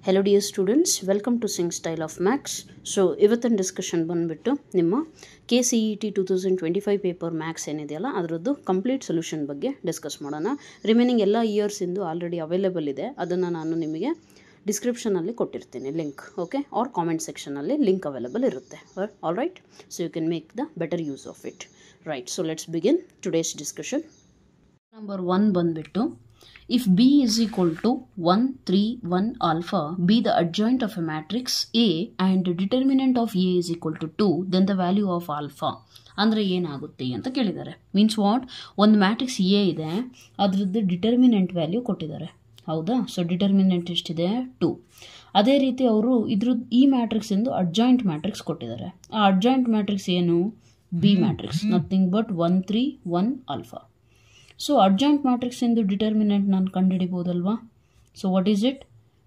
Hello dear students, welcome to Sing Style of Max. So ಇವತ್ತಿನ discussion ಬಂದುಬಿಟ್ಟು ನಿಮ್ಮ KCET 2025 paper Max ಏನಿದೆಯಲ್ಲ ಅದರದ್ದು ಕಂಪ್ಲೀಟ್ ಸೊಲ್ಯೂಷನ್ ಬಗ್ಗೆ ಡಿಸ್ಕಸ್ ಮಾಡೋಣ. ರಿಮೈನಿಂಗ್ ಎಲ್ಲ ಇಯರ್ಸಿಂದು ಆಲ್ರೆಡಿ ಅವೈಲೇಬಲ್ ಇದೆ, ಅದನ್ನು ನಾನು ನಿಮಗೆ ಡಿಸ್ಕ್ರಿಪ್ಷನಲ್ಲಿ ಕೊಟ್ಟಿರ್ತೀನಿ ಲಿಂಕ್, ಓಕೆ, ಆರ್ ಕಾಮೆಂಟ್ ಸೆಕ್ಷನಲ್ಲಿ ಲಿಂಕ್ ಅವೈಲೇಬಲ್ ಇರುತ್ತೆ. All right, so you can make the better use of it. Right, so let's begin today's discussion. Number 1 ಬಂದುಬಿಟ್ಟು, if B is equal to 1, 3, 1 alpha be the adjoint of a matrix A and determinant of A is equal to 2, then the value of alpha ಅಂದರೆ ಏನಾಗುತ್ತೆ ಅಂತ ಕೇಳಿದ್ದಾರೆ. Means what, ಒಂದು matrix A ಇದೆ, ಅದರದ್ದು determinant value ಕೊಟ್ಟಿದ್ದಾರೆ, ಹೌದಾ? So determinant ಎಷ್ಟಿದೆ? 2. ಅದೇ ರೀತಿ ಅವರು ಈ ಮ್ಯಾಟ್ರಿಕ್ಸಿಂದು ಅಡ್ಜಾಯಿಂಟ್ ಮ್ಯಾಟ್ರಿಕ್ಸ್ ಕೊಟ್ಟಿದ್ದಾರೆ. ಆ ಅಡ್ಜಾಯಿಂಟ್ ಮ್ಯಾಟ್ರಿಕ್ಸ್ ಏನು? B matrix, nothing but 1, 3, 1 alpha. So adjoint matrix ಎಂದು ಡಿಟರ್ಮಿನೆಂಟ್ ನಾನು ಕಂಡುಹಿಡಿಬೋದಲ್ವಾ? So what is it?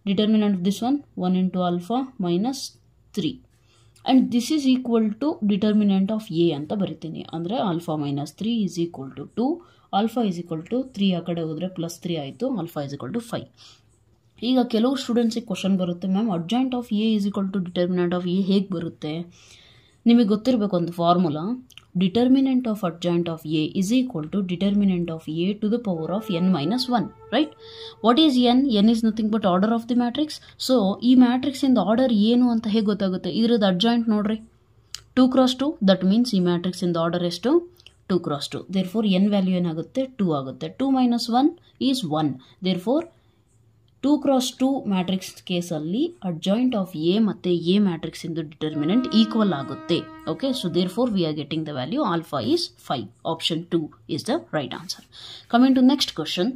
Determinant of this one 1 into alpha minus 3 and this is equal to determinant of A ಅಂತ ಬರಿತೀನಿ. ಅಂದರೆ alpha minus 3 is equal to 2, alpha is equal to 3 ಆ ಕಡೆ ಹೋದರೆ +3 ಆಯಿತು, ಆಲ್ಫಾ ಈಸ್ ಈಕ್ವಲ್ ಟು 5. ಈಗ ಕೆಲವು ಸ್ಟೂಡೆಂಟ್ಸಿಗೆ ಕ್ವಶನ್ ಬರುತ್ತೆ, ma'am adjoint of A is equal to determinant of A ಹೇಗೆ ಬರುತ್ತೆ? ನಿಮಗೆ ಗೊತ್ತಿರಬೇಕು ಒಂದು formula, determinant of adjoint of A is equal to determinant of A to the power of n minus 1, right? What is n? n is nothing but order of the matrix. So ಈ matrix ಇಂದ order ಏನು ಅಂತ ಹೇಗೆ ಗೊತ್ತಾಗುತ್ತೆ? ಇದ್ರದ್ದು adjoint ನೋಡ್ರಿ, 2 x 2, that means ಈ matrix ಇಂದ ಆರ್ಡರ್ ಎಷ್ಟು? 2 x 2. ದೇರ್ಫೋರ್ n ವ್ಯಾಲ್ಯೂ ಏನಾಗುತ್ತೆ? 2 ಆಗುತ್ತೆ. 2 minus 1 is 1. Therefore 2 x 2 matrix ಕೇಸಲ್ಲಿ ಅಡ್ಜಾಯಿಂಟ್ ಆಫ್ ಎ ಮತ್ತು ಎ ಮ್ಯಾಟ್ರಿಕ್ಸ್ ಇಂದು ಡಿಟರ್ಮಿನೆಂಟ್ ಈಕ್ವಲ್ ಆಗುತ್ತೆ. Okay, so therefore we are getting the value alpha is 5. Option 2 is the right answer. Coming to next question.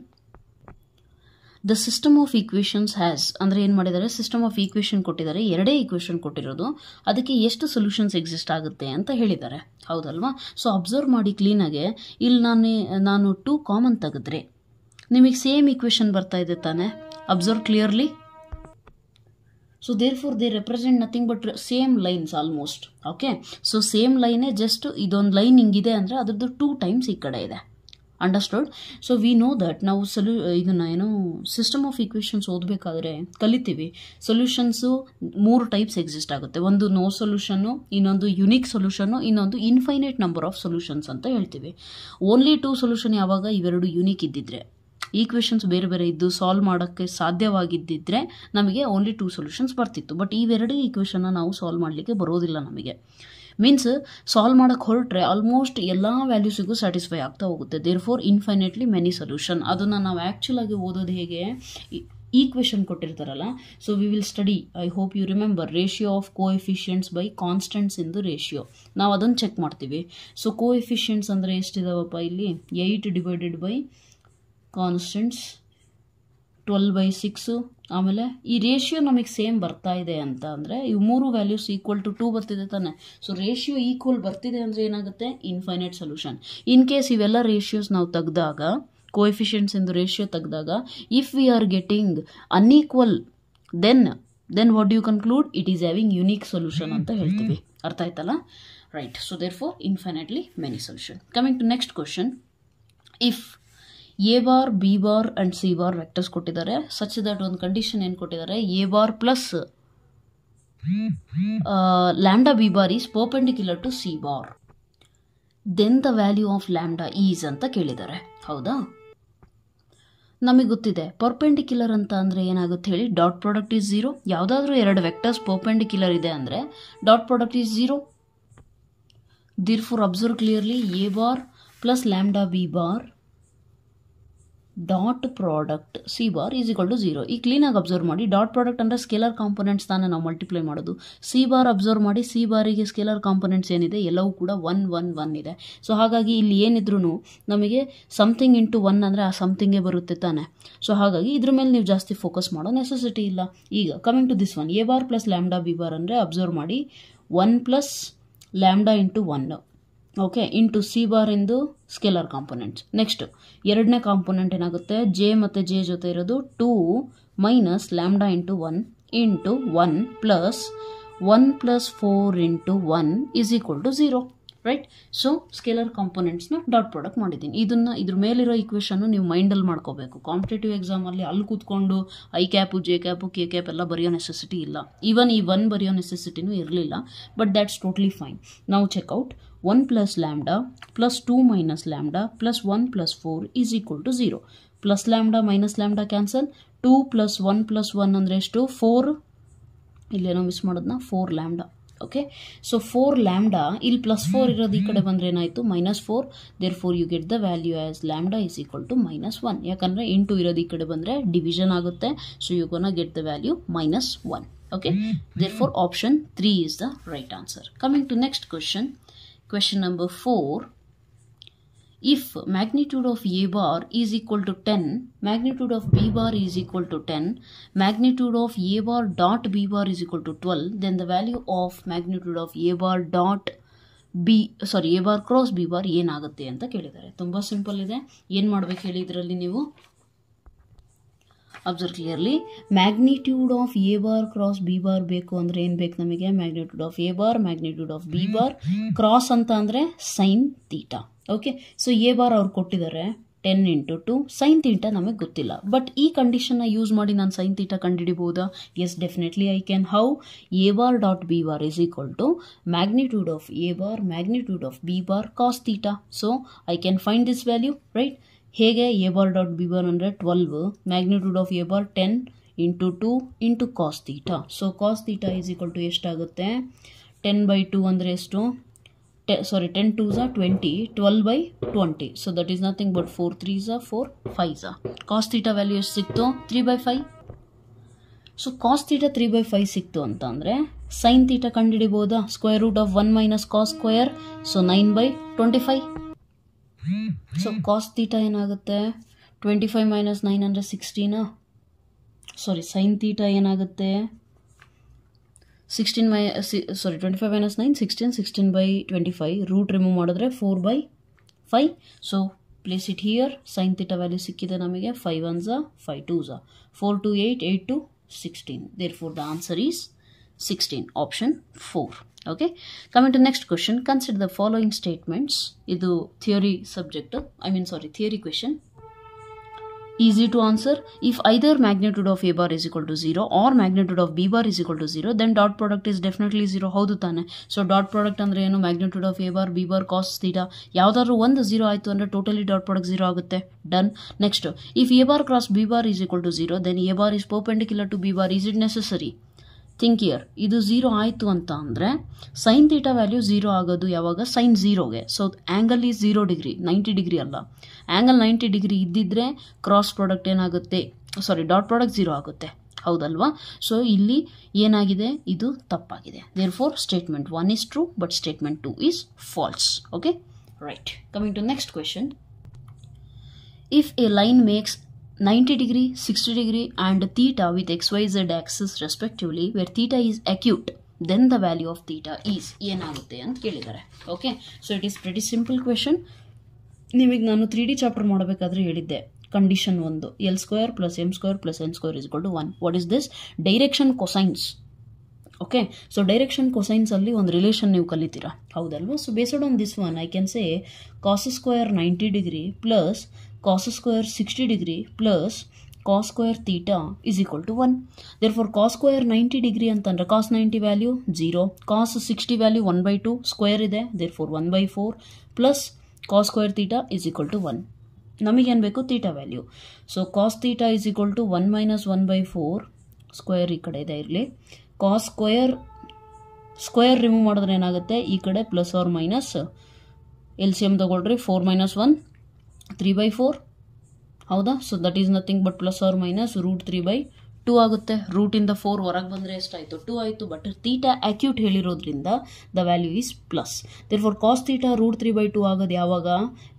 The system of equations has, ಅಂದರೆ ಏನು ಮಾಡಿದ್ದಾರೆ? System of equation ಕೊಟ್ಟಿದ್ದಾರೆ, ಎರಡೇ equation ಕೊಟ್ಟಿರೋದು, ಅದಕ್ಕೆ ಎಷ್ಟು solutions exist ಆಗುತ್ತೆ ಅಂತ ಹೇಳಿದ್ದಾರೆ, ಹೌದಲ್ವಾ? ಸೊ ಅಬ್ಸರ್ವ್ ಮಾಡಿ ಕ್ಲೀನಾಗೆ, ಇಲ್ಲಿ ನಾನು 2 ಕಾಮನ್ ತೆಗೆದ್ರೆ ನಿಮಗೆ ಸೇಮ್ ಈಕ್ವೇಷನ್ ಬರ್ತಾ ಇದೆ ತಾನೆ? Observe clearly. So therefore they represent nothing but same lines almost. Okay, so same ಲೈನೇ, ಜಸ್ಟ್ ಇದೊಂದು ಲೈನ್ ಹಿಂಗಿದೆ ಅಂದರೆ ಅದ್ರದ್ದು 2 ಟೈಮ್ಸ್ ಈ ಕಡೆ ಇದೆ. Understood? So we know that ನಾವು ಇದನ್ನು ಏನು ಸಿಸ್ಟಮ್ ಆಫ್ ಈಕ್ವೇಷನ್ಸ್ ಓದಬೇಕಾದ್ರೆ ಕಲಿತೀವಿ, ಸೊಲ್ಯೂಷನ್ಸು 3 ಟೈಪ್ಸ್ ಎಕ್ಸಿಸ್ಟ್ ಆಗುತ್ತೆ. ಒಂದು ನೋ ಸೊಲ್ಯೂಷನ್ನು, ಇನ್ನೊಂದು ಯುನಿಕ್ ಸೊಲ್ಯೂಷನ್ನು, ಇನ್ನೊಂದು ಇನ್ಫೈನೈಟ್ ನಂಬರ್ ಆಫ್ ಸೊಲ್ಯೂಷನ್ಸ್ ಅಂತ ಹೇಳ್ತೀವಿ. ಓನ್ಲಿ 2 ಸೊಲ್ಯೂಷನ್ ಯಾವಾಗ? ಇವೆರಡು ಯುನಿಕ್ ಇದ್ದಿದ್ರೆ, ಈಕ್ವೇಷನ್ಸ್ ಬೇರೆ ಬೇರೆ ಇದ್ದು ಸಾಲ್ವ್ ಮಾಡೋಕ್ಕೆ ಸಾಧ್ಯವಾಗಿದ್ದಿದ್ರೆ ನಮಗೆ ಓನ್ಲಿ 2 ಸೊಲ್ಯೂಷನ್ಸ್ ಬರ್ತಿತ್ತು. ಬಟ್ ಇವೆರಡು ಈಕ್ವೇಷನ್ನ ನಾವು ಸಾಲ್ವ್ ಮಾಡಲಿಕ್ಕೆ ಬರೋದಿಲ್ಲ ನಮಗೆ. ಮೀನ್ಸ್ ಸಾಲ್ವ್ ಮಾಡೋಕ್ಕೆ ಹೊರಟ್ರೆ ಆಲ್ಮೋಸ್ಟ್ ಎಲ್ಲ ವ್ಯಾಲ್ಯೂಸಿಗೂ ಸ್ಯಾಟಿಸ್ಫೈ ಆಗ್ತಾ ಹೋಗುತ್ತೆ. Therefore infinitely many solution. ಅದನ್ನು ನಾವು ಆ್ಯಕ್ಚುಲಾಗಿ ಓದೋದು ಹೇಗೆ? ಈಕ್ವೇಷನ್ ಕೊಟ್ಟಿರ್ತಾರಲ್ಲ, so we will study, I hope you remember, ratio of coefficients by constants ಇಂದು ರೇಷಿಯೋ. ನಾವು ಅದನ್ನು ಚೆಕ್ ಮಾಡ್ತೀವಿ. ಸೊ ಕೋಎಫಿಷಿಯೆಂಟ್ಸ್ ಅಂದರೆ ಎಷ್ಟಿದಾವಪ್ಪ ಇಲ್ಲಿ? 8 ಡಿವೈಡೆಡ್ ಬೈ ಕಾನ್ಸ್ಟೆಂಟ್ಸ್ 12/6. ಆಮೇಲೆ ಈ ರೇಷಿಯೋ ನಮಗೆ ಸೇಮ್ ಬರ್ತಾ ಇದೆ ಅಂತ ಅಂದರೆ ಇವು 3 ವ್ಯಾಲ್ಯೂಸ್ ಈಕ್ವಲ್ ಟು 2 ಬರ್ತಿದೆ ತಾನೆ? ಸೊ ರೇಷಿಯೋ ಈಕ್ವಲ್ ಬರ್ತಿದೆ ಅಂದರೆ ಏನಾಗುತ್ತೆ? Infinite solution. ಇನ್ ಕೇಸ್ ಇವೆಲ್ಲ ರೇಷಿಯೋಸ್ ನಾವು ತೆಗೆದಾಗ, ಕೋಎಫಿಷಿಯೆಂಟ್ಸ್ ಇಂದು ರೇಷಿಯೋ ತೆಗೆದಾಗ, if we are getting unequal, then what do you conclude? It is having unique solution ಅಂತ ಹೇಳ್ತೀವಿ. ಅರ್ಥ ಆಯ್ತಲ್ಲ? Right, so therefore infinitely many solution. Coming to next question. If A bar, B bar and C bar vectors ಕೊಟ್ಟಿದ್ದಾರೆ, such that ಒಂದು condition ಏನು ಕೊಟ್ಟಿದ್ದಾರೆ? A bar plus lambda B bar is perpendicular to C bar, then the value of lambda is ಅಂತ ಕೇಳಿದ್ದಾರೆ, ಹೌದಾ? ನಮಗೆ ಗೊತ್ತಿದೆ perpendicular ಅಂತ ಅಂದರೆ ಏನಾಗುತ್ತೆ ಹೇಳಿ? Dot product is 0. ಯಾವುದಾದ್ರೂ 2 ವೆಕ್ಟರ್ಸ್ ಪರ್ಪೆಂಡಿಕ್ಯುಲರ್ ಇದೆ ಅಂದರೆ dot product is 0. Therefore observe clearly, A bar plus lambda B bar dot product C bar is equal to 0. ಈ ಕ್ಲೀನಾಗಿ ಅಬ್ಸರ್ವ್ ಮಾಡಿ, ಡಾಟ್ ಪ್ರಾಡಕ್ಟ್ ಅಂದರೆ ಸ್ಕೇಲರ್ ಕಾಂಪೊನೆಂಟ್ಸ್ ತಾನೇ ನಾವು ಮಲ್ಟಿಪ್ಲೈ ಮಾಡೋದು. ಸಿ ಬಾರ್ ಅಬ್ಸರ್ವ್ ಮಾಡಿ, ಸಿ ಬಾರಿಗೆ ಸ್ಕೇಲರ್ ಕಾಂಪೊನೆಂಟ್ಸ್ ಏನಿದೆ ಎಲ್ಲವೂ ಕೂಡ 1, 1, 1 ಇದೆ. ಸೊ ಹಾಗಾಗಿ ಇಲ್ಲಿ ಏನಿದ್ರು ನಮಗೆ ಸಮಥಿಂಗ್ ಇಂಟು 1 ಅಂದರೆ ಆ ಸಮಥಿಂಗೇ ಬರುತ್ತೆ ತಾನೆ? ಸೊ ಹಾಗಾಗಿ ಇದ್ರ ಮೇಲೆ ನೀವು ಜಾಸ್ತಿ ಫೋಕಸ್ ಮಾಡೋ ನೆಸೆಸಿಟಿ ಇಲ್ಲ. ಈಗ coming to this one, A bar plus lambda B bar ಅಂದರೆ ಅಬ್ಸರ್ವ್ ಮಾಡಿ 1 plus lambda into 1, okay, into C bar ಇಂದು ಸ್ಕೇಲರ್ ಕಾಂಪೊನೆಂಟ್ಸ್. ನೆಕ್ಸ್ಟ್ ಎರಡನೇ ಕಾಂಪೊನೆಂಟ್ ಏನಾಗುತ್ತೆ? ಜೆ ಮತ್ತು ಜೆ ಜೊತೆ ಇರೋದು 2 minus lambda into 1 into 1 plus 1 plus 4 into 1 is equal to 0. Right. So scalar ಕಾಂಪೊನೆಂಟ್ಸ್ನ dot product ಮಾಡಿದ್ದೀನಿ. ಇದ್ರ ಮೇಲಿರೋ ಈಕ್ವೇಷನ್ನು ನೀವು ಮೈಂಡಲ್ಲಿ ಮಾಡ್ಕೋಬೇಕು. ಕಾಂಪಿಟೇಟಿವ್ ಎಕ್ಸಾಮಲ್ಲಿ ಅಲ್ಲಿ ಕೂತ್ಕೊಂಡು I cap J cap K cap ಎಲ್ಲ ಬರೆಯೋ ನೆಸೆಸಿಟಿ ಇಲ್ಲ. ಈವನ್ ಈ 1 ಬರೆಯೋ ನೆಸೆಸಿಟಿನೂ ಇರಲಿಲ್ಲ. But that's totally fine. ನಾವು check out 1 + lambda plus 2 - lambda plus 1 + 4 is equal to 0. Plus lambda minus lambda cancel. 2 + 1 + 1 ಅಂದರೆ ಎಷ್ಟು? 4. ಇಲ್ಲೇನೋ ಮಿಸ್ ಮಾಡೋದನ್ನ 4 ಲ್ಯಾಂಬ್ಡಾ. ಓಕೆ, ಸೊ 4 ಲ್ಯಾಂಬ್ಡಾ ಇಲ್ಲಿ +4 ಇರೋದು ಈ ಕಡೆ ಬಂದರೆ ಏನಾಯಿತು? -4. Therefore you get the value as lambda is equal to -1. ಯಾಕಂದರೆ ಇಂಟು ಇರೋದು ಈ ಕಡೆ ಬಂದರೆ ಡಿವಿಷನ್ ಆಗುತ್ತೆ. So you gonna get the value -1. Okay, therefore option 3 is the right answer. Coming to next question. Question number 4. If magnitude of A bar is equal to 10, magnitude of B bar is equal to 10, magnitude of A bar dot B bar is equal to 12, then the value of magnitude of A bar dot A bar cross B bar ಏನಾಗುತ್ತೆ ಅಂತ ಕೇಳಿದ್ದಾರೆ. ತುಂಬ simple ಇದೆ. ಏನು ಮಾಡಬೇಕು ಹೇಳಿ ಇದರಲ್ಲಿ ನೀವು? Observe clearly. Magnitude of A bar cross B bar ಬೇಕು ಅಂದರೆ ಏನು ಬೇಕು ನಮಗೆ? Magnitude of A bar, magnitude of B bar, cross ಅಂತ ಅಂದರೆ sign theta. Okay, so A bar ಅವ್ರು ಕೊಟ್ಟಿದ್ದಾರೆ 10 × 2 ಸೈನ್ ತೀಟಾ ನಮಗೆ ಗೊತ್ತಿಲ್ಲ. ಬಟ್ ಈ ಕಂಡೀಷನ್ನ ಯೂಸ್ ಮಾಡಿ ನಾನು ಸೈನ್ ತೀಟಾ ಕಂಡುಹಿಡಿಬಹುದಾ? Yes, definitely I can. How? A bar dot B bar is equal to magnitude of A bar magnitude of B bar cos theta. So I can find this value, right? ಹೇಗೆ? A bar dot B bar ಅಂದರೆ 12, magnitude of A bar 10 × 2 × cos theta. So cos theta is equal to ಎಷ್ಟಾಗುತ್ತೆ? 10/2 ಅಂದರೆ ಎಷ್ಟು? 10 2s are 20, 12/20. So that is nothing but 4 3s are 4 5s are. Cos theta value ಎಷ್ಟು ಸಿಕ್ತು? 3/5. So cos theta 3/5 ಸಿಕ್ತು ಅಂತ ಅಂದರೆ sine theta ಕಂಡುಹಿಡಿಬಹುದಾ? √1 - cos square. So 9/25. So cos theta ಏನಾಗುತ್ತೆ? 25 - 9 ಅಂದರೆ 16. ಸಾರಿ, ಸೈನ್ ಥೀಟಾ ಏನಾಗುತ್ತೆ? 25 - 9 16, 16/25. ರೂಟ್ ರಿಮೂವ್ ಮಾಡಿದ್ರೆ 4/5. So place it here. Sine theta value ಸಿಕ್ಕಿದೆ ನಮಗೆ. 5 1s 5 2s 4 2 8 8 2 16. Therefore the answer is 16, option 4. Okay, coming to next question. Consider the following statements. Idu theory subject, theory question. Easy to answer. If either magnitude of A bar is equal to 0 or magnitude of B bar is equal to 0, then dot product is definitely 0. ಹೌದು ತಾನೆ? So dot product ಅಂದರೆ ಏನು? Magnitude of A bar B bar cos theta. ಯಾವುದಾದ್ರು ಒಂದು 0 ಆಯಿತು ಅಂದರೆ totally dot product 0 ಆಗುತ್ತೆ. Done. Next, if A bar cross B bar is equal to 0, then A bar is perpendicular to B bar. Is it necessary? Think here. ಇದು 0 ಆಯಿತು ಅಂತ ಅಂದರೆ sine theta value 0 ಆಗೋದು ಯಾವಾಗ? ಸೈನ್ 0ಗೆ. So angle is 0 degree, 90 degree ಅಲ್ಲ. Angle 90 degree ಇದ್ದಿದ್ರೆ cross product ಏನಾಗುತ್ತೆ? ಡಾಟ್ ಪ್ರಾಡಕ್ಟ್ 0 ಆಗುತ್ತೆ. ಹೌದಲ್ವಾ? ಸೊ ಇಲ್ಲಿ ಏನಾಗಿದೆ? ಇದು ತಪ್ಪಾಗಿದೆ. Therefore statement 1 is true, but statement 2 is false. Okay, right. Coming to next question. If a line makes 90 degree, 60 degree and theta with xyz axis respectively, where theta is acute, then the value of theta is ಏನಾಗುತ್ತೆ ಅಂತ ಕೇಳಿದ್ದಾರೆ. Okay, so it is pretty simple question. ನಿಮಗೆ ನಾನು 3D chapter ಮಾಡಬೇಕಾದ್ರೆ ಹೇಳಿದ್ದೆ condition 1, L² + M² + N² is equal to 1. What is this? Direction cosines. Okay, so direction cosines ಅಲ್ಲಿ ಒಂದು relation ನೀವು ಕಲಿತೀರಾ, ಹೌದಲ್ವಾ? So based on this one I can say cos square 90 degree plus cos square 60 degree plus cos square theta is equal to 1. therefore cos square 90 degree ಅಂತಂದ್ರೆ cos 90 value 0, cos 60 value 1/2, square ಇದೆ, therefore 1/4 plus cos square theta is equal to 1. ನಮಗೇನು ಬೇಕು? Theta value. So cos theta is equal to 1 - 1/4, square ಈ ಕಡೆ ಇದೆ ಇರಲಿ. cos square remove ಮಾಡಿದ್ರೆ ಏನಾಗುತ್ತೆ? ಈ ಕಡೆ ಪ್ಲಸ್ ಆರ್ ಮೈನಸ್ LCM ತಗೊಳ್ರಿ. 4 - 1 3/4. ಹೌದಾ? So that is nothing but plus or minus √3/2 ಆಗುತ್ತೆ. ರೂಟಿಂದ 4 ಹೊರಗೆ ಬಂದರೆ ಎಷ್ಟಾಯಿತು? 2 ಆಯಿತು. ಬಟ್ ಥೀಟಾ ಅಕ್ಯೂಟ್ ಹೇಳಿರೋದ್ರಿಂದ the value is plus. Therefore cos theta √3/2 ಆಗೋದು ಯಾವಾಗ?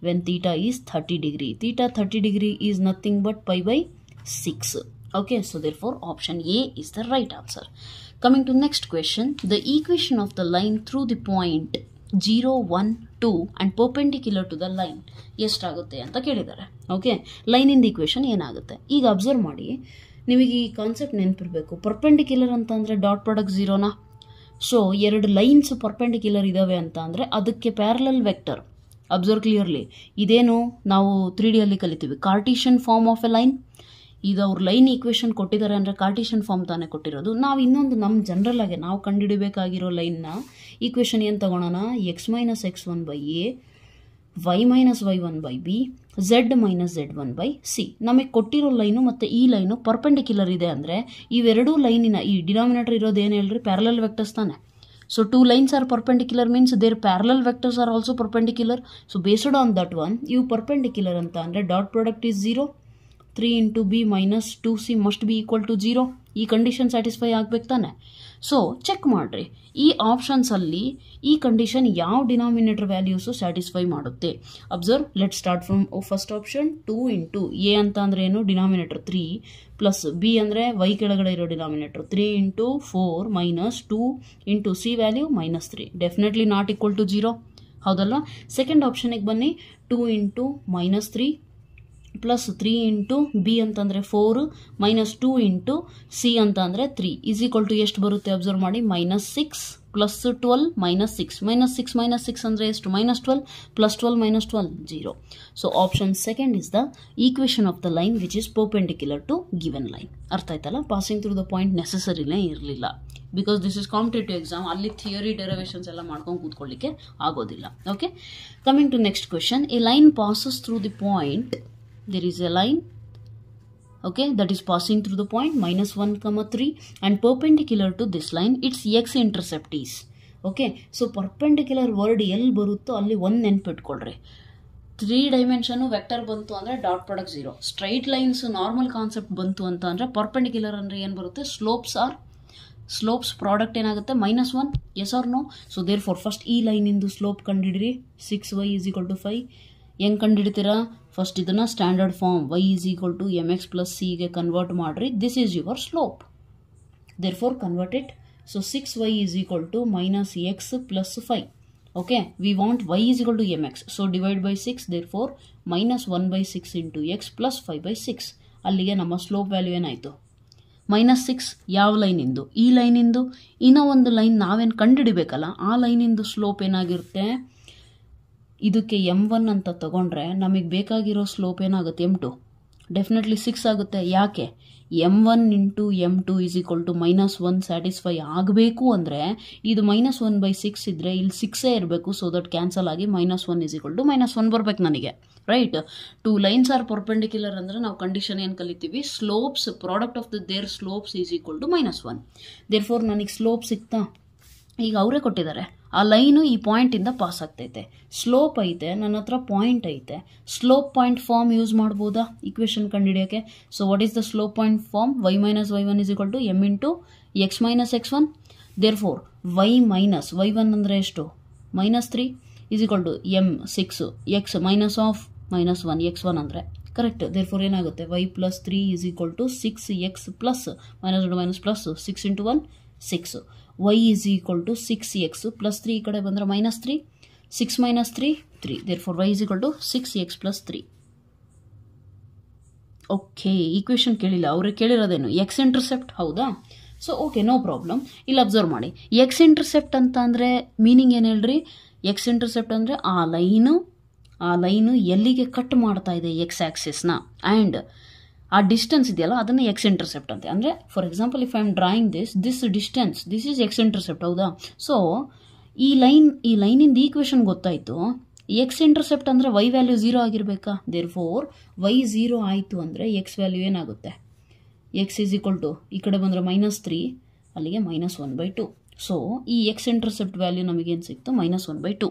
When theta is 30 degree. Theta 30 degree is nothing but π/6. Okay, so therefore option A is the right answer. Coming to next question, the equation of the line through the point 0 1 2 and perpendicular to the line ಎಷ್ಟಾಗುತ್ತೆ ಅಂತ ಕೇಳಿದ್ದಾರೆ. Okay, ಲೈನಿಂದ equation ಏನಾಗುತ್ತೆ? ಈಗ observe ಮಾಡಿ, ನಿಮಗೆ ಈ concept ನೆನಪಿರಬೇಕು. Perpendicular ಅಂತ ಅಂದರೆ ಡಾಟ್ ಪ್ರಾಡಕ್ಟ್ 0ನಾ? ಸೊ ಎರಡು ಲೈನ್ಸ್ ಪರ್ಪೆಂಡಿಕ್ಯುಲರ್ ಇದ್ದಾವೆ ಅಂತ ಅಂದರೆ ಅದಕ್ಕೆ ಪ್ಯಾರಲಲ್ ವೆಕ್ಟರ್. ಅಬ್ಸರ್ವ್ ಕ್ಲಿಯರ್ಲಿ, ಇದೇನು ನಾವು 3D ಅಲ್ಲಿ ಕಲಿತೀವಿ, Cartesian form of a line. ಇದು ಅವ್ರು ಲೈನ್ ಈಕ್ವೇಷನ್ ಕೊಟ್ಟಿದ್ದಾರೆ ಅಂದರೆ ಕಾರ್ಟಿಷಿಯನ್ ಫಾರ್ಮ್ ತಾನೇ ಕೊಟ್ಟಿರೋದು. ನಾವು ಇನ್ನೊಂದು ನಮ್ಮ ಜನರಲ್ ಆಗಿ ನಾವು ಕಂಡುಹಿಡಬೇಕಾಗಿರೋ ಲೈನ್ನ ಈಕ್ವೇಷನ್ ಏನು ತಗೊಳ್ಳೋಣ, x - x1/a, y - y1/b, z - z1/c. ನಮಗೆ ಕೊಟ್ಟಿರೋ ಲೈನು ಮತ್ತು ಈ ಲೈನು ಪರ್ಪೆಂಡಿಕ್ಯುಲರ್ ಇದೆ ಅಂದರೆ ಇವೆರಡೂ ಲೈನಿನ ಈ ಡಿನಾಮಿನೇಟರ್ ಇರೋದು ಏನು ಹೇಳ್ರಿ, ಪ್ಯಾರಲಲ್ ವೆಕ್ಟರ್ಸ್ ತಾನೆ. So 2 lines are perpendicular means their parallel vectors are also perpendicular. So based on that one, you perpendicular anta andre dot product is 0. 3 into b minus 2c must be equal to 0. ಈ condition satisfy ಆಗ್ಬೇಕು ತಾನೆ. So check ಮಾಡ್ರಿ, ಈ options ಅಲ್ಲಿ ಈ condition ಯಾವ denominator values satisfy ಮಾಡುತ್ತೆ. Observe, let start from first option. 2 into a ಅಂತ ಅಂದ್ರೆ ಏನು, ಡಿನಾಮಿನೇಟರ್ 3 ಪ್ಲಸ್ b ಅಂದರೆ y ಕೆಳಗಡೆ ಇರೋ denominator 3 into 4 minus 2 into c value -3. Definitely not equal to 0, ಹೌದಲ್ವಾ. ಸೆಕೆಂಡ್ ಆಪ್ಷನಿಗೆ ಬನ್ನಿ, 2 into -3 ಪ್ಲಸ್ 3 ಇಂಟು ಬಿ ಅಂತಂದರೆ 4 ಮೈನಸ್ 2 ಇಂಟು ಸಿ ಅಂತ ಅಂದರೆ 3 ಈಸ್ ಈಕ್ವಲ್ ಟು ಎಷ್ಟು ಬರುತ್ತೆ ಅಬ್ಸರ್ವ್ ಮಾಡಿ, -6 ಪ್ಲಸ್ 12 -6 -6 ಅಂದರೆ ಎಷ್ಟು, -12 plus 12 -12 0. So option second is the equation of the line which is perpendicular to given line. ಅರ್ಥ ಆಯ್ತಲ್ಲ, ಪಾಸಿಂಗ್ ಥ್ರೂ ದ ಪಾಯಿಂಟ್ ನೆಸೆಸರಿನೇ ಇರಲಿಲ್ಲ. Because this is competitive exam, ಅಲ್ಲಿ ಥಿಯರಿ ಡೆರಿವೇಷನ್ಸ್ ಎಲ್ಲ ಮಾಡ್ಕೊಂಡು ಕೂತ್ಕೊಳ್ಳಿಕ್ಕೆ ಆಗೋದಿಲ್ಲ. Okay, coming to next question. A line passes through the point, there is a line, okay, that is passing through the point -1, 3 and perpendicular to this line its x-intercept is. Okay, so perpendicular word ಎಲ್ಲಿ ಬರುತ್ತೋ ಅಲ್ಲಿ ಒಂದು ನೆನ್ಪಿಟ್ಕೊಳ್ರಿ. 3 dimension vector ಬಂತು ಅಂದರೆ dot product 0. Straight lines normal concept ಬಂತು ಅಂತ ಅಂದರೆ perpendicular ಅಂದರೆ ಏನು ಬರುತ್ತೆ, ಸ್ಲೋಪ್ಸ್ ಪ್ರಾಡಕ್ಟ್ ಏನಾಗುತ್ತೆ -1. Yes or no? So therefore first ಈ ಲೈನಿಂದು ಸ್ಲೋಪ್ ಕಂಡಿಡ್ರಿ, 6y = 5. ಹೆಂಗೆ ಕಂಡುಹಿಡ್ತೀರಾ, ಫಸ್ಟ್ ಇದನ್ನು standard form y = mx + c ಗೆ ಕನ್ವರ್ಟ್ ಮಾಡಿರಿ. This is your slope, therefore convert it. So 6y = -x + 5. Okay, we want y = mx, so divide by 6, therefore -1/6 × x + 5/6. ಅಲ್ಲಿಗೆ ನಮ್ಮ slope value ಏನಾಯಿತು, -6. ಯಾವ ಲೈನಿಂದು, ಈ ಲೈನಿಂದು. ಇನ್ನೂ ಒಂದು ಲೈನ್ ನಾವೇನು ಕಂಡುಹಿಡಿಬೇಕಲ್ಲ, ಆ ಲೈನಿಂದು ಸ್ಲೋಪ್ ಏನಾಗಿರುತ್ತೆ, ಇದಕ್ಕೆ m1 ಅಂತ ತಗೊಂಡ್ರೆ ನಮಗೆ ಬೇಕಾಗಿರೋ ಸ್ಲೋಪ್ ಏನಾಗುತ್ತೆ, m2. ಡೆಫಿನೆಟ್ಲಿ 6 ಆಗುತ್ತೆ. ಯಾಕೆ, m1 × m2 = -1 ಸ್ಯಾಟಿಸ್ಫೈ ಆಗಬೇಕು ಅಂದರೆ ಇದು -1/6 ಇದ್ದರೆ ಇಲ್ಲಿ 6 ಇರಬೇಕು. ಸೊ ದಟ್ ಕ್ಯಾನ್ಸಲ್ ಆಗಿ -1 = -1 ಬರಬೇಕು ನನಗೆ, ರೈಟ್. 2 ಲೈನ್ಸ್ ಆರ್ ಪರ್ಪೆಂಡಿಕ್ಯುಲರ್ ಅಂದರೆ ನಾವು ಕಂಡೀಷನ್ ಏನು ಕಲಿತೀವಿ, slopes product of their slopes = -1. Therefore ನನಗೆ ಸ್ಲೋಪ್ ಸಿಗ್ತಾ, ಈಗ ಅವರೇ ಕೊಟ್ಟಿದ್ದಾರೆ, ಆ ಲೈನು ಈ ಪಾಯಿಂಟಿಂದ ಪಾಸ್ ಆಗ್ತೈತೆ, ಸ್ಲೋಪ್ ಐತೆ, ನನ್ನ ಹತ್ರ ಪಾಯಿಂಟ್ ಐತೆ. ಸ್ಲೋಪ್ ಪಾಯಿಂಟ್ ಫಾರ್ಮ್ ಯೂಸ್ ಮಾಡ್ಬೋದಾ ಈಕ್ವೇಷನ್ ಕಂಡುಹಿಡಿಯೋಕ್ಕೆ? So what is the slope point form, y - y1 = m × x - x1. Therefore y1 ಅಂದರೆ ಎಷ್ಟು, -3 = m 6 x minus of -1 x1 ಅಂದರೆ ಕರೆಕ್ಟ್. ದೇರ್ ಫೋರ್ ಏನಾಗುತ್ತೆ, y + 3 = 6x plus -6 × 1 6. y = 6x + 3 ಈ ಕಡೆ ಬಂದರೆ -3, 6 - 3 3. Therefore y = 6x + 3. Okay, equation ಕೇಳಿಲ್ಲ, ಅವರೇ ಕೇಳಿರೋದೇನು, ಎಕ್ಸ್ ಇಂಟರ್ಸೆಪ್ಟ್, ಹೌದಾ. So okay, no problem. ಇಲ್ಲಿ ಅಬ್ಸರ್ವ್ ಮಾಡಿ, ಎಕ್ಸ್ ಇಂಟರ್ಸೆಪ್ಟ್ ಅಂತ ಅಂದರೆ ಮೀನಿಂಗ್ ಏನು ಹೇಳ್ರಿ, ಎಕ್ಸ್ ಇಂಟರ್ಸೆಪ್ಟ್ ಅಂದರೆ ಆ ಲೈನು ಎಲ್ಲಿಗೆ ಕಟ್ ಮಾಡ್ತಾ ಇದೆ ಎಕ್ಸ್ ಆ್ಯಕ್ಸಿಸ್ನ, ಆ್ಯಂಡ್ ಆ ಡಿಸ್ಟೆನ್ಸ್ ಇದೆಯಲ್ಲ ಅದನ್ನು ಎಕ್ಸ್ ಇಂಟರ್ಸೆಪ್ಟ್ ಅಂತೆ. ಅಂದರೆ for example if I am drawing this distance, this is X intercept, ಹೌದಾ. ಸೊ ಈ ಲೈನಿಂದ ಈಕ್ವೇಷನ್ ಗೊತ್ತಾಯಿತು. ಎಕ್ಸ್ ಇಂಟರ್ಸೆಪ್ಟ್ ಅಂದರೆ y ವ್ಯಾಲ್ಯೂ 0 ಆಗಿರಬೇಕಾ. ದೇರ್ ಫೋರ್ y 0 ಆಯಿತು ಅಂದರೆ ಎಕ್ಸ್ ವ್ಯಾಲ್ಯೂ ಏನಾಗುತ್ತೆ, x = ಈ ಕಡೆ ಬಂದರೆ -3, ಅಲ್ಲಿಗೆ -1/2. ಸೊ ಈ ಎಕ್ಸ್ ಇಂಟರ್ಸೆಪ್ಟ್ ವ್ಯಾಲ್ಯೂ ನಮಗೇನು ಸಿಕ್ತು, -1/2.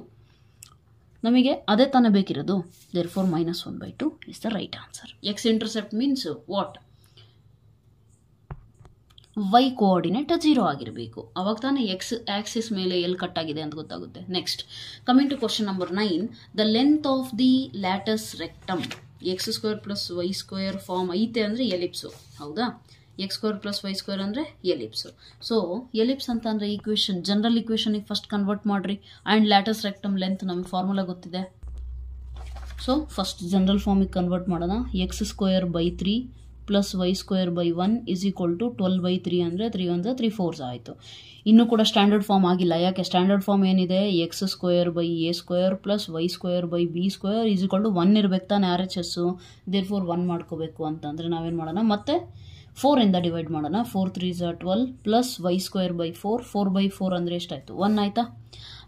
ನಮಗೆ ಅದೇ ತಾನೇ ಬೇಕಿರೋದು. Therefore -1/2 is the right answer. X intercept means what, y coordinate 0 ಆಗಿರಬೇಕು, ಅವಾಗ ತಾನೇ ಎಕ್ಸ್ ಆಕ್ಸಿಸ್ ಮೇಲೆ ಎಲ್ಲಿ ಕಟ್ ಆಗಿದೆ ಅಂತ ಗೊತ್ತಾಗುತ್ತೆ. Next, coming to question number 9. The length of the latus rectum x² + y² form ಐತೆ ಅಂದರೆ ಎಲಿಪ್ಸು, ಹೌದಾ. x² + y² ಅಂದರೆ ಎಲಿಪ್ಸು. ಸೊ ಎಲಿಪ್ಸ್ ಅಂತ ಅಂದರೆ ಈಕ್ವೇಷನ್, ಜನರಲ್ ಈಕ್ವೇಷನಿಗೆ ಫಸ್ಟ್ ಕನ್ವರ್ಟ್ ಮಾಡಿರಿ. ಆ್ಯಂಡ್ ಲ್ಯಾಟಸ್ ರೆಕ್ಟಮ್ ಲೆಂತ್ ನಮಗೆ ಫಾರ್ಮುಲಾ ಗೊತ್ತಿದೆ. ಸೊ ಫಸ್ಟ್ ಜನರಲ್ ಫಾರ್ಮಿಗೆ ಕನ್ವರ್ಟ್ ಮಾಡೋಣ. x² / 3 plus y square by 1 is equal to 12/3 ಅಂದರೆ 3 1 3 4 ಆಯಿತು. ಇನ್ನೂ ಕೂಡ ಸ್ಟ್ಯಾಂಡರ್ಡ್ ಫಾರ್ಮ್ ಆಗಿಲ್ಲ. ಯಾಕೆ? ಸ್ಟ್ಯಾಂಡರ್ಡ್ ಫಾರ್ಮ್ ಏನಿದೆ, x square by a square plus y square by b square is equal to 1 ಇರಬೇಕು ತಾನೆ ಆರ್ ಎಚ್ ಎಸ್ಸು. ದೇರ್ಫೋರ್ 1 ಮಾಡ್ಕೋಬೇಕು ಅಂತಂದರೆ ನಾವೇನು ಮಾಡೋಣ, ಮತ್ತೆ 4ಇಂದ ಡಿವೈಡ್ ಮಾಡೋಣ. 4 3s are 12 plus y square by 4 ಅಂದರೆ ಎಷ್ಟಾಯಿತು? 1 ಆಯಿತಾ?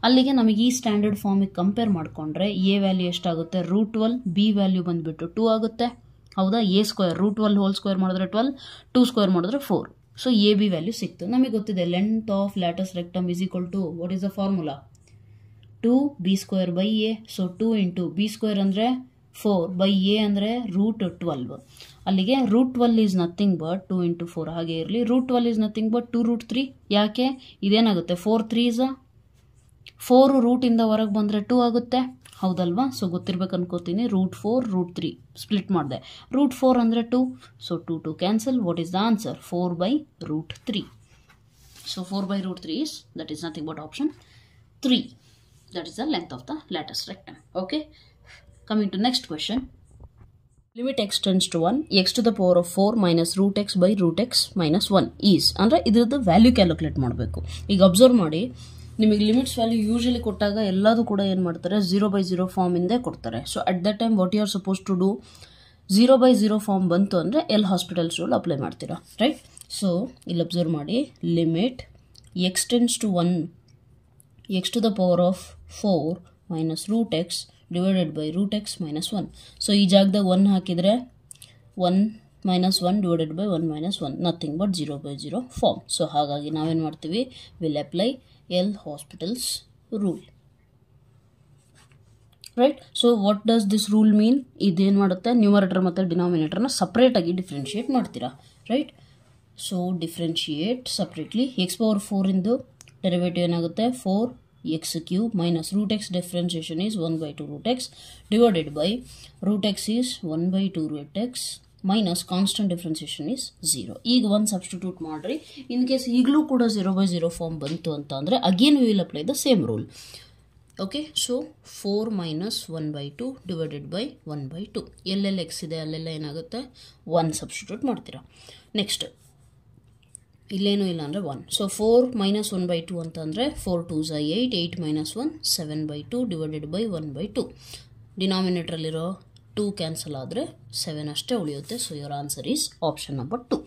ಅಲ್ಲಿಗೆ ನಮಗೆ ಈ ಸ್ಟ್ಯಾಂಡರ್ಡ್ ಫಾರ್ಮಿಗೆ ಕಂಪೇರ್ ಮಾಡಿಕೊಂಡ್ರೆ ಎ ವ್ಯಾಲ್ಯೂ ಎಷ್ಟಾಗುತ್ತೆ? √12, ಬಿ ವ್ಯಾಲ್ಯೂ ಬಂದುಬಿಟ್ಟು 2 ಆಗುತ್ತೆ. ಹೌದಾ? ಎ ಸ್ಕ್ವೇರ್ √12 ಹೋಲ್ ಸ್ಕ್ವೇರ್ ಮಾಡಿದ್ರೆ 12, 2 ಸ್ಕ್ವೇರ್ ಮಾಡಿದ್ರೆ 4. ಸೊ ಎ ಬಿ ವ್ಯಾಲ್ಯೂ ಸಿಕ್ತು. ನಮಗೆ ಗೊತ್ತಿದೆ length of latus rectum is equal to what is the formula? 2b² by A. So 2 into B square ಅಂದರೆ 4 ಬೈ ಎ ಅಂದರೆ √12. ಅಲ್ಲಿಗೆ √12 ಈಸ್ ನಥಿಂಗ್ ಬಟ್ 2 ಇಂಟು 4 ಹಾಗೆ ಇರಲಿ. √12 ಈಸ್ ನಥಿಂಗ್ ಬಟ್ 2√3. ಯಾಕೆ? ಇದೇನಾಗುತ್ತೆ? 4 3s 4 ರೂಟಿಂದ ಹೊರಗೆ ಬಂದರೆ 2 ಆಗುತ್ತೆ. ಹೌದಲ್ವಾ? ಸೊ ಗೊತ್ತಿರ್ಬೇಕು ಅನ್ಕೋತೀನಿ. √4 √3 ಸ್ಪ್ಲಿಟ್ ಮಾಡಿದೆ. √4 ಅಂದರೆ 2. So 2 cancel. What is the answer? 4/√3. So 4/√3 is, that is nothing but option 3. That is the length of the lattice rectum. Okay. Coming to next question. Limit x tends to 1, x to the power of 4 minus √x by √x minus 1 is. ಅಂದರೆ ಇದ್ರದ್ದು value calculate ಮಾಡಬೇಕು. ಈಗ observe ಮಾಡಿ, ನಿಮಗೆ limits value usually ಕೊಟ್ಟಾಗ ಎಲ್ಲದೂ ಕೂಡ ಏನು ಮಾಡ್ತಾರೆ? 0/0 ಫಾರ್ಮಿಂದೇ ಕೊಡ್ತಾರೆ. So at that time what you are suppose to do, 0/0 form ಬಂತು ಅಂದರೆ ಎಲ್ ಹಾಸ್ಪಿಟಲ್ಸ್ ರೂಲ್ ಅಪ್ಲೈ ಮಾಡ್ತೀರಾ, ರೈಟ್? ಸೊ ಇಲ್ಲಿ ಅಬ್ಸರ್ವ್ ಮಾಡಿ, limit x tends to 1, x to the power of 4 minus √x divided by √x minus 1. So ಈ ಜಾಗದಾಗ 1 ಹಾಕಿದರೆ 1 minus 1 divided by 1 minus 1, nothing but 0/0 form. So ಹಾಗಾಗಿ ನಾವೇನು ಮಾಡ್ತೀವಿ? Will apply L hospitals rule, right? So what does this rule mean? ಇದೇನು ಮಾಡುತ್ತೆ? Numerator ಮತ್ತು ಡಿನಾಮಿನೇಟರ್ನ ಸಪ್ರೇಟಾಗಿ ಡಿಫ್ರೆನ್ಷಿಯೇಟ್ ಮಾಡ್ತೀರಾ, right? So differentiate separately. x⁴ ಇಂದು ಡೆರಿವೇಟಿವ್ ಏನಾಗುತ್ತೆ? 4x³ minus √x differentiation is 1/2 √x divided by √x is 1/2 √x minus constant differentiation is 0. ಈಗ 1 substitute ಮಾಡಿರಿ. ಇನ್ ಕೇಸ್ ಈಗಲೂ ಕೂಡ 0/0 ಫಾರ್ಮ್ ಬಂತು ಅಂತ ಅಂದರೆ again we will apply the same rule. Okay. So 4 minus 1/2 divided by 1/2. ಎಲ್ಲೆಲ್ಲ X ಇದೆ ಅಲ್ಲೆಲ್ಲ ಏನಾಗುತ್ತೆ? 1 ಸಬ್ಸ್ಟಿಟ್ಯೂಟ್ ಮಾಡ್ತೀರಾ. ನೆಕ್ಸ್ಟ್ ಇಲ್ಲೇನೂ ಇಲ್ಲ ಅಂದರೆ 1. ಸೊ 4 minus 1/2 ಅಂತಂದರೆ 4 2s are 8, 8 minus 1 7/2 divided by 1/2. ಡಿನಾಮಿನೇಟ್ರಲ್ಲಿರೋ 2 ಕ್ಯಾನ್ಸಲ್ ಆದರೆ 7 ಅಷ್ಟೇ ಉಳಿಯುತ್ತೆ. So your answer is option number 2.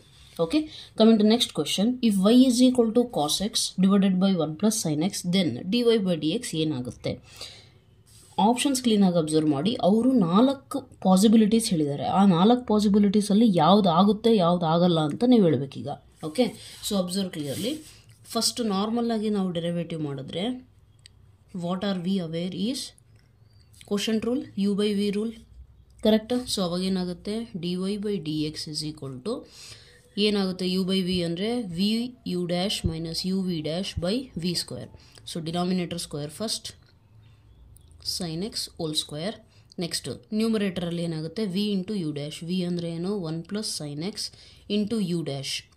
Okay. Coming to next question. If y is equal to cos x divided by 1 plus sin x, then dy/dx ಏನಾಗುತ್ತೆ? Options ಕ್ಲೀನಾಗಿ observe ಮಾಡಿ. ಅವರು 4 possibilities ಹೇಳಿದ್ದಾರೆ. ಆ 4 ಪಾಸಿಬಿಲಿಟೀಸಲ್ಲಿ ಯಾವ್ದು ಆಗುತ್ತೆ ಯಾವ್ದು ಆಗಲ್ಲ ಅಂತ ನೀವು ಹೇಳಬೇಕೀಗ. Okay. So observe clearly. First ನಾರ್ಮಲಾಗಿ ನಾವು ಡೆರಿವೇಟಿವ್ ಮಾಡಿದ್ರೆ what are we aware is quotient rule, u/v rule, ಕರೆಕ್ಟಾ? ಸೊ ಅವಾಗೇನಾಗುತ್ತೆ? dy/dx ಇಸ್ ಈಕ್ವಲ್ ಟು ಏನಾಗುತ್ತೆ? u/v ಅಂದರೆ vu' minus uv'/v². So denominator square first, sin x whole square. Next ನ್ಯೂಮರೇಟರಲ್ಲಿ ಏನಾಗುತ್ತೆ? v into u'. v ಅಂದರೆ ಏನು? 1 plus sin x into u'.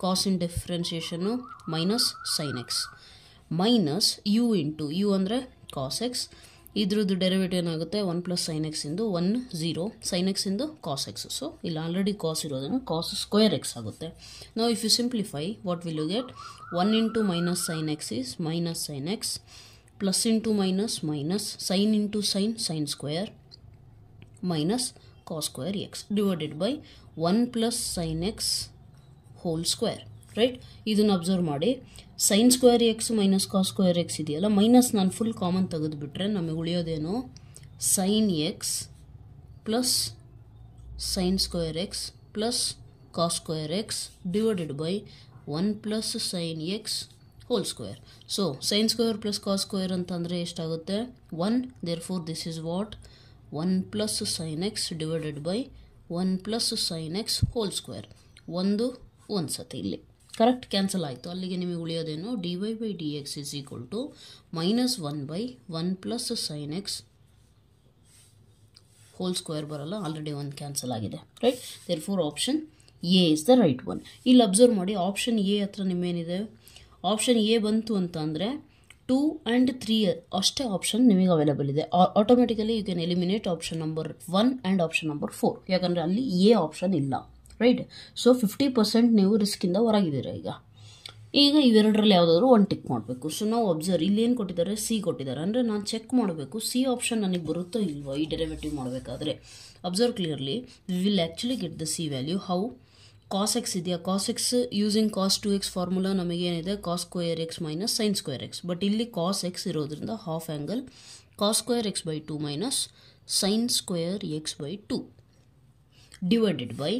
Cos in differentiation minus sin x minus u into u ಅಂದರೆ ಕಾಸ್ x. ಇದ್ರದ್ದು derivative ಏನಾಗುತ್ತೆ? 1 plus sin x ಇಂದು 1 0 sin x ಇಂದು cos x. So ಇಲ್ಲಿ ಆಲ್ರೆಡಿ ಕಾಸ್ ಇರೋದನ್ನು cos square x ಆಗುತ್ತೆ. ನಾವು if you simplify what will you get? 1 into minus sin x is minus sin x, plus into minus minus, sine into sine sine square minus cos square X divided by 1 plus sin x whole square, right? ಇದನ್ನು observe ಮಾಡಿ. Sine square X minus cos square X ಇದೆಯಲ್ಲ, minus ನಾನು full common ತೆಗೆದುಬಿಟ್ರೆ ನಮಗೆ ಉಳಿಯೋದೇನು? Sine X plus sine square X plus cos square X divided by 1 plus sine X whole square. So sine square plus cos square ಅಂತಂದರೆ ಎಷ್ಟಾಗುತ್ತೆ? 1. Therefore this is what? 1 plus sine X divided by 1 plus sine X whole square. ಒಂದು ಸತಿ ಇಲ್ಲಿ correct cancel ಆಯಿತು. ಅಲ್ಲಿಗೆ ನಿಮಗೆ ಉಳಿಯೋದೇನು? dy/dx is equal to minus 1/1 plus sine X whole square ಬರಲ್ಲ, ಆಲ್ರೆಡಿ 1 ಕ್ಯಾನ್ಸಲ್ ಆಗಿದೆ, right? Therefore option A is the right one. ಇಲ್ಲಿ ಅಬ್ಸರ್ವ್ ಮಾಡಿ, ಆಪ್ಷನ್ ಎ ಹತ್ರ ನಿಮ್ಮೇನಿದೆ? ಆಪ್ಷನ್ ಎ ಬಂತು ಅಂತ ಅಂದರೆ 2 and 3 ಅಷ್ಟೇ ಆಪ್ಷನ್ ನಿಮಗೆ ಅವೈಲೇಬಲ್ ಇದೆ. Automatically you can eliminate option number 1 and option number 4, ಯಾಕಂದರೆ ಅಲ್ಲಿ ಎ ಆಪ್ಷನ್ ಇಲ್ಲ, ರೈಟ್. ಸೊ 50% ನೀವು ರಿಸ್ಕಿಂದ ಹೊರಗಿದ್ದೀರಾ. ಈಗ ಇವೆರಡರಲ್ಲಿ ಯಾವುದಾದ್ರು ಒಂದು ಟಿಕ್ ಮಾಡಬೇಕು. ಸೊ ನಾವು ಅಬ್ಸರ್ವ್ ಇಲ್ಲಿ ಏನು ಕೊಟ್ಟಿದ್ದಾರೆ, ಸಿ ಕೊಟ್ಟಿದ್ದಾರೆ. ಅಂದರೆ ನಾನು ಚೆಕ್ ಮಾಡಬೇಕು ಸಿ ಆಪ್ಷನ್ ನನಗೆ ಬರುತ್ತೋ ಇಲ್ವೋ ಈ ಡೆರಿವೇಟಿವ್ ಮಾಡಬೇಕಾದ್ರೆ. Observe clearly, we will actually get the C value. How? Cos X ಇದೆಯಾ, cos X using cos 2x formula ನಮಗೇನಿದೆ, cos square X minus sine square X. But ಇಲ್ಲಿ ಕಾಸ್ ಎಕ್ಸ್ ಇರೋದ್ರಿಂದ half angle cos square X by 2 minus sine square X by 2 divided by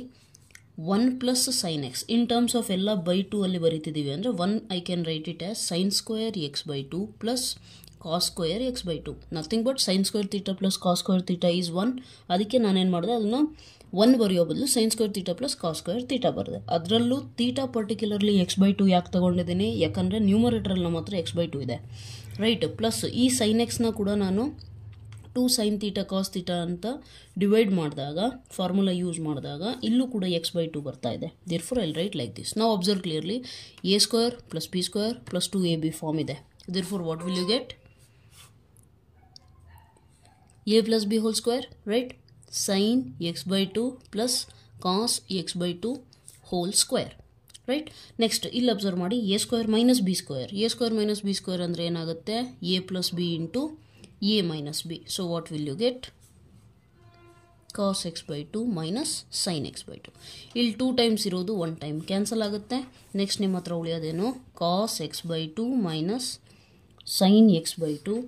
1 plus sine X. In terms of ಎಲ್ಲ by 2 ಅಲ್ಲಿ ಬರೀತಿದ್ದೀವಿ ಅಂದರೆ 1 I can write it as sign square X by 2 plus cos square X by 2. Nothing but sine square theta plus cos square theta is 1. ಅದಕ್ಕೆ ನಾನೇನು ಮಾಡಿದೆ, ಅದನ್ನು 1 ಬರೆಯೋ ಬದಲು sine square theta plus cos square theta ಬರೆದೆ. ಅದರಲ್ಲೂ theta particularly X by 2 ಯಾಕೆ ತೊಗೊಂಡಿದ್ದೀನಿ, ಯಾಕಂದರೆ ನ್ಯೂಮರೇಟರಲ್ಲಿ ನಮ್ಮ ಹತ್ರ ಎಕ್ಸ್ ಬೈ 2 ಇದೆ, ರೈಟ್. ಪ್ಲಸ್ ಈ ಸೈನ್ ಎಕ್ಸ್ನ ಕೂಡ ನಾನು 2 ಸೈನ್ ಥೀಟಾ ಕಾಸ್ ಥೀಟಾ ಅಂತ ಡಿವೈಡ್ ಮಾಡಿದಾಗ, ಫಾರ್ಮುಲಾ ಯೂಸ್ ಮಾಡಿದಾಗ ಇಲ್ಲೂ ಕೂಡ ಎಕ್ಸ್ ಬೈ 2 ಬರ್ತಾ ಇದೆ. Therefore I will write like this. ನಾವು observe clearly A square plus B square plus 2ab form ಇದೆ. Therefore what will you get? a plus b whole square, right? Sin x by 2 plus cos x by 2 whole square, right? Next ಇಲ್ಲಿ observe ಮಾಡಿ, a square minus b square. a square minus b square ಅಂದರೆ ಏನಾಗುತ್ತೆ, a plus b into a minus b. So what will you get? cos x by 2 minus sin x by 2. ಇಲ್ಲಿ 2 times ಇರೋದು 1 time cancel ಆಗುತ್ತೆ. Next ನಿಮ್ಮ ಹತ್ರ ಉಳಿಯೋದೇನು, cos x by 2 minus sin x by 2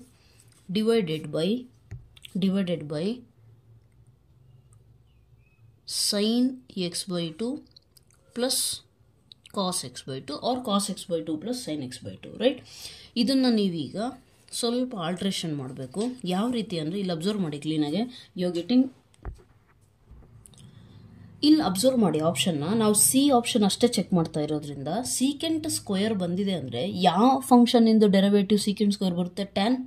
divided by sin x by 2 plus cos x by 2 or cos x by 2 plus sin x by 2, right. ಇದನ್ನು ನೀವೀಗ ಸ್ವಲ್ಪ alteration ಮಾಡಬೇಕು. ಯಾವ ರೀತಿ ಅಂದರೆ ಇಲ್ಲಿ ಅಬ್ಸರ್ವ್ ಮಾಡಿ ಕ್ಲೀನಾಗೆ, ಯು ಆರ್ ಗೆಟಿಂಗ್, ಇಲ್ಲಿ ಅಬ್ಸರ್ವ್ ಮಾಡಿ ಆಪ್ಷನ್ನ ನಾವು ಸಿ ಆಪ್ಷನ್ ಅಷ್ಟೇ ಚೆಕ್ ಮಾಡ್ತಾ ಇರೋದ್ರಿಂದ ಸೀಕೆಂಟ್ ಸ್ಕ್ವೇರ್ ಬಂದಿದೆ ಅಂದರೆ ಯಾವ ಫಂಕ್ಷನಿಂದ ಡೆರಿವೇಟಿವ್ ಸೀಕೆಂಟ್ ಸ್ಕ್ವೇರ್ ಬರುತ್ತೆ, ಟ್ಯಾನ್.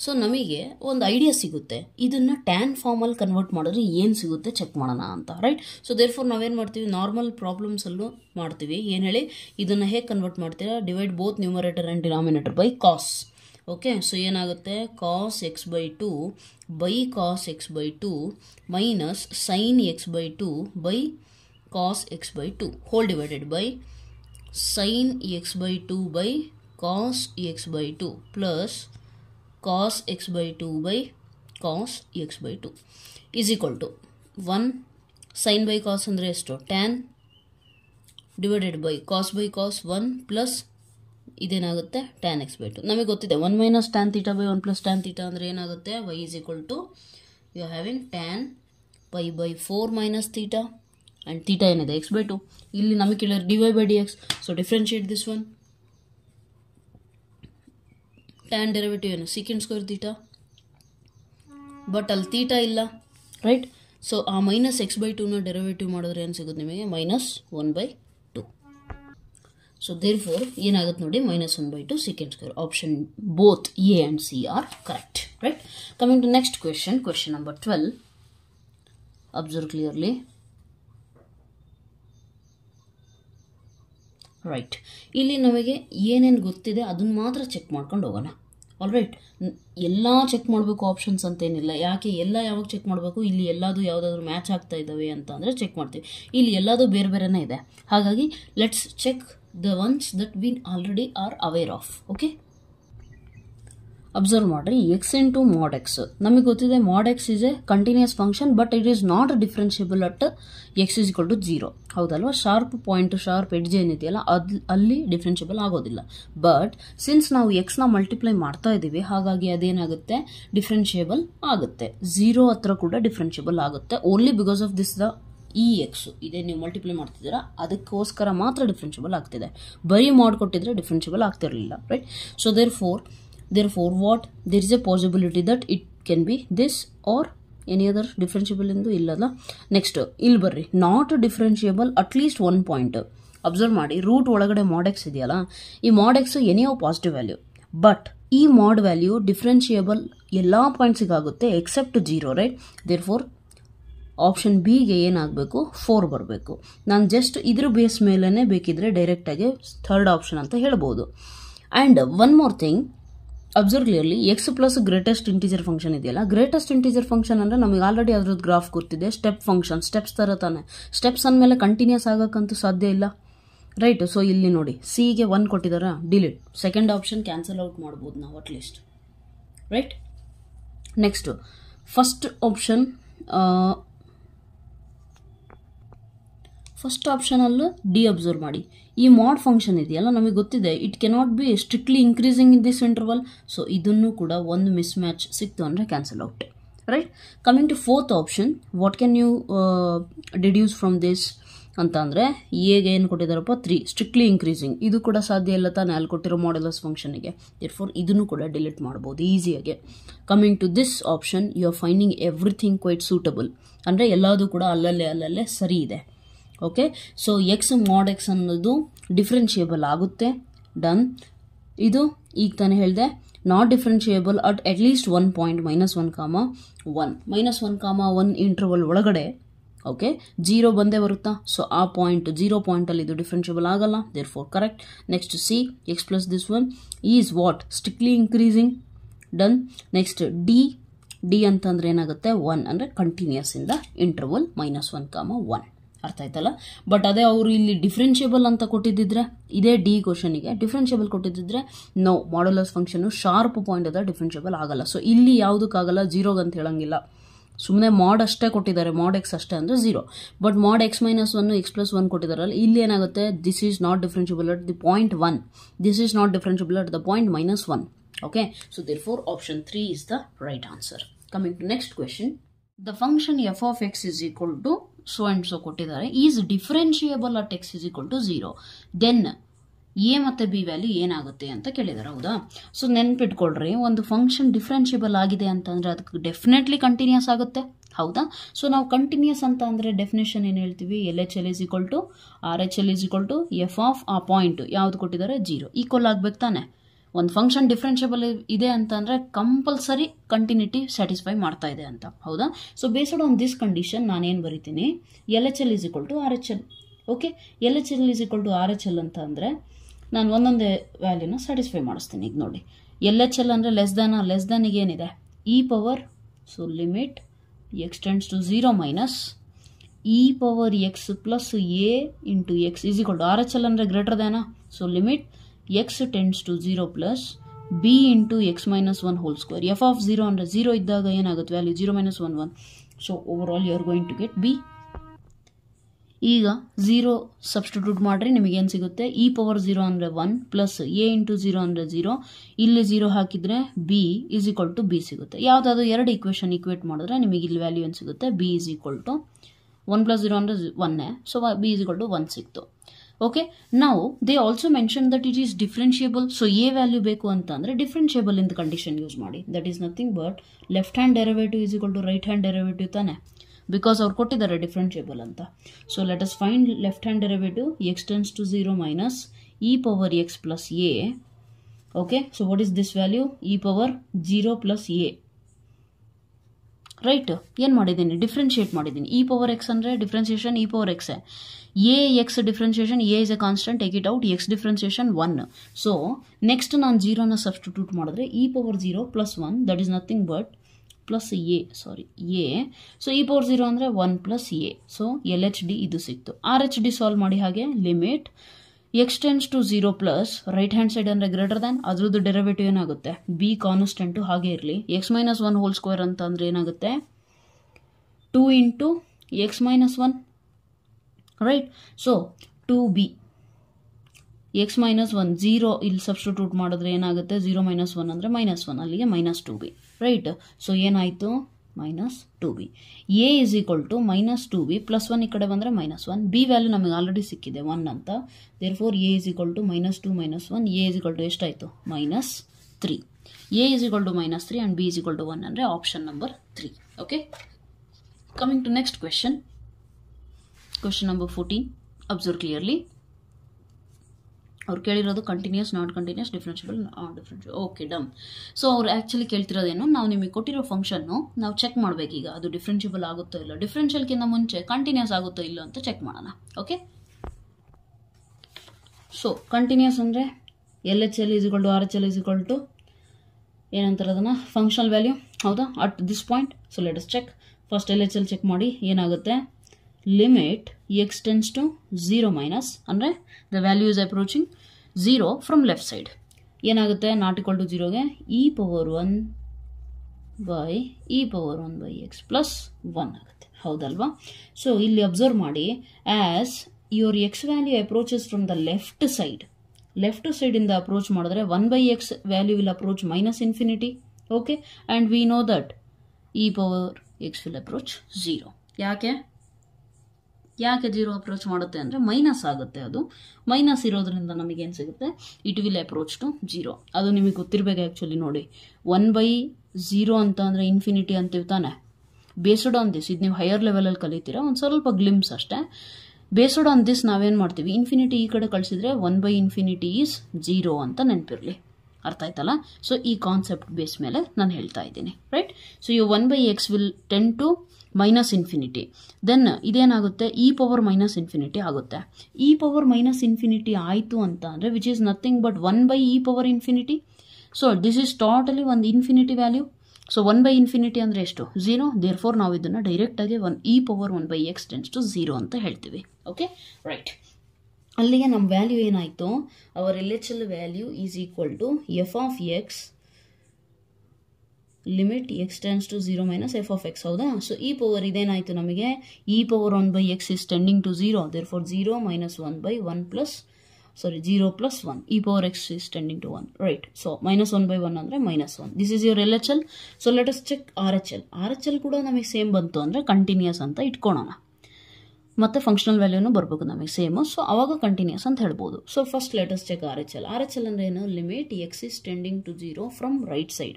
ಸೊ ನಮಗೆ ಒಂದು ಐಡಿಯಾ ಸಿಗುತ್ತೆ, ಇದನ್ನು ಟ್ಯಾನ್ ಫಾರ್ಮಲ್ಲಿ ಕನ್ವರ್ಟ್ ಮಾಡಿದ್ರೆ ಏನು ಸಿಗುತ್ತೆ ಚೆಕ್ ಮಾಡೋಣ ಅಂತ, ರೈಟ್. ಸೊ ದೇರ್ಫೋರ್ ನಾವೇನು ಮಾಡ್ತೀವಿ, ನಾರ್ಮಲ್ ಪ್ರಾಬ್ಲಮ್ಸಲ್ಲೂ ಮಾಡ್ತೀವಿ. ಏನು ಹೇಳಿ, ಇದನ್ನು ಹೇಗೆ ಕನ್ವರ್ಟ್ ಮಾಡ್ತೀರಾ, divide both numerator and denominator by cos. Okay, so ಏನಾಗುತ್ತೆ, cos X by 2 by cos X by 2 minus sine X by 2 by cos X by 2 whole divided by sine X by 2 by cos X by 2 plus cos x by 2 by cos x by 2 is equal to 1 sin by cos ಅಂದರೆ ಎಷ್ಟು, tan divided by cos 1 plus ಇದೇನಾಗುತ್ತೆ tan x by 2. ನಮಗೆ ಗೊತ್ತಿದೆ 1 minus tan theta by 1 plus tan theta ಅಂದರೆ ಏನಾಗುತ್ತೆ, y is equal to you are having tan pi by 4 minus theta and theta ಏನಿದೆ x by 2. ಇಲ್ಲಿ ನಮಗೆ ಕೇಳಿದ್ರೆ dy by dx. So differentiate this one. Tan derivative ಏನು, secant square theta, but ಅಲ್ಲಿ theta ಇಲ್ಲ, right. So ಆ minus X by 2ನ derivative ಮಾಡಿದ್ರೆ ಏನು ಸಿಗುತ್ತೆ ನಿಮಗೆ, ಮೈನಸ್ 1/2. ಸೊ ದೇರ್ಫೋರ್ ಏನಾಗುತ್ತೆ ನೋಡಿ, minus 1/2 secant square. Option both a and c are correct, right. Coming to next question, question number 12. Observe clearly, right. ಇಲ್ಲಿ ನಮಗೆ ಏನೇನು ಗೊತ್ತಿದೆ ಅದನ್ನು ಮಾತ್ರ ಚೆಕ್ ಮಾಡ್ಕೊಂಡು ಹೋಗೋಣ, ಆಲ್ ರೈಟ್. ಎಲ್ಲ ಚೆಕ್ ಮಾಡಬೇಕು ಆಪ್ಷನ್ಸ್ ಅಂತೇನಿಲ್ಲ. ಯಾಕೆ ಎಲ್ಲ ಯಾವಾಗ ಚೆಕ್ ಮಾಡಬೇಕು, ಇಲ್ಲಿ ಎಲ್ಲದು ಯಾವುದಾದ್ರೂ ಮ್ಯಾಚ್ ಆಗ್ತಾ ಇದ್ದಾವೆ ಅಂತ ಅಂದರೆ ಚೆಕ್ ಮಾಡ್ತೀವಿ. ಇಲ್ಲಿ ಎಲ್ಲದು ಬೇರೆ ಬೇರೆನೇ ಇದೆ, ಹಾಗಾಗಿ let's check the ones that we already are aware of. Okay, observe ಮಾಡಿರಿ, ಎಕ್ಸ್ ಇಂಟು ಮಾಡ್ ಎಕ್ಸ್ ನಮಗೆ ಗೊತ್ತಿದೆ. Mod x is a continuous function, but it is not differentiable at X is equal to 0, ಹೌದಲ್ವಾ. Sharp point, sharp edge ಏನಿದೆಯಲ್ಲ ಅಲ್ಲಿ differentiable ಆಗೋದಿಲ್ಲ. But since ನಾವು ಎಕ್ಸ್ನ multiply ಮಾಡ್ತಾ ಇದ್ದೀವಿ, ಹಾಗಾಗಿ ಅದೇನಾಗುತ್ತೆ, ಡಿಫ್ರೆನ್ಷಿಯಬಲ್ ಆಗುತ್ತೆ. 0 ಹತ್ರ ಕೂಡ ಡಿಫ್ರೆನ್ಷಿಯಬಲ್ ಆಗುತ್ತೆ, only because of this the ಈ ಎಕ್ಸ್ ಇದೇ ನೀವು ಮಲ್ಟಿಪ್ಲೈ ಮಾಡ್ತಿದ್ದೀರಾ, ಅದಕ್ಕೋಸ್ಕರ ಮಾತ್ರ ಡಿಫ್ರೆನ್ಷಿಯಬಲ್ ಆಗ್ತಿದೆ. ಬರೀ ಮಾಡಿಕೊಟ್ಟಿದ್ರೆ ಡಿಫ್ರೆನ್ಷಿಯಬಲ್ ಆಗ್ತಿರಲಿಲ್ಲ, right. So therefore what, there is a possibility that it can be this or any other differentiable ಎಂದು ಇಲ್ಲಲ್ಲ. ನೆಕ್ಸ್ಟ್ ಇಲ್ಲಿ ಬರ್ರಿ, not differentiable at least 1 point. Observe ಮಾಡಿ, ರೂಟ್ ಒಳಗಡೆ ಮಾಡ್ ಎಕ್ಸ್ ಇದೆಯಲ್ಲ, ಈ mod x any positive value, but ಈ ಮಾಡ್ ವ್ಯಾಲ್ಯೂ ಡಿಫ್ರೆನ್ಷಿಯಬಲ್ ಎಲ್ಲ ಪಾಯಿಂಟ್ಸಿಗಾಗುತ್ತೆ ಎಕ್ಸೆಪ್ಟ್ 0, ರೈಟ್. ದೇರ್ಫೋರ್ ಆಪ್ಷನ್ ಬಿಗೆ ಏನಾಗಬೇಕು, 4 ಬರಬೇಕು. ನಾನು ಜಸ್ಟ್ ಇದ್ರ ಬೇಸ್ ಮೇಲೇ ಬೇಕಿದ್ರೆ ಡೈರೆಕ್ಟಾಗಿ ಥರ್ಡ್ ಆಪ್ಷನ್ ಅಂತ ಹೇಳ್ಬೋದು. And one more thing, observe clearly X plus greatest integer function ಇದೆಯಲ್ಲ, ಗ್ರೇಟೆಸ್ಟ್ ಇಂಟೀಜರ್ ಫಂಕ್ಷನ್ ಅಂದರೆ ನಮಗೆ ಆಲ್ರೆಡಿ ಅದ್ರದ್ದು ಗ್ರಾಫ್ ಗೊತ್ತಿದೆ, ಸ್ಟೆಪ್ ಫಂಕ್ಷನ್, ಸ್ಟೆಪ್ಸ್ ಥರ ತಾನೆ. ಸ್ಟೆಪ್ಸ್ ಅಂದಮೇಲೆ ಕಂಟಿನ್ಯೂಸ್ ಆಗೋಕ್ಕಂತೂ ಸಾಧ್ಯ ಇಲ್ಲ, ರೈಟ್. ಸೊ ಇಲ್ಲಿ ನೋಡಿ ಸಿಗೆ 1 ಕೊಟ್ಟಿದ್ದಾರಾ, delete. Second option cancel out ಮಾಡ್ಬೋದು ನಾವು ಅಟ್ಲೀಸ್ಟ್, ರೈಟ್. ನೆಕ್ಸ್ಟ್ ಫಸ್ಟ್ ಆಪ್ಷನಲ್ಲೂ ಡಿ ಅಬ್ಸರ್ವ್ ಮಾಡಿ. ಈ ಮಾಡ್ ಫಂಕ್ಷನ್ ಇದೆಯಲ್ಲ, ನಮಗೆ ಗೊತ್ತಿದೆ it cannot be strictly increasing in this interval. So ಇದನ್ನು ಕೂಡ ಒಂದು ಮಿಸ್ ಮ್ಯಾಚ್ ಸಿಕ್ತು ಅಂದರೆ cancel out, right. Coming to fourth option, what can you deduce from this ಅಂತ ಅಂದರೆ ಎಗೆ ಏನು ಕೊಟ್ಟಿದ್ದಾರಪ್ಪ 3 ಸ್ಟ್ರಿಕ್ಟ್ಲಿ ಇನ್ಕ್ರೀಸಿಂಗ್. ಇದು ಕೂಡ ಸಾಧ್ಯ ಇಲ್ಲ ತಾನೇ ಅಲ್ಲಿ ಕೊಟ್ಟಿರೋ ಮಾಡ್ಯುಲಸ್ ಫಂಕ್ಷನಿಗೆ, ದೇರ್ಫೋರ್ ಇದನ್ನು ಕೂಡ ಡಿಲೀಟ್ ಮಾಡ್ಬೋದು ಈಸಿಯಾಗೆ. Coming to this option, you are finding everything quite suitable, ಅಂದರೆ ಎಲ್ಲದೂ ಕೂಡ ಅಲ್ಲಲ್ಲೇ ಸರಿ ಇದೆ. Okay, so X mod X ಅನ್ನೋದು ಡಿಫ್ರೆನ್ಷಿಯೇಬಲ್ ಆಗುತ್ತೆ, ಡನ್. ಇದು ಈಗ ತಾನೇ ಹೇಳಿದೆ not differentiable at least 1 point -1,1 interval ಒಳಗಡೆ. ಓಕೆ, 0 ಬಂದೇ ಬರುತ್ತಾ, ಸೊ ಆ ಪಾಯಿಂಟ್ 0 ಪಾಯಿಂಟಲ್ಲಿ ಇದು ಡಿಫ್ರೆನ್ಷಿಯಬಲ್ ಆಗಲ್ಲ, therefore correct. Next c x plus this one is what strictly increasing, done. Next d ಅಂತಂದ್ರೆ ಏನಾಗುತ್ತೆ 1 ಅಂದರೆ ಕಂಟಿನ್ಯೂಸ್ ಇಂದ ಇಂಟರ್ವಲ್ -1,1. ಅರ್ಥ ಆಯ್ತಲ್ಲ. ಬಟ್ ಅದೇ ಅವರು ಇಲ್ಲಿ ಡಿಫ್ರೆನ್ಷಿಯಬಲ್ ಅಂತ ಕೊಟ್ಟಿದ್ದಿದ್ರೆ, ಇದೇ ಡಿ ಕ್ವಶನಿಗೆ ಡಿಫ್ರೆನ್ಷಿಯಬಲ್ ಕೊಟ್ಟಿದ್ದಿದ್ರೆ no, modulus function sharp point ಅದ ಡಿಫ್ರೆನ್ಷಿಯಬಲ್ ಆಗಲ್ಲ. ಸೊ ಇಲ್ಲಿ ಯಾವುದಕ್ಕಾಗಲ್ಲ, 0 ಅಂತ ಹೇಳಂಗಿಲ್ಲ, ಸುಮ್ಮನೆ ಮಾಡ್ ಅಷ್ಟೇ ಕೊಟ್ಟಿದ್ದಾರೆ, ಮಾಡ್ ಎಕ್ಸ್ ಅಷ್ಟೇ ಅಂದರೆ 0. But mod x -1 X plus 1 ಕೊಟ್ಟಿದ್ದಾರಲ್ಲ, ಇಲ್ಲಿ ಏನಾಗುತ್ತೆ this is not differentiable at the point 1, this is not differentiable at the point -1. Okay, so therefore option 3 is the right answer. Coming to next question, the function F of X is equal to so and so ಕೊಟ್ಟಿದ್ದಾರೆ, is differentiable at X is equal to 0, then A ಮತ್ತು B value ಏನಾಗುತ್ತೆ ಅಂತ ಕೇಳಿದ್ದಾರೆ, ಹೌದಾ. So ನೆನ್ಪಿಟ್ಕೊಳ್ರಿ, ಒಂದು function differentiable ಆಗಿದೆ ಅಂತಂದರೆ ಅದಕ್ಕೆ ಡೆಫಿನೆಟ್ಲಿ ಕಂಟಿನ್ಯೂಸ್ ಆಗುತ್ತೆ, ಹೌದಾ. ಸೊ ನಾವು ಕಂಟಿನ್ಯೂಸ್ ಅಂತ ಅಂದರೆ ಡೆಫಿನೇಷನ್ ಏನು ಹೇಳ್ತೀವಿ, LHL is equal to RHL is equal to f of ಆ ಪಾಯಿಂಟ್ ಯಾವ್ದು ಕೊಟ್ಟಿದ್ದಾರೆ 0 ಈಕ್ವಲ್ ಆಗ್ಬೇಕು ತಾನೆ. ಒಂದು ಫಂಕ್ಷನ್ ಡಿಫ್ರೆನ್ಷಿಯಬಲ್ ಇದೆ ಅಂತಂದರೆ ಕಂಪಲ್ಸರಿ ಕಂಟಿನ್ಯೂಟಿ ಸ್ಯಾಟಿಸ್ಫೈ ಮಾಡ್ತಾ ಇದೆ ಅಂತ, ಹೌದಾ. So based on this condition ನಾನೇನು ಬರಿತೀನಿ, LHL is equal to RHL. Okay, LHL is equal to RHL ಅಂತ ಅಂದರೆ ನಾನು ಒಂದೊಂದೇ ವ್ಯಾಲ್ಯೂನ ಸ್ಯಾಟಿಸ್ಫೈ ಮಾಡಿಸ್ತೀನಿ. ಈಗ ನೋಡಿ LHL ಅಂದರೆ ಲೆಸ್ ದ್ಯಾನಿಗೆ ಏನಿದೆ E power, so limit X tends to 0 minus E power X plus A into X is equal to RHL ಅಂದರೆ ಗ್ರೇಟರ್ ದ್ಯಾನಾ, so limit X tends to 0 plus B into X -1 whole square. F of 0 ಅಂದರೆ 0 ಇದ್ದಾಗ ಏನಾಗುತ್ತೆ value 0 - 1 1. So overall you are going to get B. ಈಗ 0 substitute ಮಾಡಿರಿ, ನಿಮಗೇನು ಸಿಗುತ್ತೆ, E power 0 ಅಂದರೆ 1 ಪ್ಲಸ್ ಎ ಇಂಟು 0 ಅಂದರೆ 0, ಇಲ್ಲಿ 0 ಹಾಕಿದರೆ b is equal to b ಸಿಗುತ್ತೆ. ಯಾವುದಾದ್ರು 2 ಇಕ್ವೇಷನ್ ಈಕ್ವೇಟ್ ಮಾಡಿದ್ರೆ ನಿಮಗೆ ಇಲ್ಲಿ ವ್ಯಾಲ್ಯೂ ಏನು ಸಿಗುತ್ತೆ, ಬಿ ಈಸ್ ಈಕ್ವಲ್ ಟು 1 + 0 ಅಂದರೆ 1, so b is equal to 1 ಸಿಕ್ತು. ಓಕೆ, ನಾವು they also mention that it is differentiable. So a value ಬೇಕು ಅಂತ ಅಂದರೆ ಡಿಫ್ರೆನ್ಷಿಯಬಲ್ ಇಂದ ಕಂಡೀಷನ್ ಯೂಸ್ ಮಾಡಿ, that is nothing but left hand derivative is equal to right hand derivative ತಾನೆ, because ಅವ್ರು ಕೊಟ್ಟಿದ್ದಾರೆ ಡಿಫ್ರೆನ್ಷಿಯಬಲ್ ಅಂತ. So let us find left hand derivative, x tends to 0 minus E power X plus a. Okay, so what is this value, E power 0 plus A, right. ಏನು ಮಾಡಿದ್ದೀನಿ, differentiate ಮಾಡಿದ್ದೀನಿ. E power X ಅಂದರೆ differentiation E power X, A X differentiation, A is A constant, take it out, X differentiation 1. So next ನಾನು 0ನ substitute ಮಾಡಿದ್ರೆ E power 0 plus 1 that is nothing but plus A. So E power 0 ಅಂದರೆ 1 plus A. So LHD ಇದು ಸಿಕ್ತು. RHD solve ಮಾಡಿ, ಹಾಗೆ limit X tends to 0 plus right hand side ಅಂದರೆ greater than, ಅದ್ರದ್ದು ಡೆರಿವೇಟಿವ್ ಏನಾಗುತ್ತೆ, ಬಿ ಕಾನ್ಸ್ಟೆಂಟು ಹಾಗೆ ಇರಲಿ, ಎಕ್ಸ್ -1 ಹೋಲ್ ಸ್ಕ್ವೇರ್ ಅಂತ ಅಂದರೆ ಏನಾಗುತ್ತೆ 2 into X -1, right. So 2b X -1 0 ಇಲ್ಲಿ ಸಬ್ಸ್ಟಿಟ್ಯೂಟ್ ಮಾಡಿದ್ರೆ ಏನಾಗುತ್ತೆ, 0 - 1 ಅಂದರೆ -1, ಅಲ್ಲಿಗೆ -2b, ರೈಟ್. ಸೊ ಏನಾಯಿತು, -2b. A is equal to -2b plus 1 ಈ ಕಡೆ ಬಂದರೆ -1, ಬಿ ವ್ಯಾಲ್ಯೂ ನಮಗೆ ಆಲ್ರೆಡಿ ಸಿಕ್ಕಿದೆ 1 ಅಂತ, therefore A is equal to -2 - 1, A is equal to ಎಷ್ಟಾಯಿತು -3. A is equal to -3 and B is equal to 1 ಅಂದರೆ option number 3. Okay, coming to next question. Question number 14, observe clearly. ಅವ್ರು ಕೇಳಿರೋದು continuous, not continuous, differentiable, differentiable. Okay, done. So ಅವ್ರು actually ಕೇಳ್ತಿರೋದೇನು, ನಾವು ನಿಮಗೆ ಕೊಟ್ಟಿರೋ function ನಾವು ಚೆಕ್ ಮಾಡಬೇಕೀಗ, ಅದು ಡಿಫ್ರೆನ್ಷಿಯಬಲ್ ಆಗುತ್ತೋ ಇಲ್ಲ, ಡಿಫ್ರೆನ್ಷಿಯಲ್ಗಿಂತ ಮುಂಚೆ ಕಂಟಿನ್ಯೂಸ್ ಆಗುತ್ತೋ ಇಲ್ಲ ಅಂತ ಚೆಕ್ ಮಾಡೋಣ. ಓಕೆ, ಸೊ ಕಂಟಿನ್ಯೂಸ್ ಅಂದರೆ LHL is equal to RHL is equal to ಏನಂತಾರೆ ಅದನ್ನು ಫಂಕ್ಷನಲ್ ವ್ಯಾಲ್ಯೂ ಹೌದಾ at this point. So let us check. First LHL check ಮಾಡಿ ಏನಾಗುತ್ತೆ. Limit x tends to 0 minus ಅಂದರೆ the value is approaching 0 from left side. ಏನಾಗುತ್ತೆ not equal to 0ಗೆ e power 1 by x plus 1 ಆಗುತ್ತೆ ಹೌದಲ್ವಾ. So ಇಲ್ಲಿ observe ಮಾಡಿ as your x value approaches from the left ಸೈಡಿಂದ ಅಪ್ರೋಚ್ ಮಾಡಿದ್ರೆ 1/x value will approach minus infinity. Okay and we know that e power X will approach 0. ಯಾಕೆ 0 approach ಮಾಡುತ್ತೆ ಅಂದರೆ minus ಆಗುತ್ತೆ. ಅದು ಮೈನಸ್ ಇರೋದ್ರಿಂದ ನಮಗೇನು ಸಿಗುತ್ತೆ, ಇಟ್ ವಿಲ್ ಅಪ್ರೋಚ್ ಟು 0. ಅದು ನಿಮಗೆ ಗೊತ್ತಿರಬೇಕು ಆ್ಯಕ್ಚುಲಿ. ನೋಡಿ 1/0 ಅಂತ ಅಂದರೆ ಇನ್ಫಿನಿಟಿ ಅಂತೀವಿ ತಾನೆ. ಬೇಸ್ಡ್ ಆನ್ ದಿಸ್ ಇದು ನೀವು ಹೈಯರ್ ಲೆವೆಲಲ್ಲಿ ಕಲಿತೀರಾ, ಒಂದು ಸ್ವಲ್ಪ ಗ್ಲಿಮ್ಸ್ ಅಷ್ಟೇ. ಬೇಸ್ಡ್ ಆನ್ ದಿಸ್ ನಾವೇನು ಮಾಡ್ತೀವಿ, ಇನ್ಫಿನಿಟಿ ಈ ಕಡೆ ಕಳಿಸಿದ್ರೆ 1/∞ ಈಸ್ 0 ಅಂತ ನೆನಪಿರಲಿ. ಅರ್ಥ ಆಯ್ತಲ್ಲ. ಸೊ ಈ ಕಾನ್ಸೆಪ್ಟ್ ಬೇಸ್ ಮೇಲೆ ನಾನು ಹೇಳ್ತಾ ಇದ್ದೀನಿ right. So you 1/x will tend to minus infinity. Then ಇದೇನಾಗುತ್ತೆ e ಪವರ್ ಮೈನಸ್ ಇನ್ಫಿನಿಟಿ ಆಗುತ್ತೆ. e ಪವರ್ ಮೈನಸ್ ಇನ್ಫಿನಿಟಿ ಆಯಿತು ಅಂತ ಅಂದರೆ which is nothing but 1/e power infinity. So this is totally ಒಂದು ಇನ್ಫಿನಿಟಿ ವ್ಯಾಲ್ಯೂ. ಸೊ 1/∞ ಅಂದರೆ ಎಷ್ಟು 0. There four ನಾವು ಇದನ್ನು ಡೈರೆಕ್ಟಾಗಿ e power 1/x tense to 0 ಅಂತ ಹೇಳ್ತೀವಿ. Okay right. ಅಲ್ಲಿಗೆ ನಮ್ಮ ವ್ಯಾಲ್ಯೂ ಏನಾಯಿತು, our LHL value is equal to f of x limit x tends to 0 minus f of x ಹೌದಾ. ಸೊ ಈ ಪವರ್ ಇದೇನಾಯಿತು ನಮಗೆ e power 1/x is tending to 0. Therefore 0 minus 1/1 plus 0 plus 1 e power x is tending to 1 right. So minus 1/1 ಅಂದರೆ minus 1. This is your LHL. So let us check RHL ಕೂಡ ನಮಗೆ same ಬಂತು ಅಂದರೆ continuous ಅಂತ ಇಟ್ಕೊಳ್ಳೋಣ. ಮತ್ತು functional ವ್ಯಾಲ್ಯೂನು ಬರಬೇಕು ನಮಗೆ ಸೇಮು. ಸೊ ಅವಾಗ ಕಂಟಿನ್ಯೂಸ್ ಅಂತ ಹೇಳ್ಬೋದು. So first let us check RHL ಅಂದರೆ ಏನು, limit x is tending to 0 from right side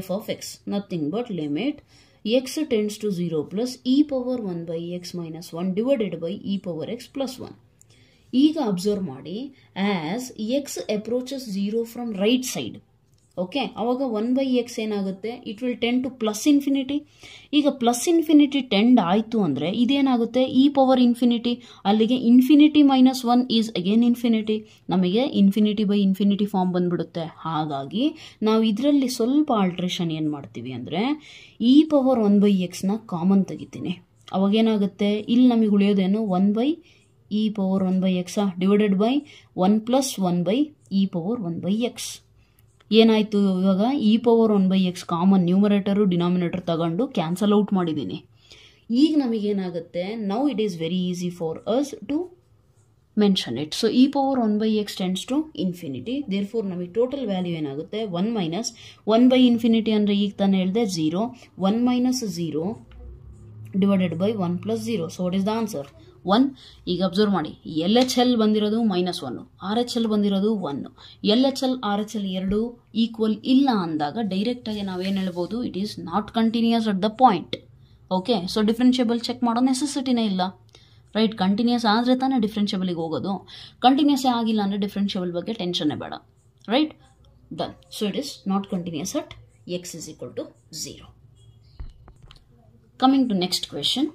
f of x nothing but limit X tends to 0 plus e power 1/x minus 1 divided by e power X plus 1. ಈಗ observe ಮಾಡಿ as x approaches 0 from right side. Okay ಅವಾಗ 1/x ಏನಾಗುತ್ತೆ, it will tend to plus infinity. ಈಗ plus infinity tend ಆಯಿತು ಅಂದರೆ ಇದೇನಾಗುತ್ತೆ e power infinity. ಅಲ್ಲಿಗೆ infinity minus 1 is again infinity. ನಮಗೆ infinity form ಬಂದ್ಬಿಡುತ್ತೆ. ಹಾಗಾಗಿ ನಾವು ಇದರಲ್ಲಿ ಸ್ವಲ್ಪ ಆಲ್ಟ್ರೇಷನ್ ಏನು ಮಾಡ್ತೀವಿ ಅಂದರೆ e ಪವರ್ 1/xನ ಕಾಮನ್ ತೆಗಿತೀನಿ. ಅವಾಗೇನಾಗುತ್ತೆ, ಇಲ್ಲಿ ನಮಗೆ ಉಳಿಯೋದೇನು 1/e power 1/x divided by 1 plus 1/e power 1/x. ಏನಾಯಿತು ಇವಾಗ e power 1/x common numerator denominator ತಗೊಂಡು ಕ್ಯಾನ್ಸಲ್ ಔಟ್ ಮಾಡಿದ್ದೀನಿ. ಈಗ ನಮಗೇನಾಗುತ್ತೆ, now it is very easy for us to mention it. So e power 1/x tends to infinity. Therefore ನಮಗೆ total value ಏನಾಗುತ್ತೆ 1 minus 1/∞ ಅಂದರೆ ಈಗ ತಾನೇ ಹೇಳಿದೆ 0. 1 minus 0 divided by 1 plus 0. So what is the answer 1. ಈಗ observe ಮಾಡಿ LHL ಬಂದಿರೋದು -1, RHL ಬಂದಿರೋದು 1. LHL RHL ಎರಡು ಈಕ್ವಲ್ ಇಲ್ಲ ಅಂದಾಗ ಡೈರೆಕ್ಟಾಗಿ ನಾವೇನು ಹೇಳ್ಬೋದು, it is not continuous at the point. Okay so differentiable check ಮಾಡೋ ನೆಸೆಸಿಟಿನೇ ಇಲ್ಲ ರೈಟ್. ಕಂಟಿನ್ಯೂಸ್ ಆದರೆ ತಾನೇ ಡಿಫ್ರೆನ್ಷಿಯಬಲಿಗೆ ಹೋಗೋದು. ಕಂಟಿನ್ಯೂಸೇ ಆಗಿಲ್ಲ ಅಂದರೆ ಡಿಫ್ರೆನ್ಷಿಯಬಲ್ ಬಗ್ಗೆ ಟೆನ್ಷನ್ನೇ ಬೇಡ right. Done. So it is not continuous at x is equal to 0. Coming to next question.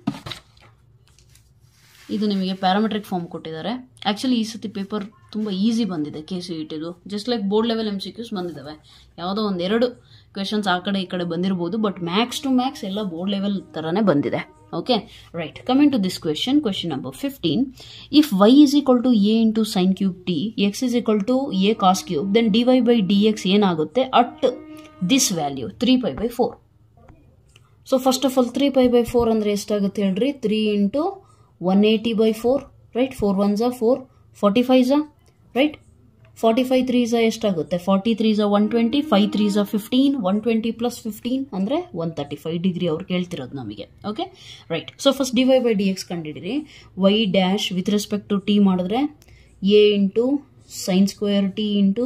ಇದು ನಿಮಗೆ ಪ್ಯಾರಾಮೆಟ್ರಿಕ್ ಫಾರ್ಮ್ ಕೊಟ್ಟಿದ್ದಾರೆ. ಆ್ಯಕ್ಚುಲಿ ಈ ಸತಿ ಪೇಪರ್ ತುಂಬ ಈಸಿ ಬಂದಿದೆ KCETದು. Just like board level MCQs ಬಂದಿದ್ದಾವೆ. ಯಾವುದೋ ಒಂದೆರಡು ಕ್ವೆಶನ್ಸ್ ಆ ಕಡೆ ಈ ಕಡೆ ಬಂದಿರ್ಬೋದು, ಬಟ್ ಮ್ಯಾಕ್ಸ್ ಟು ಮ್ಯಾಕ್ಸ್ ಎಲ್ಲ ಬೋರ್ಡ್ ಲೆವೆಲ್ ಥರನೇ ಬಂದಿದೆ. Okay right. Coming to this question number 15. If y is equal to a into sin cube t, x is equal to a cos cube, then dy by dx ಏನಾಗುತ್ತೆ at this value 3π/4. So first of all 3π/4 ಅಂದರೆ ಎಷ್ಟಾಗುತ್ತೆ ಹೇಳ್ರಿ, 3 into 180/4 right. 4 1s 4, 45s right. 45 3s ಎಷ್ಟಾಗುತ್ತೆ, 40 3s 120, 5 3s 15, 120 plus 15 ಅಂದರೆ 135 degree ಅವ್ರು ಕೇಳ್ತಿರೋದು ನಮಗೆ. Okay right. So first dy by dx ಕಂಡಿಡಿರಿ. y dash with respect to t ಮಾಡಿದ್ರೆ a into sine square t into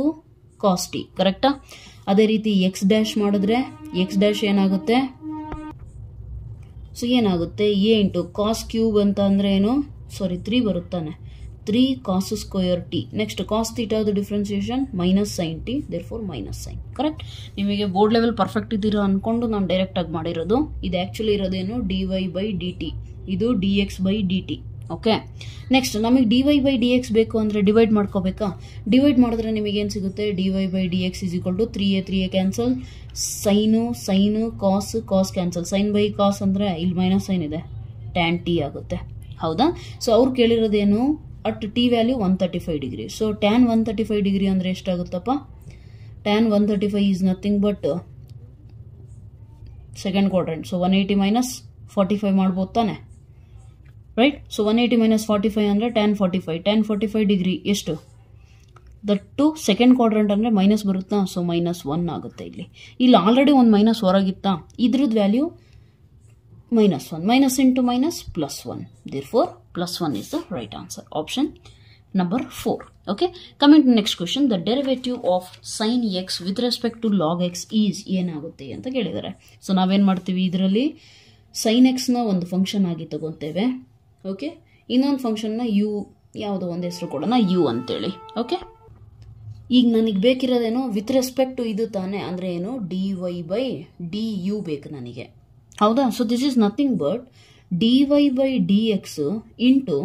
cos t ಕರೆಕ್ಟಾ. ಅದೇ ರೀತಿ ಎಕ್ಸ್ ಡ್ಯಾಶ್ ಮಾಡಿದ್ರೆ ಎಕ್ಸ್ ಡ್ಯಾಶ್ ಏನಾಗುತ್ತೆ, ಸೊ ಏನಾಗುತ್ತೆ ಎ ಇಂಟು ಕಾಸ್ ಕ್ಯೂಬ್ ಅಂತ ಅಂದರೆ ಏನು, ಸಾರಿ 3 ಬರುತ್ತಾನೆ, 3 cos square t. Next cos ಥೀಟಾದ differentiation minus sine t, therefore minus sine correct. ನಿಮಗೆ ಬೋರ್ಡ್ ಲೆವೆಲ್ ಪರ್ಫೆಕ್ಟ್ ಇದ್ದೀರಾ ಅಂದ್ಕೊಂಡು ನಾನು ಡೈರೆಕ್ಟಾಗಿ ಮಾಡಿರೋದು. ಇದು ಆ್ಯಕ್ಚುಲಿ ಇರೋದೇನು dy by dt, ಇದು dx by dt okay, next ನಮಗೆ dy by dx ಬೇಕು ಅಂದರೆ ಡಿವೈಡ್ ಮಾಡ್ಕೋಬೇಕಾ? ಡಿವೈಡ್ ಮಾಡಿದ್ರೆ ನಿಮಗೆ ಏನು ಸಿಗುತ್ತೆ? dy by dx is equal to 3a cancel, sine cos cancel, sine by cos ಅಂದರೆ ಇಲ್ಲಿ ಮೈನಸ್ ಸೈನ್ ಇದೆ, ಟ್ಯಾನ್ ಟಿ ಆಗುತ್ತೆ. ಹೌದಾ? ಸೊ ಅವ್ರು ಕೇಳಿರೋದೇನು? At t value 135 degree. So tan 135 degree ಅಂದರೆ ಎಷ್ಟಾಗುತ್ತಪ್ಪ? Tan 135 is nothing but second quadrant. So 180 minus 45 ಮಾಡ್ಬೋದು ತಾನೆ, ರೈಟ್? ಸೊ 180 ಮೈನಸ್ 45 ಅಂದರೆ ಟ್ಯಾನ್ 45 ಡಿಗ್ರಿ ಎಷ್ಟು? ದಟ್ಟು ಸೆಕೆಂಡ್ ಕ್ವಾಡ್ರೆಂಟ್ ಅಂದರೆ ಮೈನಸ್ ಬರುತ್ತಾ? ಸೊ -1 ಆಗುತ್ತೆ. ಇಲ್ಲಿ ಆಲ್ರೆಡಿ ಒಂದು ಮೈನಸ್ ಹೊರಗಿತ್ತಾ? ಇದ್ರದ್ದು value -1, minus into minus +1, therefore +1 is the right answer. Option number 4. Okay, coming to next question, the derivative of sin x with respect to log x is ಏನಾಗುತ್ತೆ ಅಂತ ಕೇಳಿದ್ದಾರೆ. So ನಾವೇನು ಮಾಡ್ತೀವಿ, ಇದರಲ್ಲಿ sin x ನ ಒಂದು function ಆಗಿ ತಗೊತೇವೆ. Okay, ಇನ್ನೊಂದು ಫಂಕ್ಷನ್ನ ಯು, ಯಾವುದೋ ಒಂದು ಹೆಸರು ಕೊಡೋಣ ಯು ಅಂತೇಳಿ. ಓಕೆ, ಈಗ ನನಗೆ ಬೇಕಿರೋದೇನು? ವಿತ್ ರೆಸ್ಪೆಕ್ಟ್ ಟು ಇದು ತಾನೆ, ಅಂದರೆ ಏನು? dy by du ಬೇಕು ನನಗೆ. ಹೌದಾ? So this is nothing but dy by dx into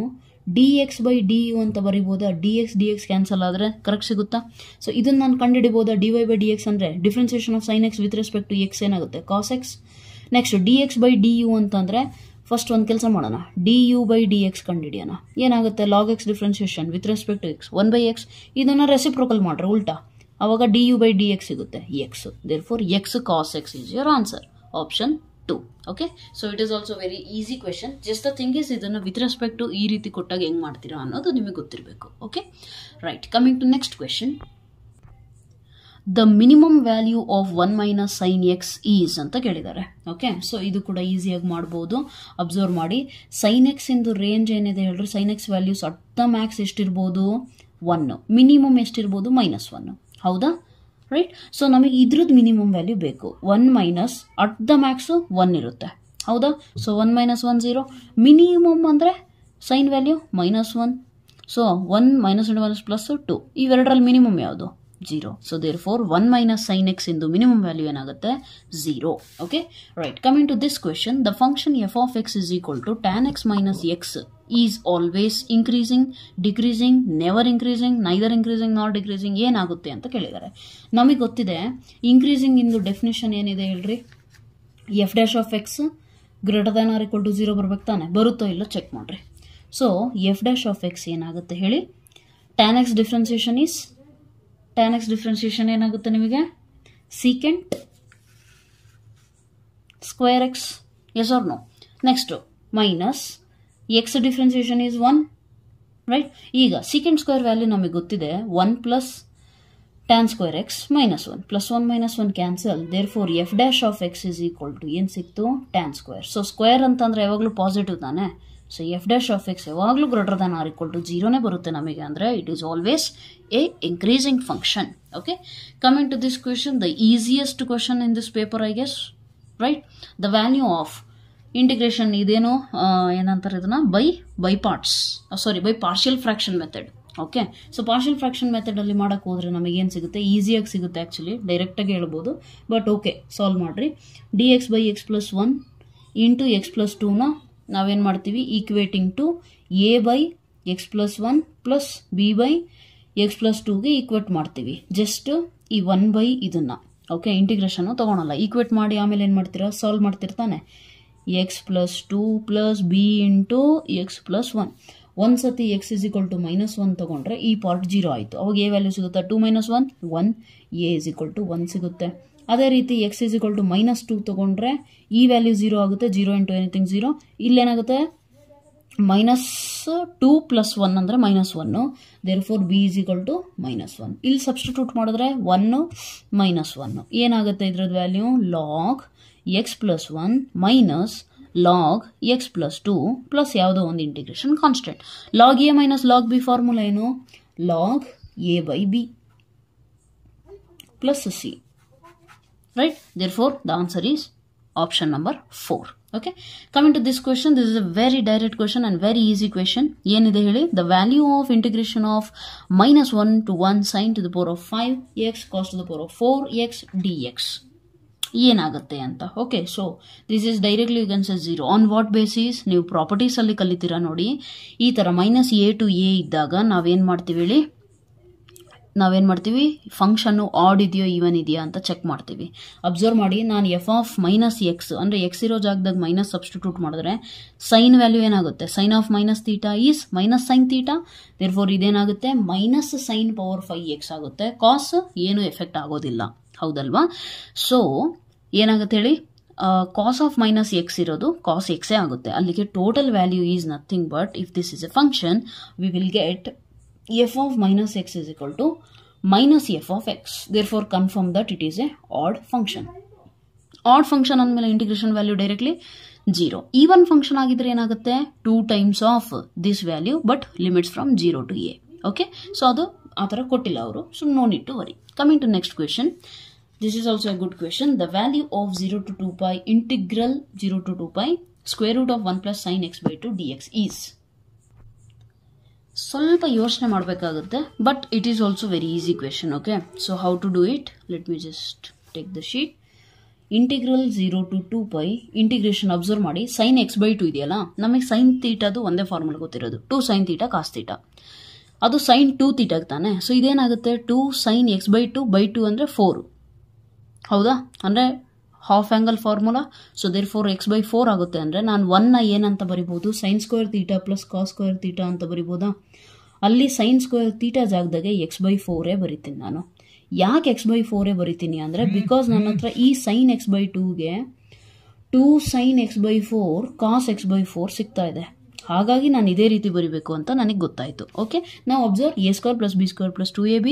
dx by du ಅಂತ ಬರಿಬೋದಾ? dx ಕ್ಯಾನ್ಸಲ್ ಆದರೆ ಕರೆಕ್ಟ್ ಸಿಗುತ್ತಾ? ಸೊ ಇದನ್ನ ನಾನು ಕಂಡುಹಿಡಿಬೋದಾ? dy by dx ಅಂದರೆ differentiation of sin x with respect to x ಏನಾಗುತ್ತೆ? cos x. Next dx by du ಅಂತಂದರೆ ಫಸ್ಟ್ ಒಂದು ಕೆಲಸ ಮಾಡೋಣ, du by dx ಕಂಡುಹಿಡಿಯೋಣ. ಏನಾಗುತ್ತೆ? log x differentiation with respect to x 1/x. ಇದನ್ನು ರೆಸಿಪ್ರೋಕಲ್ ಮಾಡ್ರೆ ಉಲ್ಟಾ, ಅವಾಗ du by dx ಸಿಗುತ್ತೆ x. therefore x cos x is your answer. Option 2. Okay, so it is also very easy question. Just the thing is, ಇದನ್ನ with respect to ಈ ರೀತಿ ಕೊಟ್ಟಾಗ ಹೆಂಗ್ ಮಾಡ್ತೀರಾ ಅನ್ನೋದು ನಿಮಗೆ ಗೊತ್ತಿರಬೇಕು. Okay, right. Coming to next question, the minimum value of 1 minus sine x is ಅಂತ ಕೇಳಿದ್ದಾರೆ. ಓಕೆ, ಸೊ ಇದು ಕೂಡ ಈಸಿಯಾಗಿ ಮಾಡ್ಬೋದು. ಅಬ್ಸರ್ವ್ ಮಾಡಿ, ಸೈನ್ ಎಕ್ಸ್ ಇಂದು ರೇಂಜ್ ಏನಿದೆ ಹೇಳ್ರಿ? Sine x values at the max ಎಷ್ಟಿರ್ಬೋದು? 1. ಮಿನಿಮಮ್ ಎಷ್ಟಿರ್ಬೋದು? -1. ಹೌದಾ? ರೈಟ್. ಸೊ ನಮಗೆ ಇದ್ರದ್ದು ಮಿನಿಮಮ್ ವ್ಯಾಲ್ಯೂ ಬೇಕು. 1 ಮೈನಸ್ ಅಟ್ ದ ಮ್ಯಾಕ್ಸು 1 ಇರುತ್ತೆ. ಹೌದಾ? So 1 minus 1 0. ಮಿನಿಮಮ್ ಅಂದರೆ sine value -1. So 1 minus into minus plus 2. ಇವೆರಡರಲ್ಲಿ ಮಿನಿಮಮ್ ಯಾವುದು? 0. So therefore 1 minus sine x ಇಂದು ಮಿನಿಮಮ್ ವ್ಯಾಲ್ಯೂ ಏನಾಗುತ್ತೆ? 0. Okay, right. Coming to this question, the function F of X is equal to tan x minus x is always increasing, decreasing, never increasing, neither increasing not decreasing ಏನಾಗುತ್ತೆ ಅಂತ ಕೇಳಿದ್ದಾರೆ. ನಮಗೆ ಗೊತ್ತಿದೆ increasing ಇಂದು definition ಏನಿದೆ ಹೇಳ್ರಿ? F dash of x greater than or equal to 0 ಬರ್ಬೇಕು ತಾನೆ? ಬರುತ್ತೋ ಇಲ್ಲ ಚೆಕ್ ಮಾಡ್ರಿ. So f dash of x ಏನಾಗುತ್ತೆ ಹೇಳಿ? Tan x differentiation is, tan x differentiation ಏನಾಗುತ್ತೆ ನಿಮಗೆ? Secant square x, yes or no? Next minus x differentiation is 1, right? ಈಗ ಸೀಕೆಂಟ್ ಸ್ಕ್ವೇರ್ ವ್ಯಾಲ್ಯೂ ನಮಗೆ ಗೊತ್ತಿದೆ 1 plus tan square x -1 plus 1 minus 1 cancel. Therefore f dash of X is equal to ಏನು ಸಿಕ್ತು? Tan square. So square ಅಂತಂದ್ರೆ ಯಾವಾಗಲೂ positive ತಾನೆ? So f dash of x ಯಾವಾಗಲೂ greater than or equal to 0ನೇ ಬರುತ್ತೆ ನಮಗೆ, ಅಂದರೆ it is always a increasing function. Okay, coming to this question, the easiest question in this paper I guess, right? The value of integration ಇದೇನು ಏನಂತಾರೆ ಇದನ್ನ? By parts, sorry by partial fraction method. Okay, so partial fraction ಮೆಥಡಲ್ಲಿ ಮಾಡೋಕೆ ಹೋದರೆ ನಮಗೇನು ಸಿಗುತ್ತೆ? ಈಸಿಯಾಗಿ ಸಿಗುತ್ತೆ. ಆ್ಯಕ್ಚುಲಿ ಡೈರೆಕ್ಟಾಗಿ ಹೇಳ್ಬೋದು, ಬಟ್ ಓಕೆ ಸಾಲ್ವ್ ಮಾಡಿರಿ. dx by x plus 1 into x plus 2ನ ನಾವೇನು ಮಾಡ್ತೀವಿ? Equating to a by x plus 1 plus b by x plus 2ಗೆ ಈಕ್ವೇಟ್ ಮಾಡ್ತೀವಿ. ಜಸ್ಟ್ ಈ 1 by ಇದನ್ನು ಓಕೆ ಇಂಟಿಗ್ರೇಷನ್ನು ತೊಗೊಳಲ್ಲ, ಈಕ್ವೇಟ್ ಮಾಡಿ ಆಮೇಲೆ ಏನು ಮಾಡ್ತೀರಾ? ಸಾಲ್ವ್ ಮಾಡ್ತಿರ್ತಾನೆ. x plus 2 plus b into x plus 1. ಒಂದು ಸತಿ x is equal to -1 ತಗೊಂಡ್ರೆ ಈ ಪಾರ್ಟ್ 0 ಆಯಿತು. ಅವಾಗ a ವ್ಯಾಲ್ಯೂ ಸಿಗುತ್ತೆ 2 - 1 1, a is equal to 1 ಸಿಗುತ್ತೆ. ಅದೇ ರೀತಿ x is equal to -2 ತಗೊಂಡ್ರೆ ಈ ವ್ಯಾಲ್ಯೂ 0 ಆಗುತ್ತೆ. 0 ಇಂಟು ಎನಿಥಿಂಗ್ 0. ಇಲ್ಲೇನಾಗುತ್ತೆ? -2 + 1 ಅಂದರೆ -1. Therefore b is equal to -1. ಇಲ್ಲಿ ಸಬ್ಸ್ಟಿಟ್ಯೂಟ್ ಮಾಡಿದ್ರೆ 1 -1 ಏನಾಗುತ್ತೆ? ಇದ್ರದ್ದು value log x plus 1 minus log x plus 2 plus ಯಾವುದೋ ಒಂದು integration constant. log a minus log b formula ಏನು? log a by b plus c, right? Therefore the answer is option number 4. Okay, coming to this question, this is a very direct question and very easy question. ಏನಿದೆ ಹೇಳಿ? the value of integration of -1 to 1 sin to the power of 5x cos to the power of 4x dx. ಏನಾಗುತ್ತೆ ಅಂತ. Okay, so this is directly you can say 0. On what basis? ನೀವು ಪ್ರಾಪರ್ಟೀಸಲ್ಲಿ ಕಲಿತೀರಾ ನೋಡಿ, ಈ ಥರ -a to a ಇದ್ದಾಗ ನಾವೇನು ಮಾಡ್ತೀವಿ, ಫಂಕ್ಷನ್ನು ಆಡ್ ಇದೆಯೋ ಈವನ್ ಇದೆಯಾ ಅಂತ ಚೆಕ್ ಮಾಡ್ತೀವಿ. ಅಬ್ಸರ್ವ್ ಮಾಡಿ, ನಾನು f(-x) ಅಂದರೆ ಎಕ್ಸ್ ಇರೋ ಜಾಗದಾಗ ಮೈನಸ್ ಸಬ್ಸ್ಟಿಟ್ಯೂಟ್ ಮಾಡಿದ್ರೆ ಸೈನ್ ವ್ಯಾಲ್ಯೂ ಏನಾಗುತ್ತೆ? Sine of minus theta is minus sine theta. Therefore ಇದೇನಾಗುತ್ತೆ? ಮೈನಸ್ ಸೈನ್ ಪವರ್ 5x ಆಗುತ್ತೆ. ಕಾಸ್ ಏನು ಎಫೆಕ್ಟ್ ಆಗೋದಿಲ್ಲ, ಹೌದಲ್ವಾ? ಸೊ ಏನಾಗುತ್ತೆ ಹೇಳಿ, ಕಾಸ್ ಆಫ್ -x ಇರೋದು ಕಾಸ್ ಎಕ್ಸೇ ಆಗುತ್ತೆ. ಅಲ್ಲಿಗೆ total value is nothing but, if this is A function we will get f of -x is equal to minus f of x. Therefore confirm that it is a odd function. Odd function ಅಂದಮೇಲೆ integration value directly 0. Even function ಆಗಿದ್ರೆ ಏನಾಗುತ್ತೆ? 2 times of this value but limits from 0 to a. Okay, so ಅದು ಆ ಥರ ಕೊಟ್ಟಿಲ್ಲ ಅವರು, so no need to worry. Coming to next question. This is also a good question. The value of 0 to 2 pi integral 0 to 2 pi square root of 1 plus sin x by 2 dx is. ಸ್ವಲ್ಪ ಯೋಚನೆ ಮಾಡಬೇಕಾಗುತ್ತೆ, but it is also very easy question. Okay, so how to do it? Let me just take the sheet. Integral 0 to 2 pi integration observe ಮಾಡಿ, sin x by 2 ಇದೆಯಲ್ಲ, ನಮಗೆ sign ಥೀಟಾದು ಒಂದೇ formula ಗೊತ್ತಿರೋದು, 2 sin theta cos theta. ಅದು sign 2 ಥೀಟಾಗೆ ತಾನೆ. So ಇದೇನಾಗುತ್ತೆ? 2 sin x by 2 ಅಂದರೆ 4, ಹೌದಾ? ಅಂದರೆ half angle formula. So therefore x by 4 ಆಗುತ್ತೆ. ಅಂದರೆ ನಾನು 1ನ ಏನಂತ ಬರಿಬೋದು? sin square theta plus cos square theta ಅಂತ ಬರಿಬೋದಾ? ಅಲ್ಲಿ sin ಸ್ಕ್ವೇರ್ ಥೀಟಾ ಜಾಗದಾಗೆ x by 4 ಬರಿತೀನಿ ನಾನು. ಯಾಕೆ x by 4 ಬರಿತೀನಿ ಅಂದರೆ, ಬಿಕಾಸ್ ನನ್ನ ಹತ್ರ ಈ sin x by 2ಗೆ 2 sin x by 4 cos x by 4 ಸಿಗ್ತಾ ಇದೆ. ಹಾಗಾಗಿ ನಾನು ಇದೇ ರೀತಿ ಬರಿಬೇಕು ಅಂತ ನನಗೆ ಗೊತ್ತಾಯಿತು. ಓಕೆ, ನಾವು observe a square plus b square plus 2ab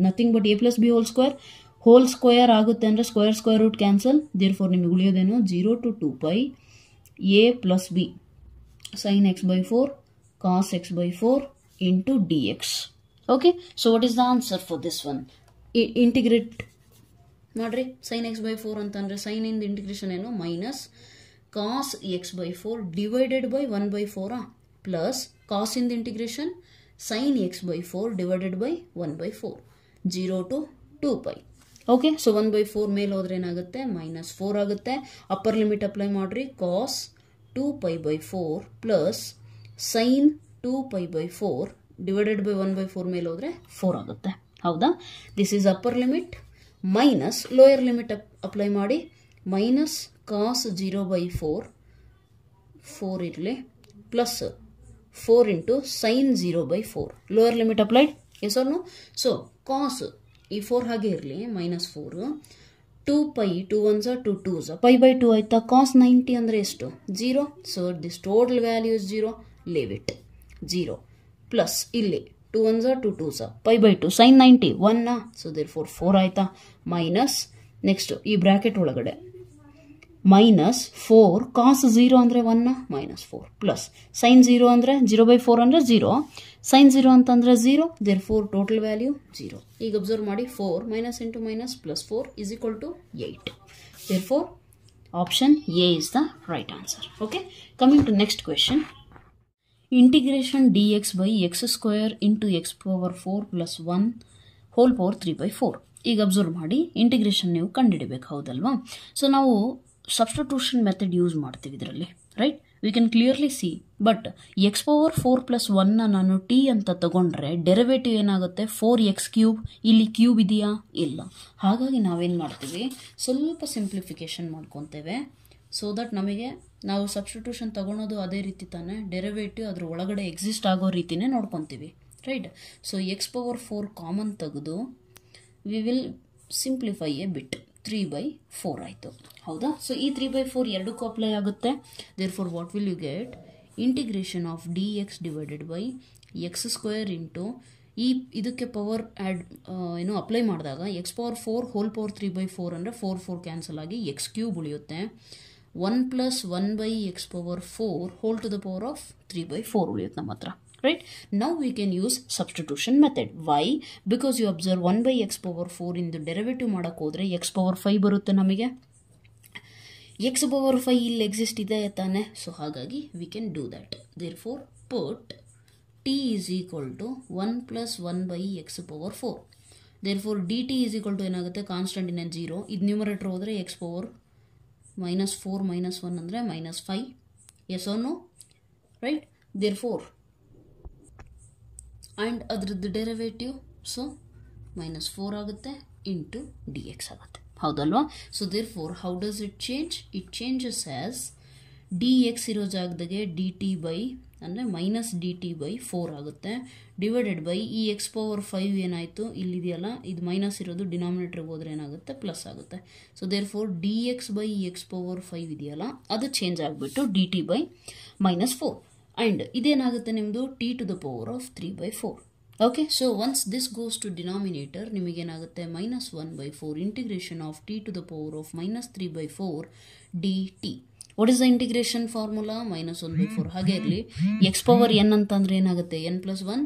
nothing but a plus b whole square ಆಗುತ್ತೆ ಅಂದರೆ ಸ್ಕ್ವೇರ್ ರೂಟ್ ಕ್ಯಾನ್ಸಲ್. ದೇರ್ಫೋರ್ ನಿಮಗೆ ಉಳಿಯೋದೇನು? 0 to 2 pi a plus b sin x by 4 cos x by 4 into dx. Okay, so what is the answer for this one? Integrate ಮಾಡ್ರಿ. sin x by 4 ಅಂತಂದರೆ sign ಇಂದ integration ಏನು? Minus cos x by 4 divided by 1 by 4 plus cos ಇಂದ integration sin x by 4 divided by 1 by 4 0 to 2 pi. Okay, so 1 by 4 ಮೇಲೆ ಹೋದ್ರೆ ಏನಾಗುತ್ತೆ? -4 ಆಗುತ್ತೆ. Upper limit apply ಮಾಡ್ರಿ. Cos 2 pi by 4 plus sine 2 pi by 4 divided by 1 by 4 ಮೇಲೆ ಹೋದ್ರೆ 4 ಆಗುತ್ತೆ, ಹೌದಾ? This is upper limit. Minus lower limit apply ಮಾಡಿ. ಮೈನಸ್ ಕಾಸ್ 0 by 4 ಇರಲಿ plus 4 into sine 0 by 4. Lower limit applied, yes or no? So cos ಈ 4 ಹಾಗೆ ಇರಲಿ, -4 2 pi 2 1s 2 2s pi by 2 ಆಯ್ತಾ? ಕಾಸ್ 90 ಅಂದರೆ ಎಷ್ಟು? 0. So this total value is 0. Live it 0 plus ಇಲ್ಲಿ 2 1s 2 2s pi by 2 sin 90 1. So therefore 4 ಆಯ್ತಾ? Minus next ಈ bracket ಒಳಗಡೆ -4 ಕಾಸ್ 0 ಅಂದರೆ 1 -4 ಪ್ಲಸ್ ಸೈನ್ 0 ಅಂದರೆ 0 by 4 ಅಂದರೆ 0, ಸೈನ್ 0 ಅಂತಂದರೆ 0. Therefore total value 0. ಈಗ ಅಬ್ಸರ್ವ್ ಮಾಡಿ, 4 minus into minus plus 4 is equal to 8. Therefore option A is the right answer. Okay, coming to next question. Integration dx by x square into x power 4 plus 1 whole power 3 by 4. ಈಗ observe ಮಾಡಿ, integration ನೀವು ಕಂಡುಹಿಡಿಬೇಕು, ಹೌದಲ್ವಾ? So ನಾವು substitution method use ಮಾಡ್ತೀವಿ ಇದರಲ್ಲಿ, right? We can clearly see. But x power 4 plus 1ನ ನಾನು ಟಿ ಅಂತ ತಗೊಂಡ್ರೆ ಡೆರಿವೇಟಿವ್ ಏನಾಗುತ್ತೆ? 4x3. ಇಲ್ಲಿ ಕ್ಯೂಬ್ ಇದೆಯಾ? ಇಲ್ಲ. ಹಾಗಾಗಿ ನಾವೇನು ಮಾಡ್ತೀವಿ? ಸ್ವಲ್ಪ ಸಿಂಪ್ಲಿಫಿಕೇಶನ್ ಮಾಡ್ಕೊತೇವೆ. ಸೊ ದಟ್ ನಮಗೆ ನಾವು ಸಬ್ಸ್ಟಿಟ್ಯೂಷನ್ ತಗೊಳೋದು ಅದೇ ರೀತಿ ತಾನೇ, ಡೆರಿವೇಟಿವ್ ಅದ್ರ ಒಳಗಡೆ ಎಕ್ಸಿಸ್ಟ್ ಆಗೋ ರೀತಿನೇ ನೋಡ್ಕೊತೀವಿ, right? So x power 4 common ತೆಗೆದು we will simplify a bit. 3 by 4 ಆಯಿತು, ಹೌದಾ? ಸೊ ಈ 3 by 4 ಎರಡಕ್ಕೂ ಅಪ್ಲೈ ಆಗುತ್ತೆ. Therefore what will you get? Integration of dx divided by x square into ಇದಕ್ಕೆ ಪವರ್ ಆ್ಯಡ್ ಅಪ್ಲೈ ಮಾಡಿದಾಗ x power 4 whole power 3 by 4 ಅಂದರೆ 4 cancel ಆಗಿ x³ ಉಳಿಯುತ್ತೆ. 1 plus 1 by x power 4 whole to the power of 3 by 4 ಉಳಿಯುತ್ತೆ ನಮ್ಮ ಹತ್ರ, right? Now we can use substitution method. Why? Because you observe 1 by x power 4 in the derivative ಮಾಡಕ್ಕೆ ಹೋದ್ರೆ x power 5 ಬರುತ್ತೆ ನಮಗೆ. x power 5 ಇಲ್ಲಿ exist ಇದೆ ತಾನೆ, ಸೊ ಹಾಗಾಗಿ we can do that. Therefore put t is equal to 1 plus 1 by x power 4. Therefore D T is equal to ಏನಾಗುತ್ತೆ, constant in 0, ಇದು ನ್ಯೂಮರೇಟರ್ ಹೋದರೆ ಎಕ್ಸ್ ಪವರ್ -4 -1 ಅಂದರೆ -5, yes or no, right. Therefore and ಅದ್ರದ್ದು derivative so -4 ಆಗುತ್ತೆ into D X ಆಗುತ್ತೆ, ಹೌದಲ್ವಾ. So therefore how does it change, it changes as D X ಇರೋ ಜಾಗದಾಗೆ ಡಿ ಟಿ ಬೈ ಅಂದರೆ -dt/4 ಆಗುತ್ತೆ, ಡಿವೈಡೆಡ್ ಬೈ ಈ ಎಕ್ಸ್ ಪವರ್ 5 ಏನಾಯಿತು ಇಲ್ಲಿದೆಯಲ್ಲ, ಇದು ಮೈನಸ್ ಇರೋದು ಡಿನಾಮಿನೇಟ್ರಿಗೆ ಹೋದರೆ ಏನಾಗುತ್ತೆ, ಪ್ಲಸ್ ಆಗುತ್ತೆ. So therefore D X by X power 5 ಇದೆಯಲ್ಲ ಅದು ಚೇಂಜ್ ಆಗಿಬಿಟ್ಟು dt/-4 ಆ್ಯಂಡ್ ಇದೇನಾಗುತ್ತೆ ನಿಮ್ಮದು t⁴ okay. So once this goes to denominator ನಿಮಗೇನಾಗುತ್ತೆ -1/4 integration of t⁴ dt. What is the integration formula, -1/4 ಹಾಗೆ ಇರಲಿ. ಎಕ್ಸ್ ಪವರ್ n ಅಂತಂದರೆ ಏನಾಗುತ್ತೆ, n+1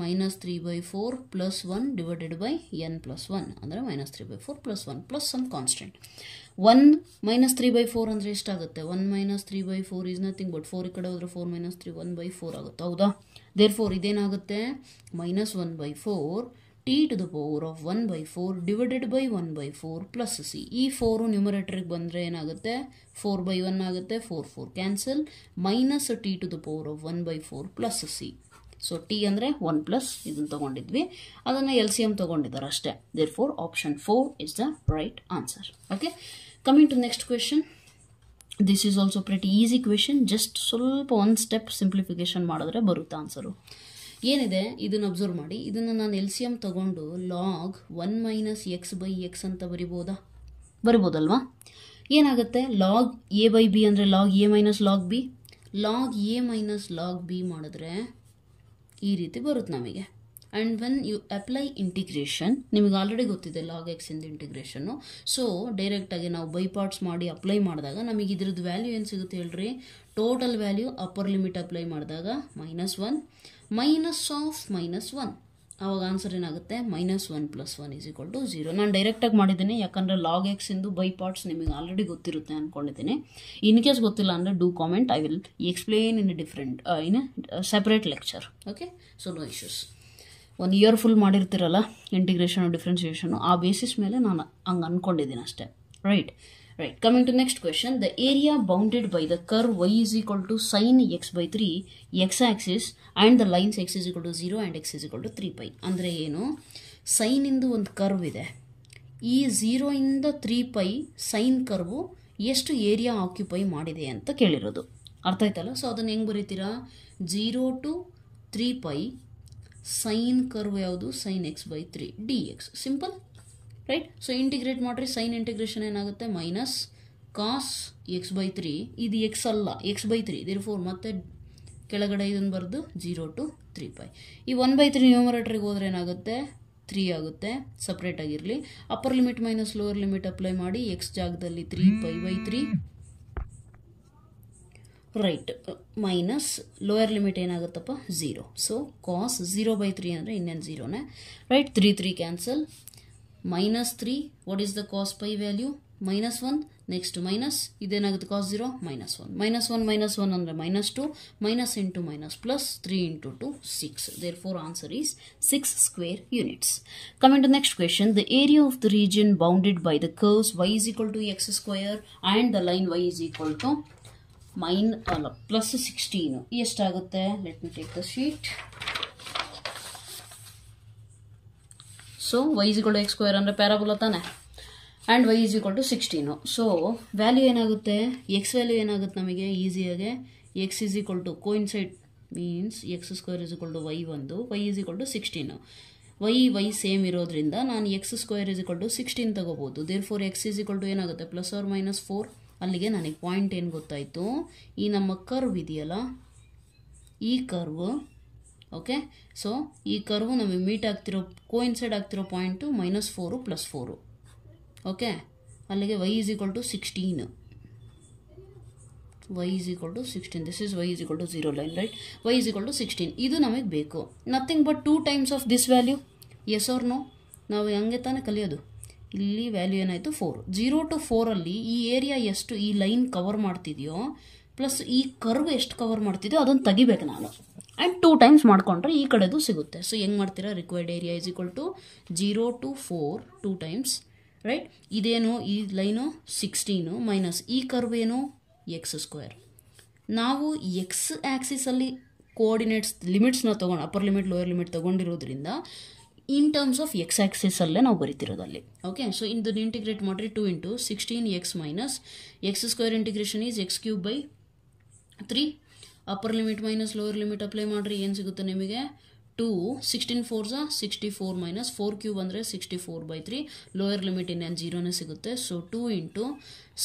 -3/4 +1 ಡಿವೈಡೆಡ್ ಬೈ n+1 ಅಂದರೆ -3/4 +1 ಪ್ಲಸ್ ಸಮ್ ಕಾನ್ಸ್ಟೆಂಟ್. 1 -3/4 ಅಂದರೆ ಎಷ್ಟಾಗುತ್ತೆ, 1 -3/4 ಈಸ್ ನಥಿಂಗ್ ಬಟ್ 4 ಈ ಕಡೆ ಹೋದರೆ 4 - 3 1/4 ಆಗುತ್ತೆ, ಹೌದಾ. ದೇರ್ಫೋರ್ ಇದೇನಾಗುತ್ತೆ -1/4 t⁴ divided by 1/4 plus c. ಈ 4 ನ್ಯೂಮರೇಟರ್ಗೆ ಬಂದರೆ ಏನಾಗುತ್ತೆ, 4/1 ಆಗುತ್ತೆ, 4 cancel, minus t⁴ plus c. So t ಅಂದರೆ 1 ಪ್ಲಸ್ ಇದನ್ನು ತೊಗೊಂಡಿದ್ವಿ, ಅದನ್ನು LCM ತೊಗೊಂಡಿದ್ದಾರೆ ಅಷ್ಟೇ. Therefore option 4 is the right answer. Okay, coming to next question. This is also pretty easy question, just ಸ್ವಲ್ಪ ಒಂದು ಸ್ಟೆಪ್ ಸಿಂಪ್ಲಿಫಿಕೇಶನ್ ಮಾಡಿದ್ರೆ ಬರುತ್ತೆ ಆನ್ಸರು. ಏನಿದೆ ಇದನ್ನು ಅಬ್ಸರ್ವ್ ಮಾಡಿ, ಇದನ್ನು ನಾನು LCM ತಗೊಂಡು ಲಾಗ್ 1 - x/x ಅಂತ ಬರಿಬೋದಲ್ವಾ. ಏನಾಗುತ್ತೆ, ಲಾಗ್ a/b ಅಂದರೆ log a - log b, log a - log b ಮಾಡಿದ್ರೆ ಈ ರೀತಿ ಬರುತ್ತೆ ನಮಗೆ. And when you apply integration, ನಿಮಗೆ ಆಲ್ರೆಡಿ ಗೊತ್ತಿದೆ ಲಾಗ್ ಎಕ್ಸಿಂದ ಇಂಟಿಗ್ರೇಷನ್ನು. ಸೊ ಡೈರೆಕ್ಟಾಗಿ ನಾವು ಬೈ ಪಾರ್ಟ್ಸ್ ಮಾಡಿ ಅಪ್ಲೈ ಮಾಡಿದಾಗ ನಮಗೆ ಇದ್ರದ್ದು ವ್ಯಾಲ್ಯೂ ಏನು ಸಿಗುತ್ತೆ ಹೇಳ್ರಿ, total value upper limit apply ಮಾಡಿದಾಗ -1 ಮೈನಸ್ ಆಫ್ -1, ಆವಾಗ ಆನ್ಸರ್ ಏನಾಗುತ್ತೆ -1 + 1 = 0. ನಾನು ಡೈರೆಕ್ಟಾಗಿ ಮಾಡಿದ್ದೀನಿ, ಯಾಕಂದರೆ ಲಾಗ್ ಎಕ್ಸಿಂದು ಬೈ ಪಾರ್ಟ್ಸ್ ನಿಮಗೆ ಆಲ್ರೆಡಿ ಗೊತ್ತಿರುತ್ತೆ ಅಂದ್ಕೊಂಡಿದ್ದೀನಿ. ಇನ್ ಕೇಸ್ ಗೊತ್ತಿಲ್ಲ ಅಂದರೆ do comment, I will explain in separate lecture. Okay, so no issues. 1 year full ಮಾಡಿರ್ತೀರಲ್ಲ ಇಂಟಿಗ್ರೇಷನು ಡಿಫ್ರೆನ್ಸಿಯೇಷನು, ಆ ಬೇಸಿಸ್ ಮೇಲೆ ನಾನು ಹಂಗೆ ಅಂದ್ಕೊಂಡಿದ್ದೀನಿ ಅಷ್ಟೇ. Right. Coming to next question, the area bounded by the curve y is equal to sin x/3 x-axis and the lines x is equal to 0 and x is equal to 3π. ಅಂದರೆ ಏನು, sign ಇಂದು ಒಂದು curve ಇದೆ, ಈ 0 ಇಂದ 3π sign ಕರ್ವು ಎಷ್ಟು area occupy ಮಾಡಿದೆ ಅಂತ ಕೇಳಿರೋದು. ಅರ್ಥ ಆಯ್ತಲ್ಲ. ಸೊ ಅದನ್ನು ಹೆಂಗೆ ಬರೀತೀರಾ, 0 to 3π ಸೈನ್ ಕರ್ವ್ ಯಾವುದು, sin x/3 dx. Simple, right. So integrate ಮಾಡಿರಿ, ಸೈನ್ ಇಂಟಿಗ್ರೇಷನ್ ಏನಾಗುತ್ತೆ, ಮೈನಸ್ ಕಾಸ್ x/3, ಇದು ಎಕ್ಸ್ ಅಲ್ಲ x/3, ದೇರ್ಫೋರ್ ಮತ್ತೆ ಕೆಳಗಡೆ ಇದನ್ನು ಬರೆದು 0 to 3π. ಈ 1/3 ನ್ಯೂಮರೇಟರ್ಗೆ ಹೋದರೆ ಏನಾಗುತ್ತೆ, 3 ಆಗುತ್ತೆ, ಸಪ್ರೇಟ್ ಆಗಿರಲಿ. Upper limit minus lower limit apply ಮಾಡಿ, ಎಕ್ಸ್ ಜಾಗದಲ್ಲಿ 3π/3 ರೈಟ್, ಮೈನಸ್ ಲೋಯರ್ ಲಿಮಿಟ್ ಏನಾಗುತ್ತಪ್ಪ 0. ಸೊ ಕಾಸ್ 0/3 ಅಂದರೆ ಇನ್ನೇನು 0ನೇ, right. 3 cancel, -3, what is the cos pi value, -1, next minus, ಇದೇನಾಗುತ್ತೆ ಕಾಸ್ 0 -1, -1 ಅಂದರೆ -2, minus into minus plus, 3 × 2 6. Therefore answer is 6 square units. Coming to next question, the area of the region bounded by the curves y = x² and the line y = +16 ಎಷ್ಟಾಗುತ್ತೆ, let me take the sheet. So y = x² ಅಂದರೆ parabola ತಾನೆ, and y = 16. So value ಏನಾಗುತ್ತೆ, X value ಏನಾಗುತ್ತೆ ನಮಗೆ ಈಸಿಯಾಗೆ, x = coincide means x² = y ಒಂದು, y = 16. y same ಇರೋದ್ರಿಂದ ನಾನು x² = 16 ತಗೋಬೋದು. ದೇರ್ಫೋರ್ x ಏನಾಗುತ್ತೆ +or-4. ಅಲ್ಲಿಗೆ ನನಗೆ ಪಾಯಿಂಟ್ ಏನು ಗೊತ್ತಾಯಿತು, ಈ ನಮ್ಮ ಕರ್ವ್ ಇದೆಯಲ್ಲ, ಈ ಕರ್ವ್, ಓಕೆ. ಸೊ ಈ ಕರ್ವ್ ನಮಗೆ ಮೀಟ್ ಆಗ್ತಿರೋ ಕೋಇನ್ಸೈಡ್ ಆಗ್ತಿರೋ ಪಾಯಿಂಟು -4 + 4, ಓಕೆ. ಅಲ್ಲಿಗೆ y = 16, y = 16, this is y = 0 line, right. y = 16, ಇದು ನಮಗೆ ಬೇಕು. Nothing but 2 times of this value, yes or no. ನಾವು ಹಂಗೆ ತಾನೇ ಕಲಿಯೋದು. ಇಲ್ಲಿ ವ್ಯಾಲ್ಯೂ ಏನಾಯಿತು 4. 0 to 4 ಈ ಏರಿಯಾ ಎಷ್ಟು ಈ ಲೈನ್ ಕವರ್ ಮಾಡ್ತಿದೆಯೋ ಪ್ಲಸ್ ಈ ಕರ್ವ್ ಎಷ್ಟು ಕವರ್ ಮಾಡ್ತಿದೆಯೋ ಅದನ್ನು ತೆಗಿಬೇಕು ನಾನು. ಆ್ಯಂಡ್ 2 ಟೈಮ್ಸ್ ಮಾಡ್ಕೊಂಡ್ರೆ ಈ ಕಡೆದು ಸಿಗುತ್ತೆ. ಸೊ ಹೆಂಗೆ ಮಾಡ್ತೀರಾ, required area is equal to 0 to 4 2 times, right. ಇದೇನು, ಈ ಲೈನು 16 ಮೈನಸ್ ಈ ಕರ್ವ್ ಏನು x². ನಾವು ಎಕ್ಸ್ ಆ್ಯಕ್ಸಿಸಲ್ಲಿ ಕೋಆರ್ಡಿನೇಟ್ಸ್ ಲಿಮಿಟ್ಸ್ನ ತೊಗೊಂಡು ಅಪ್ಪರ್ ಲಿಮಿಟ್ ಲೋಯರ್ ಲಿಮಿಟ್ ತೊಗೊಂಡಿರೋದ್ರಿಂದ ಇನ್ ಟರ್ಮ್ಸ್ ಆಫ್ ಎಕ್ಸ್ ಆ್ಯಕ್ಸಿಸಲ್ಲೇ ನಾವು ಬರಿತಿರೋದಲ್ಲಿ. ಓಕೆ, ಸೊ ಇದನ್ನು ಇಂಟಿಗ್ರೇಟ್ ಮಾಡಿರಿ 2 into 16x minus x² integration is x³ 3. Upper limit minus lower limit apply ಮಾಡಿರಿ, ಏನು ಸಿಗುತ್ತೆ ನಿಮಗೆ 2 16 4s 64 ಮೈನಸ್ 4³ ಅಂದರೆ 64/3. ಲೋಯರ್ ಲಿಮಿಟ್ ಇನ್ನೇನು 0ನೇ ಸಿಗುತ್ತೆ. So 2 into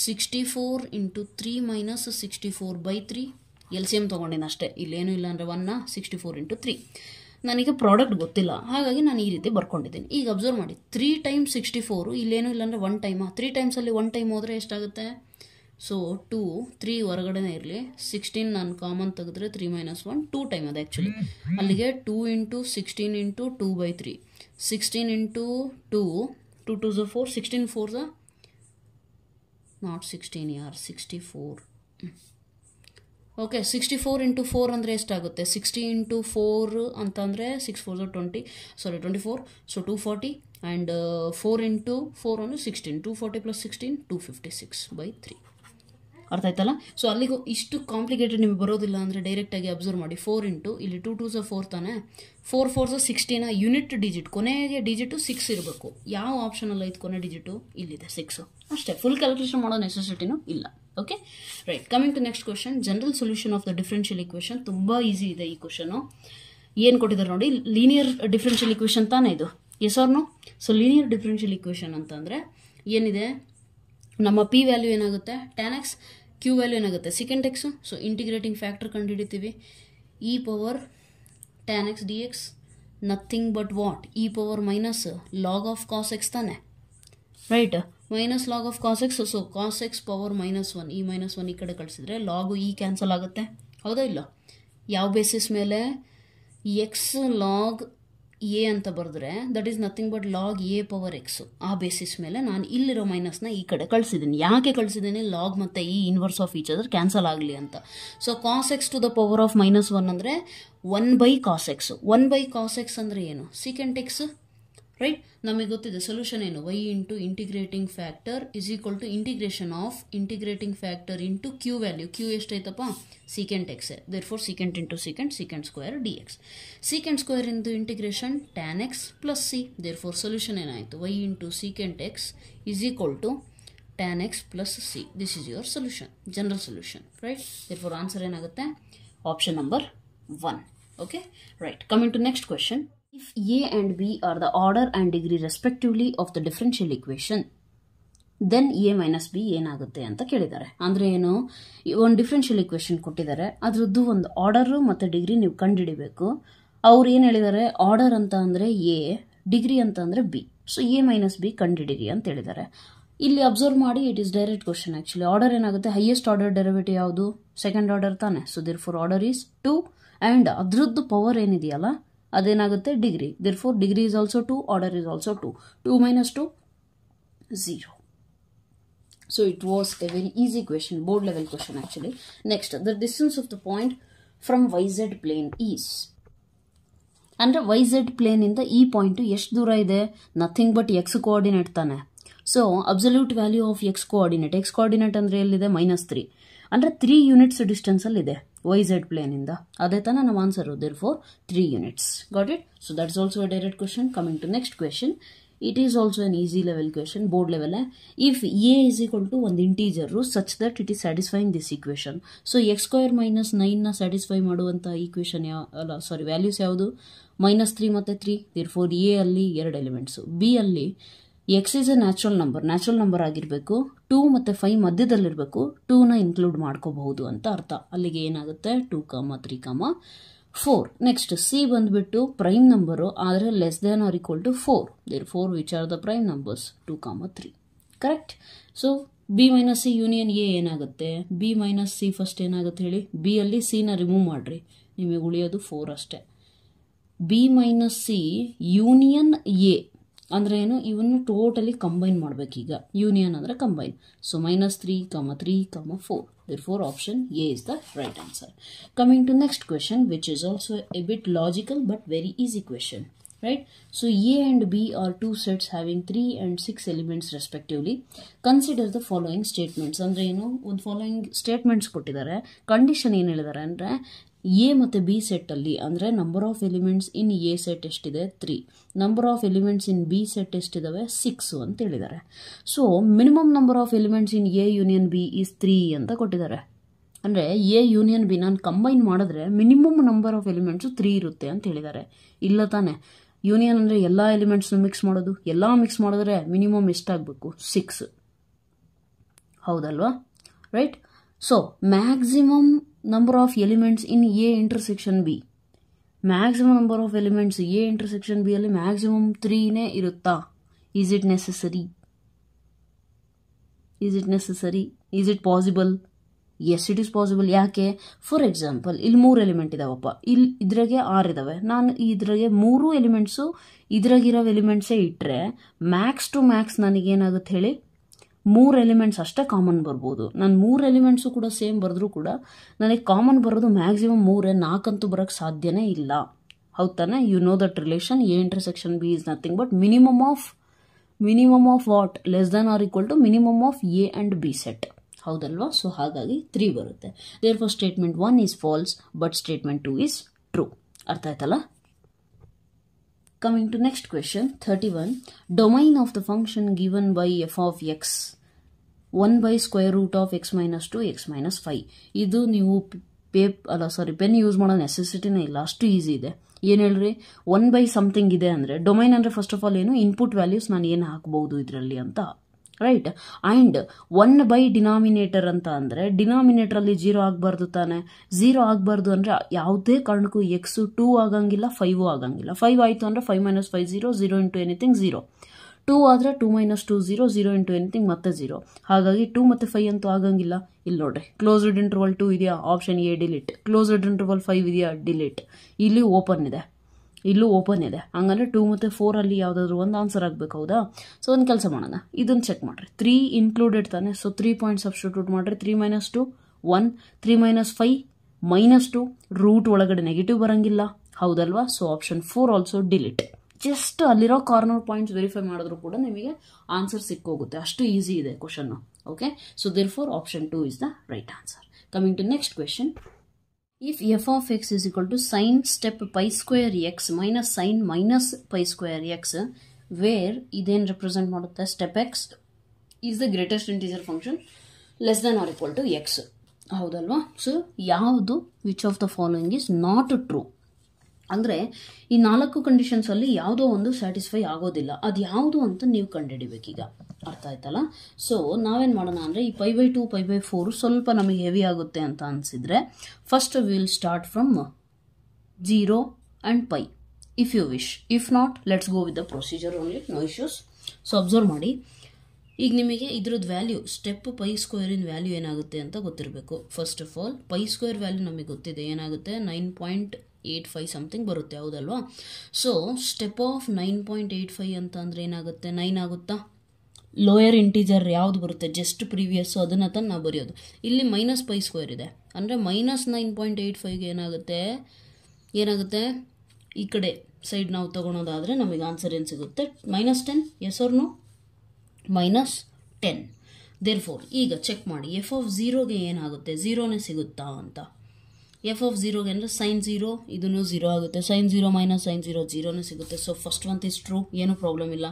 64 into 3 minus 64/3. LCM ತೊಗೊಂಡಿನ ಅಷ್ಟೇ, ಇಲ್ಲೇನು ಇಲ್ಲ ಅಂದರೆ 1 64 into 3. ನನಗೆ ಪ್ರಾಡಕ್ಟ್ ಗೊತ್ತಿಲ್ಲ, ಹಾಗಾಗಿ ನಾನು ಈ ರೀತಿ ಬರ್ಕೊಂಡಿದ್ದೀನಿ. ಈಗ ಅಬ್ಸರ್ವ್ ಮಾಡಿ, 3 times 64 ಇಲ್ಲೇನು ಇಲ್ಲ ಅಂದರೆ 1 ಟೈಮಾ. 3 ಟೈಮ್ಸಲ್ಲಿ 1 ಟೈಮ್ ಹೋದರೆ ಎಷ್ಟಾಗುತ್ತೆ. ಸೊ 2 3 ಹೊರಗಡೆನೇ ಇರಲಿ, 16 ನಾನು ಕಾಮನ್ ತೆಗೆದ್ರೆ 3 minus 1 2 ಟೈಮ್ ಅದು ಆ್ಯಕ್ಚುಲಿ. ಅಲ್ಲಿಗೆ 2 into 16 into 2/3. 16 into 2 2 2s 4 16 4s not 16 ಯಾರ್ 64. ಓಕೆ, 64 into 4 ಅಂದರೆ ಎಷ್ಟಾಗುತ್ತೆ, 60 into 4 ಅಂತಂದರೆ 6 4s 20 sorry 24. So 240 and 4 into 4 ಅಂದರೆ 16. 240 plus 16 256/3. ಅರ್ಥ ಆಯ್ತಲ್ಲ. ಸೊ ಅಲ್ಲಿಗೂ ಇಷ್ಟು ಕಾಂಪ್ಲಿಕೇಟೆಡ್ ನಿಮಗೆ ಬರೋದಿಲ್ಲ ಅಂದರೆ ಡೈರೆಕ್ಟಾಗಿ ಅಬ್ಸರ್ವ್ ಮಾಡಿ. 4 into ಇಲ್ಲಿ 2 2s 4 ತಾನೆ, 4 4s 16 ಯೂನಿಟ್ ಡಿಜಿಟ್, ಕೊನೆಗೆ ಡಿಜಿಟು 6 ಇರಬೇಕು. ಯಾವ ಆಪ್ಷನಲ್ಲಿ ಐತೆ ಕೊನೆ ಡಿಜಿಟು, ಇಲ್ಲಿದೆ 6 ಅಷ್ಟೇ. ಫುಲ್ ಕ್ಯಾಲ್ಕುಲೇಷನ್ ಮಾಡೋ ನೆಸೆಸಿಟಿನೂ ಇಲ್ಲ. Okay, right. Coming to next question, general solution of the differential equation. ತುಂಬ ಈಸಿ ಇದೆ ಈ ಕ್ವೆಶನು. ಏನು ಕೊಟ್ಟಿದ್ದಾರೆ ನೋಡಿ, ಲೀನಿಯರ್ ಡಿಫರೆನ್ಷಿಯಲ್ ಇಕ್ವೇಷನ್ ತಾನೇ ಇದು, yes or no. So linear differential equation ಅಂತಂದರೆ ಏನಿದೆ, ನಮ್ಮ ಪಿ ವ್ಯಾಲ್ಯೂ ಏನಾಗುತ್ತೆ tan x, ಕ್ಯೂ ವ್ಯಾಲ್ಯೂ ಏನಾಗುತ್ತೆ second x. So integrating factor ಕಂಡುಹಿಡಿತೀವಿ, e power tan x dx nothing but what, e power minus log of cos x ತಾನೆ, right, minus log of cos x. So cos x power -1, ಈ -1 ಈ ಕಡೆ ಕಳಿಸಿದ್ರೆ ಲಾಗು ಈ cancel ಆಗುತ್ತೆ, ಹೌದಾ ಇಲ್ಲ. ಯಾವ ಬೇಸಿಸ್ ಮೇಲೆ, ಎಕ್ಸ್ ಲಾಗ್ ಎ ಅಂತ ಬರೆದ್ರೆ that is nothing but log A power X. ಆ ಬೇಸಿಸ್ ಮೇಲೆ ನಾನು ಇಲ್ಲಿರೋ ಮೈನಸ್ನ ಈ ಕಡೆ ಕಳಿಸಿದ್ದೀನಿ. ಯಾಕೆ ಕಳಿಸಿದ್ದೀನಿ, ಲಾಗ್ ಮತ್ತು ಈ inverse of each other cancel ಆಗಲಿ ಅಂತ. So cos X to the power of -1 ಅಂದರೆ 1/cos x. 1/cos x ಅಂದರೆ ಏನು, ಸೀಕೆಂಟ್ ಎಕ್ಸ್, ರೈಟ್. ನಮಗೆ ಗೊತ್ತಿದೆ ಸೊಲ್ಯೂಷನ್ ಏನು, y into integrating factor is equal to integration of integrating factor into q value. Q ಎಷ್ಟೈತಪ್ಪ, secant x, therefore secant into secant square d x. Secant square into integration tan x plus c, therefore solution ಏನಾಯಿತು, y into secant x is equal to tan x plus c. This is your solution, general solution, right. Therefore answer ಏನಾಗುತ್ತೆ, option number 1. Okay, right. Coming to next question. If a and b are the order and degree respectively of the differential equation, then a minus b ಏನಾಗುತ್ತೆ ಅಂತ ಕೇಳಿದ್ದಾರೆ. ಅಂದರೆ ಏನು, ಒಂದು differential equation ಕೊಟ್ಟಿದ್ದಾರೆ, ಅದರದ್ದು ಒಂದು ಆರ್ಡರು ಮತ್ತು ಡಿಗ್ರಿ ನೀವು ಕಂಡುಹಿಡಿಬೇಕು. ಅವ್ರು ಏನು ಹೇಳಿದ್ದಾರೆ, ಆರ್ಡರ್ ಅಂತ ಅಂದರೆ ಎ, ಡಿಗ್ರಿ ಅಂತ ಅಂದರೆ B. So A minus B ಕಂಡುಹಿಡಿರಿ ಅಂತ ಹೇಳಿದ್ದಾರೆ. ಇಲ್ಲಿ ಅಬ್ಸರ್ವ್ ಮಾಡಿ, it is direct question actually. Order ಏನಾಗುತ್ತೆ, ಹೈಯೆಸ್ಟ್ ಆರ್ಡರ್ ಡೆರಿವೇಟಿವ್ ಯಾವುದು, ಸೆಕೆಂಡ್ ಆರ್ಡರ್ ತಾನೆ. So therefore order is 2 and ಅದರದ್ದು ಪವರ್ ಏನಿದೆಯಲ್ಲ ಅದೇನಾಗುತ್ತೆ degree. Therefore degree is also 2, order is also 2. 2 minus 2 0. So it was a very easy question, board level question actually. Next, the distance of the point from YZ plane is. ಅಂದರೆ YZ plane ಇಂದ ಈ point ಎಷ್ಟು ದೂರ ಇದೆ, nothing but X coordinate ತಾನೆ. So absolute value of X coordinate, X coordinate ಅಂದರೆ ಎಲ್ಲಿದೆ, -3 ಅಂದರೆ 3 units ಡಿಸ್ಟೆನ್ಸಲ್ಲಿ ಇದೆ YZ ಪ್ಲೇನಿಂದ. ಅದೇ ತಾನೇ ನಮ್ಮ answer, therefore 3 units. Got it. So that's also a direct question. Coming to next question, it is also an easy level question, board level. If A is equal to ಒಂದು integer such that it is satisfying this equation. So x² - 9ನ satisfy ಮಾಡುವಂಥ equation values ಯಾವುದು, -3 ಮತ್ತು 3. Therefore A ಅಲ್ಲಿ 2 elements, B ಅಲ್ಲಿ x is a natural number ಆಗಿರಬೇಕು, 2 ಮತ್ತು 5 ಮಧ್ಯದಲ್ಲಿರಬೇಕು, 2ನ include ಮಾಡ್ಕೋಬಹುದು ಅಂತ ಅರ್ಥ. ಅಲ್ಲಿಗೆ ಏನಾಗುತ್ತೆ 2, 3, 4. ನೆಕ್ಸ್ಟ್ ಸಿ ಬಂದ್ಬಿಟ್ಟು ಪ್ರೈಮ್ ನಂಬರು, ಆದರೆ less than or equal to 4. Therefore which are the prime numbers 2, 3. Correct. So B minus C union A ಏನಾಗುತ್ತೆ, ಬಿ ಮೈನಸ್ ಸಿ ಫಸ್ಟ್ ಏನಾಗುತ್ತೆ ಹೇಳಿ, ಬಿ ಅಲ್ಲಿ ಸಿನ ರಿಮೂವ್ ಮಾಡಿರಿ, ನಿಮಗೆ ಉಳಿಯೋದು 4 ಅಷ್ಟೇ. B minus C union A ಅಂದರೆ ಏನು, ಇವನ್ನು ಟೋಟಲಿ ಕಂಬೈನ್ ಮಾಡಬೇಕೀಗ. ಯೂನಿಯನ್ ಅಂದರೆ combine. So -3, 3, 4. Therefore, option A is the right answer. Coming to next question, which is also a bit logical but very easy question. Right? So, A and B are two sets having 3 and 6 elements respectively. Consider the following statements. ಅಂದರೆ ಏನು, ಒಂದು following statements ಕೊಟ್ಟಿದ್ದಾರೆ. Condition ಏನು ಹೇಳಿದ್ದಾರೆ ಅಂದರೆ A ಮತ್ತು B ಸೆಟ್ಟಲ್ಲಿ ಅಂದರೆ number of elements in A set ಎಷ್ಟಿದೆ 3, number of elements in B set ಎಷ್ಟಿದ್ದಾವೆ 6 ಅಂತ ಹೇಳಿದ್ದಾರೆ. So minimum number of elements in A union B is 3 ಅಂತ ಕೊಟ್ಟಿದ್ದಾರೆ. ಅಂದರೆ ಎ ಯೂನಿಯನ್ ಬಿ ನಾನು ಕಂಬೈನ್ ಮಾಡಿದ್ರೆ ಮಿನಿಮಮ್ ನಂಬರ್ ಆಫ್ ಎಲಿಮೆಂಟ್ಸು 3 ಇರುತ್ತೆ ಅಂತ ಹೇಳಿದ್ದಾರೆ. ಇಲ್ಲ ತಾನೆ, ಯೂನಿಯನ್ ಅಂದರೆ ಎಲ್ಲ ಎಲಿಮೆಂಟ್ಸ್ನು ಮಿಕ್ಸ್ ಮಾಡೋದು, ಎಲ್ಲ ಮಿಕ್ಸ್ ಮಾಡಿದ್ರೆ ಮಿನಿಮಮ್ ಎಷ್ಟಾಗಬೇಕು 6, ಹೌದಲ್ವಾ? Right. So maximum number of elements in A intersection B, maximum number of elements A intersection B ಅಲ್ಲಿ ಮ್ಯಾಕ್ಸಿಮಮ್ 3ನೇ ಇರುತ್ತಾ? Is it necessary? Is it possible? Yes, it is possible. ಯಾಕೆ? For example ಇಲ್ಲಿ 3 element ಇದಾವಪ್ಪ, ಇಲ್ಲಿ ಇದ್ರಾಗೆ 6 ಇದಾವೆ. ನಾನು ಇದ್ರಾಗೆ 3 ಎಲಿಮೆಂಟ್ಸು ಇದ್ರಾಗಿರೋ ಎಲಿಮೆಂಟ್ಸೇ ಇಟ್ಟರೆ ಮ್ಯಾಕ್ಸ್ ಟು ಮ್ಯಾಕ್ಸ್ ನನಗೇನಾಗುತ್ತೆ ಹೇಳಿ, 3 ಎಲಿಮೆಂಟ್ಸ್ ಅಷ್ಟೇ ಕಾಮನ್ ಬರ್ಬೋದು. ನಾನು 3 ಎಲಿಮೆಂಟ್ಸು ಕೂಡ ಸೇಮ್ ಬರೆದ್ರೂ ಕೂಡ ನನಗೆ ಕಾಮನ್ ಬರೋದು ಮ್ಯಾಕ್ಸಿಮಮ್ 3, 4 ಅಂತೂ ಬರೋಕ್ಕೆ ಸಾಧ್ಯನೇ ಇಲ್ಲ. ಹೌದು ತಾನೆ? You know that relation A intersection B is nothing but minimum of what? Less than or equal to minimum of A and B set. ಹೌದಲ್ವಾ? ಸೊ ಹಾಗಾಗಿ 3 ಬರುತ್ತೆ. Therefore statement 1 is false but statement 2 is true. ಅರ್ಥ ಆಯ್ತಲ್ಲ? Coming to next question, 31. Domain of the function given by f of x 1 by square root of x minus 2 x minus 5. ಇದು ನೀವು pen use ಮಾಡೋ ನೆಸೆಸಿಟಿನೇ ಇಲ್ಲ, ಅಷ್ಟು easy ಇದೆ. ಏನು ಹೇಳ್ರಿ, 1 by ಸಮಥಿಂಗ್ ಇದೆ ಅಂದರೆ ಡೊಮೈನ್ ಅಂದರೆ ಫಸ್ಟ್ ಆಫ್ ಆಲ್ ಏನು, ಇನ್ಪುಟ್ ವ್ಯಾಲ್ಯೂಸ್ ನಾನು ಏನು ಹಾಕ್ಬಹುದು ಇದರಲ್ಲಿ ಅಂತ. ರೈಟ್. ಆ್ಯಂಡ್ 1 by ಡಿನಾಮಿನೇಟರ್ ಅಂತ ಅಂದರೆ ಡಿನಾಮಿನೇಟರಲ್ಲಿ 0 ಆಗಬಾರ್ದು ತಾನೆ. 0 ಆಗಬಾರ್ದು ಅಂದರೆ ಯಾವುದೇ ಕಾರಣಕ್ಕೂ ಎಕ್ಸು 2 ಆಗಂಗಿಲ್ಲ, 5 ಆಗಂಗಿಲ್ಲ. 5 ಆಯಿತು ಅಂದರೆ 5 - 5 0, 0 ಇಂಟು ಎನಿಥಿಂಗ್ 0. 2 ಆದರೆ 2 - 2 0, 0 ಇಂಟು ಎನಿಥಿಂಗ್ ಮತ್ತೆ 0. ಹಾಗಾಗಿ 2 ಮತ್ತು 5 ಅಂತೂ ಆಗಂಗಿಲ್ಲ. ಇಲ್ಲಿ ನೋಡ್ರಿ, ಕ್ಲೋಸ್ಡ್ ಇಂಟರ್ವಲ್ 2 ಇದೆಯಾ, option A delete. Closed interval 5 ಇದೆಯಾ, ಡಿಲೀಟ್. ಇಲ್ಲಿ ಓಪನ್ ಇದೆ, ಇಲ್ಲೂ ಓಪನ್ ಇದೆ. ಹಂಗಂದ್ರೆ 2 ಮತ್ತು 4 ಅಲ್ಲಿ ಯಾವುದಾದ್ರೂ ಒಂದು ಆನ್ಸರ್ ಆಗಬೇಕು. ಹೌದಾ? ಸೊ ಒಂದು ಕೆಲಸ ಮಾಡೋಣ, ಇದನ್ನು ಚೆಕ್ ಮಾಡಿರಿ. 3 ಇನ್ಕ್ಲೂಡೆಡ್ ತಾನೆ. ಸೊ 3 ಪಾಯಿಂಟ್ ಸಬ್ಸ್ಟಿಟ್ಯೂಟ್ ಮಾಡಿರಿ. 3 - 2 1, 3 - 5 -2. ರೂಟ್ ಒಳಗಡೆ ನೆಗೆಟಿವ್ ಬರಂಗಿಲ್ಲ, ಹೌದಲ್ವಾ? So option 4 also delete. Just ಅಲ್ಲಿರೋ ಕಾರ್ನರ್ ಪಾಯಿಂಟ್ಸ್ ವೆರಿಫೈ ಮಾಡಿದ್ರು ಕೂಡ ನಿಮಗೆ ಆನ್ಸರ್ ಸಿಕ್ಕೋಗುತ್ತೆ. ಅಷ್ಟು ಈಸಿ ಇದೆ question. Okay, so therefore option 2 is the right answer. Coming to next question. If f of x is equal to sin step pi square x minus sin minus pi square x, where ಇದೇನು represent ಮಾಡುತ್ತೆ, step x is the greatest integer function less than or equal to x. ಹೌದಲ್ವಾ? So ಯಾವುದು which of the following is not true ಅಂದರೆ ಈ 4 ಕಂಡೀಷನ್ಸಲ್ಲಿ ಯಾವುದೋ ಒಂದು satisfy ಆಗೋದಿಲ್ಲ. ಅದು ಯಾವುದು ಅಂತ ನೀವು ಕಂಡುಹಿಡಿಬೇಕೀಗ. ಅರ್ಥ ಆಯ್ತಲ್ಲ? ಸೊ ನಾವೇನು ಮಾಡೋಣ ಅಂದರೆ ಈ π/2 π/4 ಸ್ವಲ್ಪ ನಮಗೆ ಹೆವಿ ಆಗುತ್ತೆ ಅಂತ ಅನಿಸಿದರೆ first will start from 0 and π if you wish. If not let's go with the procedure only, no issues. So observe ಮಾಡಿ, ಈಗ ನಿಮಗೆ ಇದ್ರದ್ದು ವ್ಯಾಲ್ಯೂ ಸ್ಟೆಪ್ ಪೈ ಸ್ಕ್ವೇರಿನ ವ್ಯಾಲ್ಯೂ ಏನಾಗುತ್ತೆ ಅಂತ ಗೊತ್ತಿರಬೇಕು. First of all pi square value ನಮಗೆ ಗೊತ್ತಿದೆ, ಏನಾಗುತ್ತೆ 9.85 ಸಮಥಿಂಗ್ ಬರುತ್ತೆ. ಹೌದಲ್ವಾ? ಸೊ ಸ್ಟೆಪ್ ಆಫ್ 9.85 ಅಂತ ಅಂದರೆ ಏನಾಗುತ್ತೆ, 9 ಆಗುತ್ತಾ? ಲೋಯರ್ ಇಂಟೀಜರ್ ಯಾವುದು ಬರುತ್ತೆ, ಜಸ್ಟ್ ಪ್ರೀವಿಯಸ್ಸು, ಅದನ್ನು ತಂದು ನಾವು ಬರೆಯೋದು. ಇಲ್ಲಿ -π ಸ್ಕ್ವೇರ್ ಇದೆ ಅಂದರೆ -9.85ಗೆ ಏನಾಗುತ್ತೆ ಈ ಕಡೆ ಸೈಡ್ ನಾವು ತೊಗೊಳೋದಾದರೆ ನಮಗೆ ಆನ್ಸರ್ ಏನು ಸಿಗುತ್ತೆ, -10. Yes or no? -10. ದೇರ್ಫೋರ್ ಈಗ ಚೆಕ್ ಮಾಡಿ, ಎಫ್ ಆಫ್ 0ಗೆ ಏನಾಗುತ್ತೆ, 0ನೇ ಸಿಗುತ್ತಾ ಅಂತ. ಎಫ್ ಆಫ್ 0ಗೆ ಅಂದರೆ sin 0 ಇದೂ 0 ಆಗುತ್ತೆ. sin 0 - sin 0 0ನೇ ಸಿಗುತ್ತೆ. So first one is true, ಏನೂ ಪ್ರಾಬ್ಲಮ್ ಇಲ್ಲ.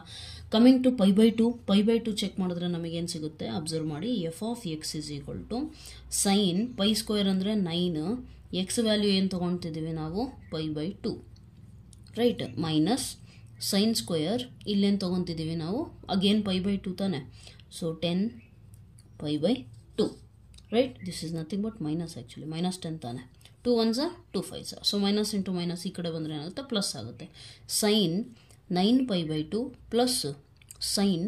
ಕಮಿಂಗ್ ಟು π/2 ಚೆಕ್ ಮಾಡಿದ್ರೆ ನಮಗೇನು ಸಿಗುತ್ತೆ, ಅಬ್ಸರ್ವ್ ಮಾಡಿ. F of X is equal to sine pi square ಅಂದರೆ 9, ಎಕ್ಸ್ ವ್ಯಾಲ್ಯೂ ಏನು ತೊಗೊಳ್ತಿದ್ದೀವಿ ನಾವು π/2, ರೈಟ್, ಮೈನಸ್ ಸೈನ್ ಸ್ಕ್ವೇರ್ ಇಲ್ಲೇನು ತೊಗೊತಿದ್ದೀವಿ ನಾವು ಅಗೇನ್ π/2 ತಾನೆ. So 10 π/2, right. This is nothing but minus, actually -10 ತಾನೆ. 2 1s 2 5s. So minus into minus ಈ ಕಡೆ ಬಂದರೆ ಏನಾಗುತ್ತೆ, ಪ್ಲಸ್ ಆಗುತ್ತೆ. ಸೈನ್ 9 π/2 ಪ್ಲಸ್ ಸೈನ್,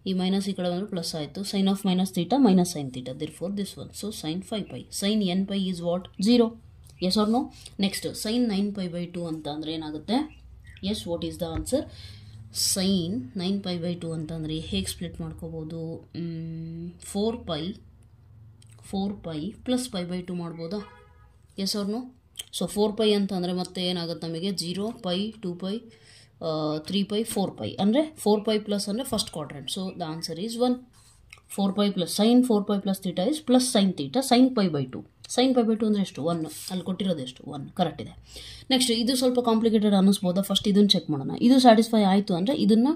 ಈ ಮೈನಸ್ ಈ ಕಡೆ ಬಂದರೆ ಪ್ಲಸ್ ಆಯಿತು. Sine of minus theta minus sine theta, therefore this one. So sine 5π. Sine nπ is what, 0. Yes or no? Next sine 9 π/2 ಅಂತ ಅಂದರೆ ಏನಾಗುತ್ತೆ, yes, what is the answer? Sine 9π/2 ಅಂತಂದರೆ ಹೇಗೆ ಸ್ಪ್ಲಿಟ್ ಮಾಡ್ಕೋಬೋದು? 4π ಪ್ಲಸ್ π/2 ಮಾಡ್ಬೋದಾ? S or no? ಸೊ 4π ಅಂತಂದರೆ ಮತ್ತೆ ಏನಾಗುತ್ತೆ ನಮಗೆ 0π 2π 3π 4π ಅಂದರೆ 4π ಪ್ಲಸ್ ಅಂದರೆ first quadrant. So the answer is 1. 4π plus sine 4π plus theta is plus sine theta sine π/2. Sine π/2 ಅಂದರೆ ಎಷ್ಟು? 1. ಅಲ್ಲಿ ಕೊಟ್ಟಿರೋದು ಎಷ್ಟು? 1. ಕರೆಕ್ಟ್ ಇದೆ. ನೆಕ್ಸ್ಟ್ ಇದು ಸ್ವಲ್ಪ ಕಾಂಪ್ಲಿಕೇಟೆಡ್ ಅನ್ನಿಸ್ಬೋದಾ? ಫಸ್ಟ್ ಇದನ್ನು ಚೆಕ್ ಮಾಡೋಣ. ಇದು ಸ್ಯಾಟಿಸ್ಫೈ ಆಯಿತು ಅಂದರೆ ಇದನ್ನು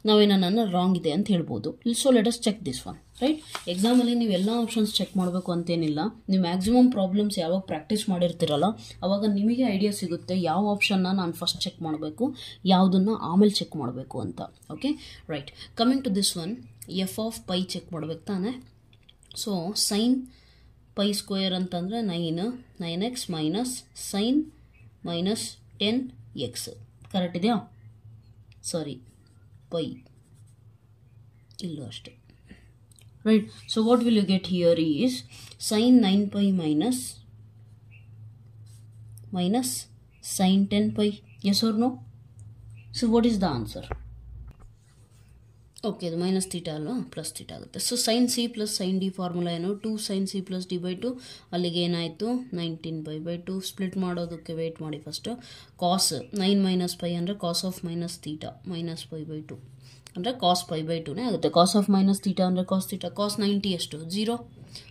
ನಾವೇನನ್ನ ರಾಂಗ್ ಇದೆ ಅಂತ ಹೇಳ್ಬೋದು. So let us check this one. Right, ಎಕ್ಸಾಮಲ್ಲಿ ನೀವು ಎಲ್ಲ ಆಪ್ಷನ್ಸ್ ಚೆಕ್ ಮಾಡಬೇಕು ಅಂತೇನಿಲ್ಲ. ನೀವು ಮ್ಯಾಕ್ಸಿಮಮ್ ಪ್ರಾಬ್ಲಮ್ಸ್ ಯಾವಾಗ ಪ್ರಾಕ್ಟೀಸ್ ಮಾಡಿರ್ತೀರಲ್ಲ ಅವಾಗ ನಿಮಗೆ ಐಡಿಯಾ ಸಿಗುತ್ತೆ ಯಾವ ಆಪ್ಷನ್ನ ನಾನು ಫಸ್ಟ್ ಚೆಕ್ ಮಾಡಬೇಕು, ಯಾವುದನ್ನು ಆಮೇಲೆ ಚೆಕ್ ಮಾಡಬೇಕು ಅಂತ. Okay, right. Coming to this one, F of pi check ಮಾಡಬೇಕು ತಾನೆ. ಸೊ ಸೈನ್ π² ಅಂತಂದರೆ 9x minus sine minus 10x. Correct ಇದೆಯಾ? ಸಾರಿ, ಪೈ ಇಲ್ಲೂ ಅಷ್ಟೇ. Right, so what will you get here is sine 9π minus sine 10π. Yes or no? So what is the answer? Okay, ಅದು minus theta ಅಲ್ವಾ, plus theta ಆಗುತ್ತೆ. So sine C plus sine D formula ಏನು? 2 sin c plus d/2. ಅಲ್ಲಿಗೆ ಏನಾಯಿತು? 19π/2. Split ಮಾಡೋದಕ್ಕೆ weight ಮಾಡಿ first. ಕಾಸ್ 9 minus pi ಅಂದರೆ ಕಾಸ್ of minus theta minus π/2 ಅಂದರೆ ಕಾಸ್ π/2ನೇ ಆಗುತ್ತೆ. ಕಾಸ್ ಆಫ್ ಮೈನಸ್ ಥೀಟಾ ಅಂದರೆ ಕಾಸ್ ಥೀಟಾ. ಕಾಸ್ 90 ಎಷ್ಟು? 0.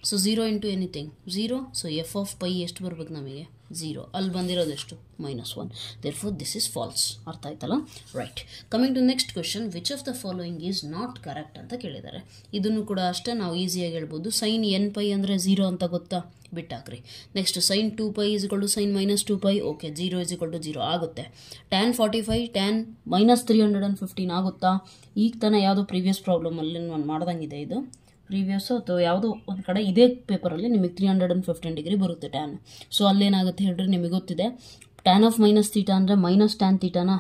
So 0 into anything 0. So F of pi ಎಷ್ಟು ಬರ್ಬೇಕು ನಮಗೆ? 0. ಅಲ್ಲಿ ಬಂದಿರೋದು ಎಷ್ಟು? -1. Therefore this is false. ಅರ್ಥ ಆಯ್ತಲ್ಲ? Right. Coming to next question, which of the following is not correct ಅಂತ ಕೇಳಿದ್ದಾರೆ. ಇದನ್ನು ಕೂಡ ಅಷ್ಟೇ ನಾವು ಈಸಿಯಾಗಿ ಹೇಳ್ಬೋದು. ಸೈನ್ nπ ಅಂದರೆ 0 ಅಂತ ಗೊತ್ತಾ? ಬಿಟ್ಟಾಕ್ರಿ. Next sine 2π = sine -2π. ಓಕೆ, 0 = 0 ಆಗುತ್ತೆ. ಟ್ಯಾನ್ 45 ಟ್ಯಾನ್ -315 ಆಗುತ್ತಾ? ಈಗ ತಾನೇ ಯಾವುದೋ ಪ್ರೀವಿಯಸ್ ಪ್ರಾಬ್ಲಮಲ್ಲಿ ನಾನು ಮಾಡ್ದಂಗಿದೆ. ಇದು ಪ್ರೀವಿಯಸ್ ಅಥವಾ ಯಾವುದೋ ಒಂದು ಕಡೆ ಇದೇ ಪೇಪರಲ್ಲಿ ನಿಮಗೆ 315 ಡಿಗ್ರಿ ಬರುತ್ತೆ ಟ್ಯಾನ್. ಸೊ ಅಲ್ಲೇನಾಗುತ್ತೆ ಹೇಳ್ರಿ, ನಿಮಗೆ ಗೊತ್ತಿದೆ ಟ್ಯಾನ್ ಆಫ್ ಮೈನಸ್ ಥೀಟಾ ಅಂದರೆ ಮೈನಸ್ ಟ್ಯಾನ್ ಥೀಟಾನಾ?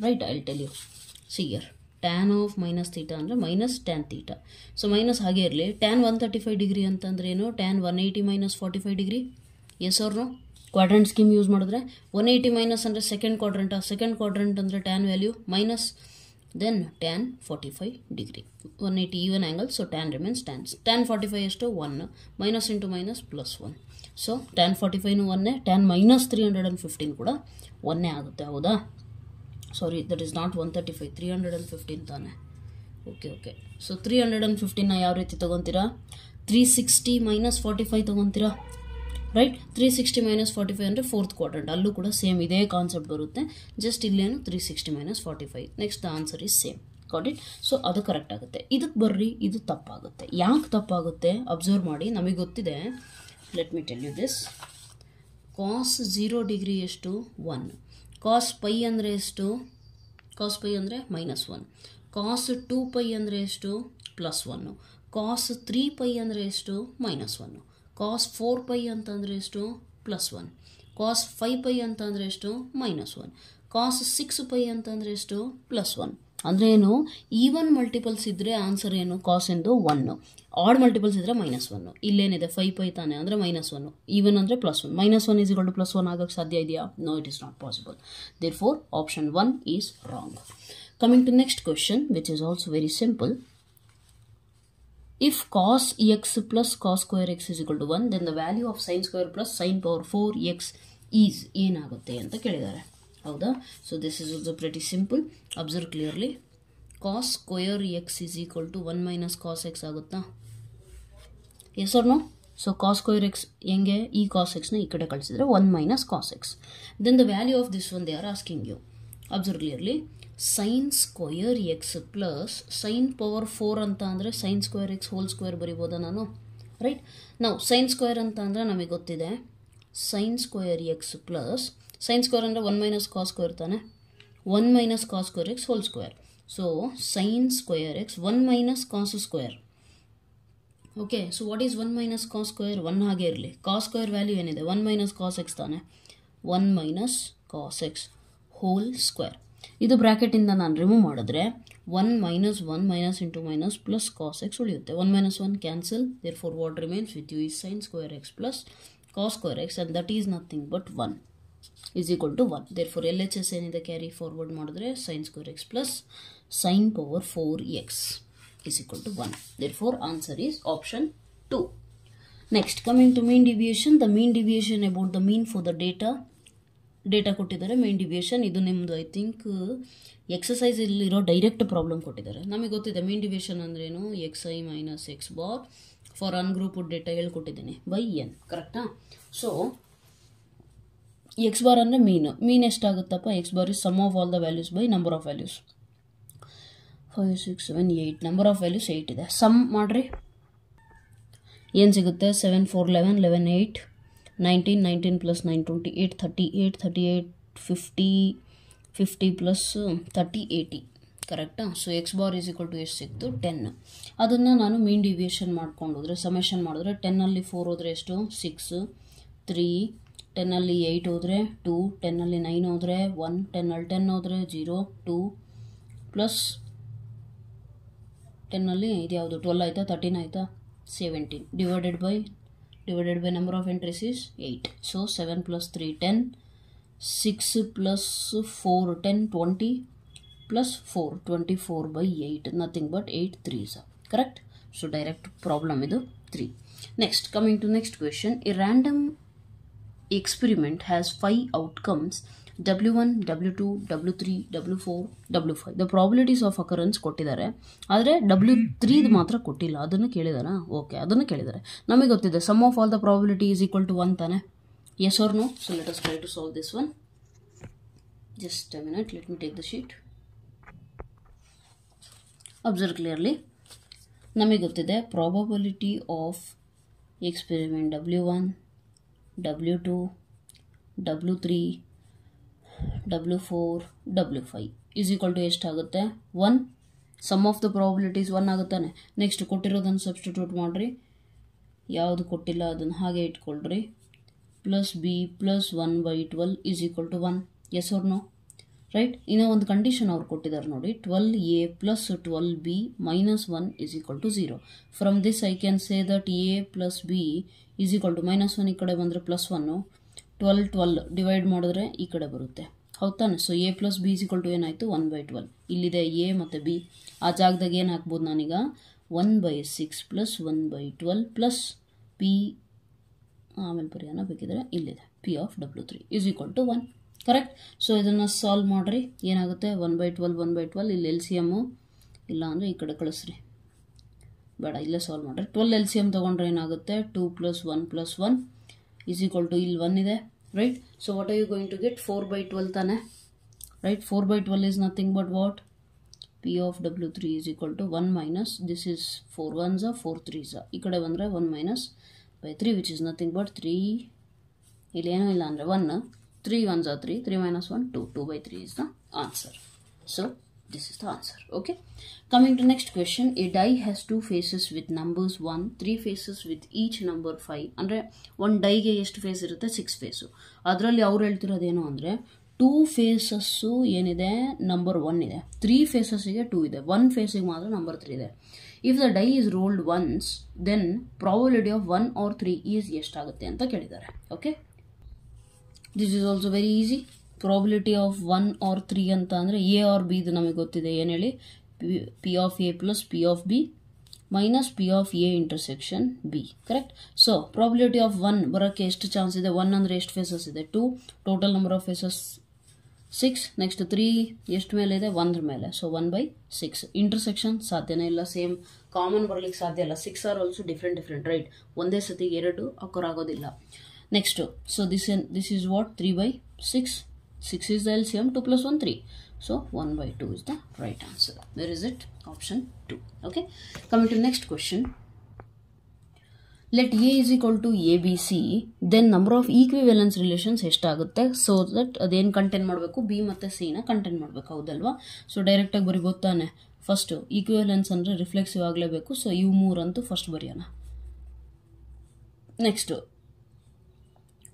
Right, I tell you. See here, tan of minus theta ಅಂದರೆ minus tan theta. So minus ಹಾಗೆ ಇರಲಿ. ಟ್ಯಾನ್ 135 ಡಿಗ್ರಿ ಅಂತಂದ್ರೆ ಏನು? Tan 180 - 45 degree. Yes or no? Quadrant scheme use ಮಾಡಿದ್ರೆ 180 minus ಅಂದರೆ second quadrant. Second quadrant ಅಂದರೆ tan value minus, then tan 45 degree, 180 even angle, so tan remains tan 45 ಎಷ್ಟು? 1. Minus into minus plus 1. So tan 45 1, tan minus 315 ಕೂಡ 1 ಆಗುತ್ತೆ. ಹೌದಾ? ಸಾರಿ, that is not 135, 315 ತಾನೆ. Okay. So 315ನ ಯಾವ ರೀತಿ ತೊಗೊತೀರಾ? 360 - 45 ತೊಗೊತೀರಾ? ರೈಟ್, 360 - 45 ಅಂದರೆ ಫೋರ್ತ್ ಕ್ವಾಡ್ರೆಂಟ್. ಅಲ್ಲೂ ಕೂಡ ಸೇಮ್ ಇದೇ ಕಾನ್ಸೆಪ್ಟ್ ಬರುತ್ತೆ. ಜಸ್ಟ್ ಇಲ್ಲೇನು 360 - 45. Next the answer is same. Got it? So ಅದು ಕರೆಕ್ಟ್ ಆಗುತ್ತೆ. ಇದಕ್ಕೆ ಬರ್ರಿ, ಇದು ತಪ್ಪಾಗುತ್ತೆ. ಯಾಕೆ ತಪ್ಪಾಗುತ್ತೆ ಅಬ್ಸರ್ವ್ ಮಾಡಿ. ನಮಗೆ ಗೊತ್ತಿದೆ, let me tell you this. Cos 0 degree ಎಷ್ಟು? 1. ಕಾಸ್ ಪೈ ಅಂದರೆ ಎಷ್ಟು? ಕಾಸ್ ಪೈ ಅಂದರೆ -1. ಕಾಸ್ 2π ಅಂದರೆ ಎಷ್ಟು? +1. ಕಾಸ್ 3π ಅಂದರೆ ಎಷ್ಟು? -1. ಕಾಸ್ 4π ಅಂತಂದರೆ ಎಷ್ಟು? +1. ಕಾಸ್ 5π ಅಂತಂದರೆ ಎಷ್ಟು? -1. ಕಾಸ್ 6π ಅಂತಂದರೆ ಎಷ್ಟು? +1. ಅಂದರೆ ಏನು? ಈವನ್ ಮಲ್ಟಿಪಲ್ಸ್ ಇದ್ದರೆ ಆನ್ಸರ್ ಏನು? ಕಾಸ್ ಎಂದು 1. ಆಡ್ ಮಲ್ಟಿಪಲ್ಸ್ ಇದ್ದರೆ -1. ಇಲ್ಲೇನಿದೆ 5π ತಾನೆ ಅಂದರೆ -1. ಈವನ್ ಅಂದರೆ +1. -1 = +1 ಆಗೋಕ್ಕೆ ಸಾಧ್ಯ ಇದೆಯಾ? No, it is not possible. Therefore option 1 is wrong. Coming to next question, which is also very simple. If cos x plus cos square x is equal to 1, then the value of sin square plus sin power 4x is ಏನಾಗುತ್ತೆ ಅಂತ ಕೇಳಿದ್ದಾರೆ. ಹೌದಾ? So this is also pretty simple. Observe clearly. cos square x is equal to 1 minus cos x ಆಗುತ್ತಾ? Yes or no? So cos square x ಹೆಂಗೆ? ಈ cos x ನ ಈ ಕಡೆ ಕಳಿಸಿದ್ರೆ 1 minus cos x. Then the value of this one they are asking you. Observe clearly. sin square x plus sin power 4 ಅಂತ ಅಂದರೆ sin square x whole square ಬರಿಬೋದಾ ನಾನು? ರೈಟ್, ನಾವು sin ಸ್ಕ್ವೇರ್ ಅಂತ ಅಂದರೆ ನಮಗೆ ಗೊತ್ತಿದೆ sin square x plus sin square ಅಂದರೆ 1 minus cos ಸ್ಕ್ವೇರ್ ತಾನೆ. 1 minus cos square x whole square. So sin square x 1 minus cos square. Okay, so what is 1 minus cos square? 1 ಹಾಗೆ ಇರಲಿ. cos square value ಏನಿದೆ? 1 minus cos x ತಾನೆ. 1 minus cos x whole square. ಇದು ಬ್ರ್ಯಾಕೆಟಿಂದ ನಾನು remove ಮಾಡಿದ್ರೆ 1 minus 1 minus into minus plus cos x ಉಳಿಯುತ್ತೆ. 1 minus 1 cancel. Therefore what remains with you is sin square x plus cos square x, and that is nothing but 1 is equal to 1. Therefore LHS ಏನಿದೆ carry forward ಮಾಡಿದ್ರೆ sin square x plus sin power 4x is equal to 1. Therefore, answer is option 2. Next, coming to mean deviation. The mean deviation about the mean for the data ಕೊಟ್ಟಿದ್ದಾರೆ mean deviation. ಇದು ನಿಮ್ಮದು I think exercise ಇಲ್ಲಿರೋ direct problem ಕೊಟ್ಟಿದ್ದಾರೆ. ನಮಗೆ ಗೊತ್ತಿದೆ mean deviation ಅಂದ್ರೇನು, xi minus x bar for ungrouped data ಹೇಳ್ಕೊಟ್ಟಿದ್ದೀನಿ by n. ಕರೆಕ್ಟಾ? ಸೊ ಎಕ್ಸ್ ಬಾರ್ ಅಂದರೆ ಮೀನ್ ಎಷ್ಟಾಗುತ್ತಪ್ಪ? X bar is sum of all the values by number of values. 5 6 7 8 number of values 8 ಇದೆ. Some ಮಾಡಿರಿ ಏನು ಸಿಗುತ್ತೆ? 7 4 11 11 8 19 19 plus 9 28 38 38 50 50 plus 30 80. ಕರೆಕ್ಟಾ? So X bar is equal to ಎಷ್ಟು ಸಿಕ್ತು? 10. ಅದನ್ನು ನಾನು ಮೀನ್ ಡಿವಿಯೇಷನ್ ಮಾಡ್ಕೊಂಡು ಹೋದರೆ, ಸಮೇಷನ್ ಮಾಡಿದ್ರೆ 10ಅಲ್ಲಿ 4 ಹೋದರೆ ಎಷ್ಟು? 6 3 10ಅಲ್ಲಿ 8 ಹೋದರೆ 2 10ಅಲ್ಲಿ 9 ಹೋದರೆ 1 10ಅಲ್ಲಿ 10 ಹೋದರೆ 0 2 ಪ್ಲಸ್ 10ಅಲ್ಲಿ ಇದು ಯಾವುದು 12 ಆಯಿತಾ 13 ಆಯಿತಾ 17 divided by number of entries is 8. So 7 plus 3 10 6 plus 4 10 20 plus 4 24 by 8 nothing but 8 3s. Correct? So direct problem idu 3. Next, coming to next question. A random experiment has 5 outcomes: W1 W2 W3 W4 W5. The probabilities of occurrence ಕೊಟ್ಟಿದ್ದಾರೆ, ಆದರೆ W3 ಮಾತ್ರ ಕೊಟ್ಟಿಲ್ಲ. ಅದನ್ನು ಕೇಳಿದಾರಾ? Okay, ಅದನ್ನು ಕೇಳಿದ್ದಾರೆ. ನಮಗೆ ಗೊತ್ತಿದೆ sum of all the probability is equal to 1 ತಾನೆ? Yes or no? So let us try to solve this one. Just a minute, let me take the sheet. Observe clearly. ನಮಗೆ ಗೊತ್ತಿದೆ probability of experiment W1 W2 W3 W4 W5 is equal to ಎಷ್ಟಾಗುತ್ತೆ? 1. Sum of the probabilities 1 ಆಗುತ್ತಾನೆ. Next ಕೊಟ್ಟಿರೋದನ್ನು substitute ಮಾಡಿರಿ, ಯಾವುದು ಕೊಟ್ಟಿಲ್ಲ ಅದನ್ನು ಹಾಗೆ ಇಟ್ಕೊಳ್ರಿ. Plus B plus 1/12 is equal to 1. Yes or no? Right? ಇನ್ನೂ ಒಂದು ಕಂಡೀಷನ್ ಅವ್ರು ಕೊಟ್ಟಿದ್ದಾರೆ ನೋಡಿ, 12a plus 12b minus 1 is equal to 0. From this I can say that a plus b is equal to minus 1 ಈ ಕಡೆ ಬಂದರೆ plus 1, 12 divide ಮಾಡಿದ್ರೆ ಈ ಕಡೆ ಬರುತ್ತೆ. ಹೌದಾನೆ? So a plus b is equal to ಏನಾಯಿತು? 1/12. ಇಲ್ಲಿದೆ a ಮತ್ತು b, ಆ ಜಾಗದಾಗ ಏನು ಹಾಕ್ಬೋದು ನಾನೀಗ? 1/6 ಪ್ಲಸ್ 1/12 ಪ್ಲಸ್ p, ಆಮೇಲೆ ಬರೆಯೋಣ ಬೇಕಿದ್ರೆ, ಇಲ್ಲಿದೆ p of W3 is equal to 1. Correct? So ಇದನ್ನು ಸಾಲ್ವ್ ಮಾಡಿರಿ, ಏನಾಗುತ್ತೆ? 1/12 1/12 ಇಲ್ಲಿ ಎಲ್ ಸಿ ಎಮ್ಮು, ಇಲ್ಲ ಅಂದರೆ ಈ ಕಡೆ ಕಳಿಸ್ರಿ, ಬೇಡ ಇಲ್ಲೇ ಸಾಲ್ವ್ ಮಾಡಿರಿ. 12 ಎಲ್ ಸಿ ಎಮ್ ತೊಗೊಂಡ್ರೆ ಏನಾಗುತ್ತೆ? 2 plus 1 plus 1 is equal to ಇಲ್ಲಿ 1 ಇದೆ. Right? So what are you going to get? 4/12 ತಾನೆ? Right? 4/12 is nothing but what? p of W3 is equal to 1 minus this is 4 1s 4 3s. ಈ ಕಡೆ ಬಂದರೆ 1 minus by 3 which is nothing but 3, ಇಲ್ಲೇನೂ ಇಲ್ಲ ಅಂದರೆ 1, 3 1s 3, 3 minus 1 2, 2/3 is the answer. So this is the answer. Okay, coming to next question. A die has 2 faces with numbers 1, 3 faces with each number 5. ಅಂದರೆ ಒಂದು ಡೈಗೆ ಎಷ್ಟು face ಇರುತ್ತೆ? 6 face. ಅದರಲ್ಲಿ ಅವ್ರು ಹೇಳ್ತಿರೋದೇನು ಅಂದರೆ 2 ಫೇಸಸ್ಸು ಏನಿದೆ? ನಂಬರ್ 1 ಇದೆ. 3 ಫೇಸಸ್ಸಿಗೆ 2 ಇದೆ. 1 ಫೇಸಿಗೆ ಮಾತ್ರ ನಂಬರ್ 3 ಇದೆ. If the die is rolled once then probability of 1 or 3 is ಎಷ್ಟಾಗುತ್ತೆ ಅಂತ ಕೇಳಿದ್ದಾರೆ. Okay, this is also very easy. Probability of 1 or 3 ಅಂತ ಅಂದರೆ ಎ ಆರ್ ಬಿ ಇದು ನಮಗೆ ಗೊತ್ತಿದೆ. ಏನು ಹೇಳಿ? P of A plus P of B minus P of A intersection B. Correct? So probability of 1 ಬರೋಕ್ಕೆ ಎಷ್ಟು ಚಾನ್ಸ್ ಇದೆ? 1 ಅಂದರೆ ಎಷ್ಟು ಫೇಸಸ್ ಇದೆ? 2. Total number of faces 6. Next 3 ಎಷ್ಟು ಮೇಲೆ ಇದೆ? 1 ಮೇಲೆ. ಸೊ 1/6. ಇಂಟರ್ಸೆಕ್ಷನ್ ಸಾಧ್ಯನೇ ಇಲ್ಲ, ಸೇಮ್ ಕಾಮನ್ ಬರಲಿಕ್ಕೆ ಸಾಧ್ಯ ಇಲ್ಲ. 6 ಆರ್ ಆಲ್ಸೋ ಡಿಫ್ರೆಂಟ್ ರೈಟ್? ಒಂದೇ ಸತಿಗೆ 2 ಅಕ್ಕರ್ ಆಗೋದಿಲ್ಲ. Next, so this is what? 3/6. 6 is the LCM. 2 plus 1 3. So 1/2 is the right answer. Where is it? Option 2. Okay. Coming to next question. Let A is equal to ABC. Then number of equivalence relations ಎಷ್ಟಾಗುತ್ತೆ? So that ಅದೇನು contain ಮಾಡಬೇಕು? B ಮತ್ತು C ನ contain ಮಾಡಬೇಕು, ಹೌದಲ್ವಾ? So ಡೈರೆಕ್ಟಾಗಿ ಬರಿಬೋದು ತಾನೆ. ಫಸ್ಟು ಈಕ್ವಿವೆಲೆನ್ಸ್ ಅಂದರೆ ರಿಫ್ಲೆಕ್ಸಿವ್ ಆಗಲೇಬೇಕು. ಸೊ ಇವು 3 ಅಂತೂ ಫಸ್ಟ್ ಬರೆಯೋಣ. Next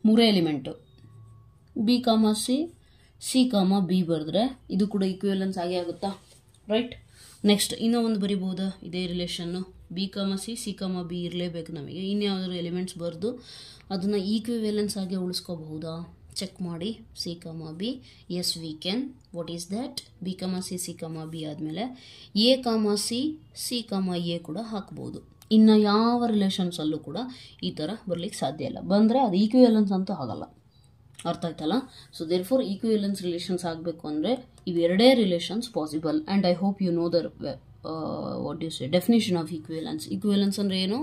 3 element B comma C comma B ಬರೆದ್ರೆ ಇದು ಕೂಡ ಈಕ್ವಿವೆಲೆನ್ಸ್ ಆಗೇ ಆಗುತ್ತಾ? ರೈಟ್? ನೆಕ್ಸ್ಟ್ ಇನ್ನೂ ಒಂದು ಬರಿಬೋದಾ ಇದೇ ರಿಲೇಷನ್ನು? B comma C comma B ಇರಲೇಬೇಕು ನಮಗೆ. ಇನ್ಯಾವುದಾದ್ರು ಎಲಿಮೆಂಟ್ಸ್ ಬರೆದು ಅದನ್ನು ಈಕ್ವಿವೆಲೆನ್ಸ್ ಆಗಿ ಉಳಿಸ್ಕೋಬಹುದಾ? ಚೆಕ್ ಮಾಡಿ C comma B. Yes we can. What is that? B comma C, C comma B ಆದಮೇಲೆ A comma C, C comma A ಕೂಡ ಹಾಕ್ಬೋದು. ಇನ್ನು ಯಾವ ರಿಲೇಷನ್ಸಲ್ಲೂ ಕೂಡ ಈ ಥರ ಬರಲಿಕ್ಕೆ ಸಾಧ್ಯ ಇಲ್ಲ. ಬಂದರೆ ಅದು ಈಕ್ವಿವೆಲೆನ್ಸ್ ಅಂತೂ ಆಗಲ್ಲ. ಅರ್ಥ ಆಯ್ತಲ್ಲ? So therefore equivalence relations ಆಗಬೇಕು ಅಂದರೆ ಇವೆರಡೇ relations possible. And I hope you know there what you say definition of equivalence. Equivalence ಅಂದರೆ ಏನು?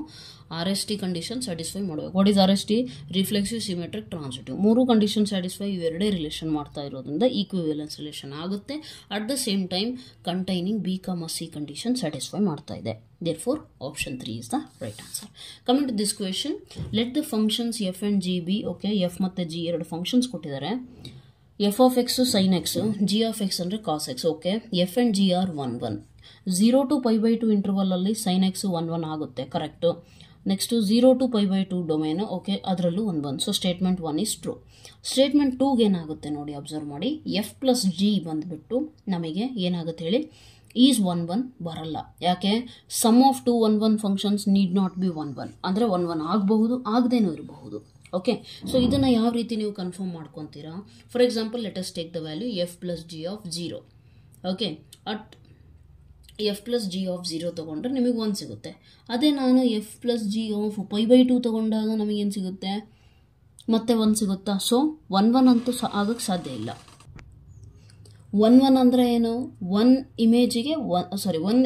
R S T condition satisfy ಮಾಡಬೇಕು. What is R S T? Reflexive, symmetric, transitive. ಮೂರು condition satisfy ಇವೆರಡೇ relation ಮಾಡ್ತಾ ಇರೋದ್ರಿಂದ equivalence relation ಆಗುತ್ತೆ. At the same time containing B comma C condition satisfy ಮಾಡ್ತಾ ಇದೆ. Therefore, option 3 is the right answer. Coming to this question, let the functions f and g be, okay, f ಮತ್ತು g ಎರಡು functions ಕೊಟ್ಟಿದ್ದಾರೆ. f of x sin x, g of x ಅಂದರೆ cos x, okay. f and g are 1 1. 0 to pi by 2 interval ಅಲ್ಲಿ sin x 1 1 ಆಗುತ್ತೆ, correct. Next 0 to pi by 2 domain, okay, ಅದರಲ್ಲೂ 1 1. ಸೊ statement 1 is true. Statement 2ಗೆ ಏನಾಗುತ್ತೆ ನೋಡಿ, observe ಮಾಡಿ. f plus g ಬಂದುಬಿಟ್ಟು ನಮಗೆ ಏನಾಗುತ್ತೆ ಹೇಳಿ, ಈಸ್ 1 1 ಬರಲ್ಲ. ಯಾಕೆ? Sum of 2 1 1 functions need not be 1 1. ಅಂದರೆ 1 1 ಆಗಬಹುದು, ಆಗದೇನೂ ಇರಬಹುದು. ಓಕೆ, ಸೊ ಇದನ್ನು ಯಾವ ರೀತಿ ನೀವು ಕನ್ಫರ್ಮ್ ಮಾಡ್ಕೊತೀರಾ? For example, let us take the value F plus G of 0. Okay, at F plus G of 0 ತೊಗೊಂಡ್ರೆ ನಿಮಗೆ 1 ಸಿಗುತ್ತೆ. ಅದೇ ನಾನು F plus G of pi by 2 ತೊಗೊಂಡಾಗ ನಮಗೇನು ಸಿಗುತ್ತೆ? ಮತ್ತೆ 1 ಸಿಗುತ್ತಾ? ಸೊ 1 1 ಅಂತೂ ಆಗೋಕ್ಕೆ ಸಾಧ್ಯ ಇಲ್ಲ. 1 1 ಅಂದರೆ ಏನು? ಒನ್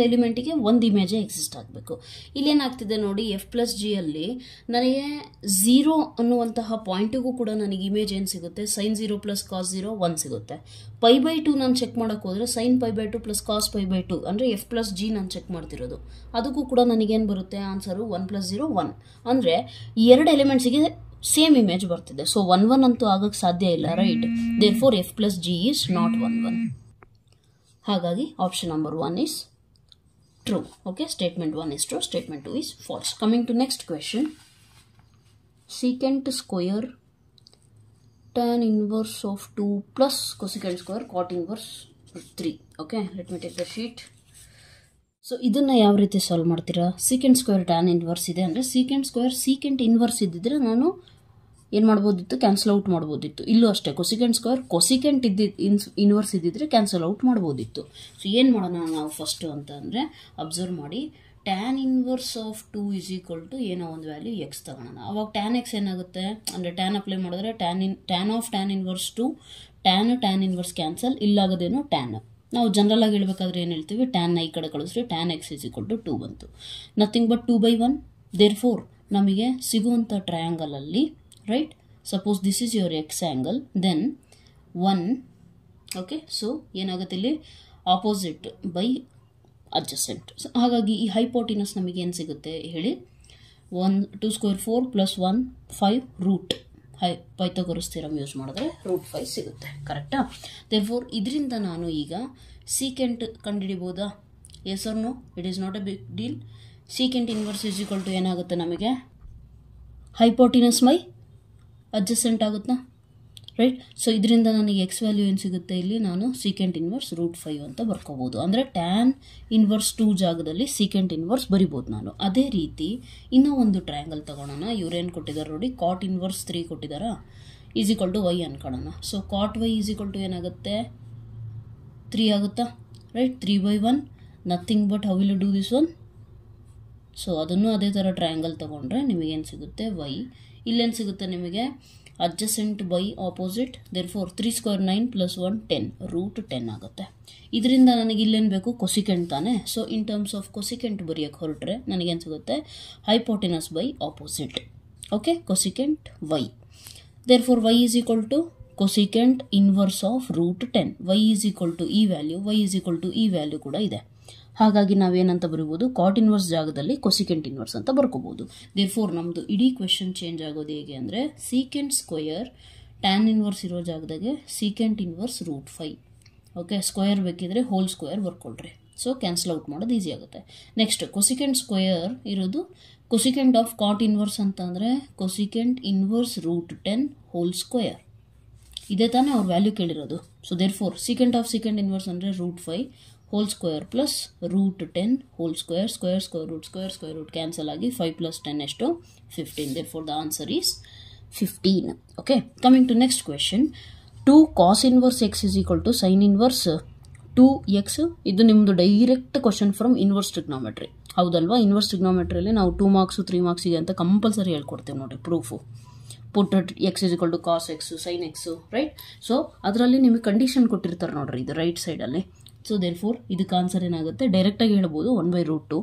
ಎಲಿಮೆಂಟಿಗೆ ಒಂದು ಇಮೇಜೇ ಎಕ್ಸಿಸ್ಟ್ ಆಗಬೇಕು. ಇಲ್ಲೇನಾಗ್ತಿದೆ ನೋಡಿ, ಎಫ್ ಪ್ಲಸ್ ಜಿ ಅಲ್ಲಿ ನನಗೆ 0 ಅನ್ನುವಂತಹ ಪಾಯಿಂಟಿಗೂ ಕೂಡ ನನಗೆ ಇಮೇಜ್ ಏನು ಸಿಗುತ್ತೆ? ಸೈನ್ 0 ಪ್ಲಸ್ ಕಾಸ್ 0 1 ಸಿಗುತ್ತೆ. ಪೈ ಬೈ 2 ನಾನು ಚೆಕ್ ಮಾಡೋಕ್ಕೆ ಹೋದರೆ sine pi by 2 plus cos pi by 2 ಅಂದರೆ ಎಫ್ ಪ್ಲಸ್ ಜಿ ನಾನು ಚೆಕ್ ಮಾಡ್ತಿರೋದು. ಅದಕ್ಕೂ ಕೂಡ ನನಗೇನು ಬರುತ್ತೆ? Answer 1 plus 0 1. ಅಂದರೆ ಈ ಎರಡು ಎಲಿಮೆಂಟ್ಸಿಗೆ ಸೇಮ್ ಇಮೇಜ್ ಬರ್ತಿದೆ. ಸೊ 1 1 ಅಂತೂ ಆಗೋಕ್ಕೆ ಸಾಧ್ಯ ಇಲ್ಲ, right? Therefore F plus G is not 1 1. ಹಾಗಾಗಿ option number 1 is true. Okay, statement 1 is true, statement 2 is false. Coming to next question. Secant square tan inverse of 2 plus cosecant square cot inverse 3. Okay, let me take the sheet. So ಇದನ್ನು ಯಾವ ರೀತಿ solve ಮಾಡ್ತೀರಾ? Secant square tan inverse ಇದೆ ಅಂದರೆ secant square secant inverse ಇದ್ದಿದ್ರೆ ನಾನು ಏನು ಮಾಡ್ಬೋದಿತ್ತು? ಕ್ಯಾನ್ಸಲ್ ಔಟ್ ಮಾಡ್ಬೋದಿತ್ತು. ಇಲ್ಲೂ ಅಷ್ಟೇ, ಕೊಸಿಕೆಂಟ್ ಸ್ಕ್ವೇರ್ ಕೊಸಿಕೆಂಟ್ ಇನ್ವರ್ಸ್ ಇದ್ದಿದ್ರೆ ಕ್ಯಾನ್ಸಲ್ ಔಟ್ ಮಾಡ್ಬೋದಿತ್ತು. ಸೊ ಏನು ಮಾಡೋಣ ನಾವು ಫಸ್ಟು ಅಂತ ಅಂದರೆ, ಅಬ್ಸರ್ವ್ ಮಾಡಿ, tan inverse of 2 is equal to ಏನೋ ಒಂದು ವ್ಯಾಲ್ಯೂ ಎಕ್ಸ್ ತಗೋಣ. ಅವಾಗ ಟ್ಯಾನ್ ಎಕ್ಸ್ ಏನಾಗುತ್ತೆ ಅಂದರೆ ಟ್ಯಾನ್ ಅಪ್ಲೈ ಮಾಡಿದ್ರೆ tan of tan inverse 2, tan inverse cancel, ಇಲ್ಲಾಗೋದೇನೋ ಟ್ಯಾನ್. ನಾವು ಜನರಲ್ ಆಗಿ ಹೇಳ್ಬೇಕಾದ್ರೆ ಏನು ಹೇಳ್ತೀವಿ? ಟ್ಯಾನ್ ಈ ಕಡೆ ಕಳಿಸ್ರಿ, tan X is equal to 2 ಬಂತು. Nothing but 2/1. ದೇರ್ ಫೋರ್ ನಮಗೆ ಸಿಗುವಂಥ ಟ್ರಯಾಂಗಲಲ್ಲಿ, right, suppose this is your X angle, then 1. Okay, so ಏನಾಗುತ್ತೆ ಇಲ್ಲಿ? Opposite by adjacent. ಹಾಗಾಗಿ ಈ ಹೈಪೋಟಿನಸ್ ನಮಗೆ ಏನು ಸಿಗುತ್ತೆ ಹೇಳಿ? 2 square 4 plus 1 5 root Pythagoras theorem use ಮಾಡಿದ್ರೆ ರೂಟ್ 5 ಸಿಗುತ್ತೆ, ಕರೆಕ್ಟಾ? ದೇರ್ಫೋರ್ ಇದರಿಂದ ನಾನು ಈಗ ಸೀಕೆಂಟ್ ಕಂಡುಹಿಡಿಬೋದಾ? Yes or no? It is not a big deal. Secant inverse is equal to ಏನಾಗುತ್ತೆ ನಮಗೆ? ಹೈಪೋಟಿನಸ್ ಮೈ ಅಡ್ಜಸೆಂಟ್ ಆಗುತ್ತಾ, ರೈಟ್? ಸೊ ಇದರಿಂದ ನನಗೆ ಎಕ್ಸ್ ವ್ಯಾಲ್ಯೂ ಏನು ಸಿಗುತ್ತೆ ಇಲ್ಲಿ? ನಾನು ಸೀಕೆಂಟ್ ಇನ್ವರ್ಸ್ ರೂಟ್ 5 ಅಂತ ಬರ್ಕೋಬೋದು. ಅಂದರೆ ಟ್ಯಾನ್ ಇನ್ವರ್ಸ್ 2 ಜಾಗದಲ್ಲಿ ಸೀಕೆಂಟ್ ಇನ್ವರ್ಸ್ ಬರಿಬೋದು ನಾನು. ಅದೇ ರೀತಿ ಇನ್ನೂ ಒಂದು ಟ್ರಯಾಂಗಲ್ ತಗೊಳ್ಳೋಣ. ಇವ್ರೇನು ಕೊಟ್ಟಿದ್ದಾರೆ ನೋಡಿ, ಕಾಟ್ ಇನ್ವರ್ಸ್ 3 ಕೊಟ್ಟಿದ್ದಾರಾ? ಈಸ್ ಈಕ್ವಲ್ ಟು ವೈ ಅನ್ಕೊಳ್ಳೋಣ. So cot Y is equal to ಏನಾಗುತ್ತೆ? 3 ಆಗುತ್ತಾ, right? 3/1. Nothing but how will you do this one? So ಅದನ್ನು ಅದೇ ಥರ ಟ್ರಯಾಂಗಲ್ ತೊಗೊಂಡ್ರೆ ನಿಮಗೇನು ಸಿಗುತ್ತೆ? ವೈ. ಇಲ್ಲೇನು ಸಿಗುತ್ತೆ ನಿಮಗೆ? Adjacent by opposite. Therefore 3 square 9 plus 1 10 root 10 ಆಗುತ್ತೆ. ಇದರಿಂದ ನನಗೆ ಇಲ್ಲೇನು ಬೇಕು? ಕೊಸಿಕೆಂಟ್ ತಾನೆ. So in terms of cosecant ಬರೆಯೋಕ್ಕೆ ಹೊರಟ್ರೆ ನನಗೇನು ಸಿಗುತ್ತೆ? Hypotenuse by opposite. Okay, cosecant Y. Therefore Y is equal to cosecant inverse of root 10. Y is equal to ಈ value, Y is equal to ಈ ವ್ಯಾಲ್ಯೂ ಕೂಡ ಇದೆ. ಹಾಗಾಗಿ ನಾವೇನಂತ ಬರೀಬೋದು? ಕಾಟ್ ಇನ್ವರ್ಸ್ ಜಾಗದಲ್ಲಿ ಕೊಸಿಕೆಂಟ್ ಇನ್ವರ್ಸ್ ಅಂತ ಬರ್ಕೋಬೋದು. ದೇರ್ಫೋರ್ ನಮ್ಮದು ಇಡೀ ಕ್ವೆಶನ್ ಚೇಂಜ್ ಆಗೋದು ಹೇಗೆ ಅಂದರೆ, ಸೀಕೆಂಟ್ ಸ್ಕ್ವೇರ್ ಟ್ಯಾನ್ ಇನ್ವರ್ಸ್ ಇರೋ ಜಾಗದಾಗೆ secant inverse root 5. Okay, square ಬೇಕಿದ್ರೆ ಹೋಲ್ ಸ್ಕ್ವೇರ್ ಬರ್ಕೊಳ್ರಿ. ಸೊ ಕ್ಯಾನ್ಸಲ್ ಔಟ್ ಮಾಡೋದು ಈಸಿ ಆಗುತ್ತೆ. ನೆಕ್ಸ್ಟ್ ಕೊಸಿಕೆಂಟ್ ಸ್ಕ್ವೇರ್ ಇರೋದು ಕೊಸಿಕೆಂಟ್ ಆಫ್ ಕಾಟ್ ಇನ್ವರ್ಸ್ ಅಂತ ಅಂದರೆ cosecant inverse root 10 whole square. ಇದೇ ತಾನೇ ಅವ್ರ ವ್ಯಾಲ್ಯೂ ಕೇಳಿರೋದು. So therefore secant of secant inverse ಅಂದರೆ root 5 whole square plus root 10 whole square, square root cancel ಆಗಿ 5 ಪ್ಲಸ್ 10 ಎಷ್ಟು? 15. Therefore the answer is 15. Okay, coming to next question. 2 cos inverse x is equal to sin inverse 2x. ಇದು ನಿಮ್ಮದು direct question from inverse trigonometry, ಹೌದಲ್ವಾ? Inverse ಟ್ರಿಗ್ನೋಮೆಟ್ರಿಯಲ್ಲಿ ನಾವು 2 marks 3 ಮಾರ್ಕ್ಸಿಗೆ ಅಂತ ಕಂಪಲ್ಸರಿ ಹೇಳ್ಕೊಡ್ತೇವೆ ನೋಡಿರಿ proof. Put X is equal to cos X sine X, right? So ಅದರಲ್ಲಿ ನಿಮಗೆ ಕಂಡೀಷನ್ ಕೊಟ್ಟಿರ್ತಾರೆ ನೋಡ್ರಿ, ಇದು ರೈಟ್ ಸೈಡಲ್ಲಿ. ಸೊ ದೇರ್ ಫೋರ್ ಇದಕ್ಕೆ ಆನ್ಸರ್ ಏನಾಗುತ್ತೆ, ಡೈರೆಕ್ಟಾಗಿ ಹೇಳ್ಬೋದು 1/√2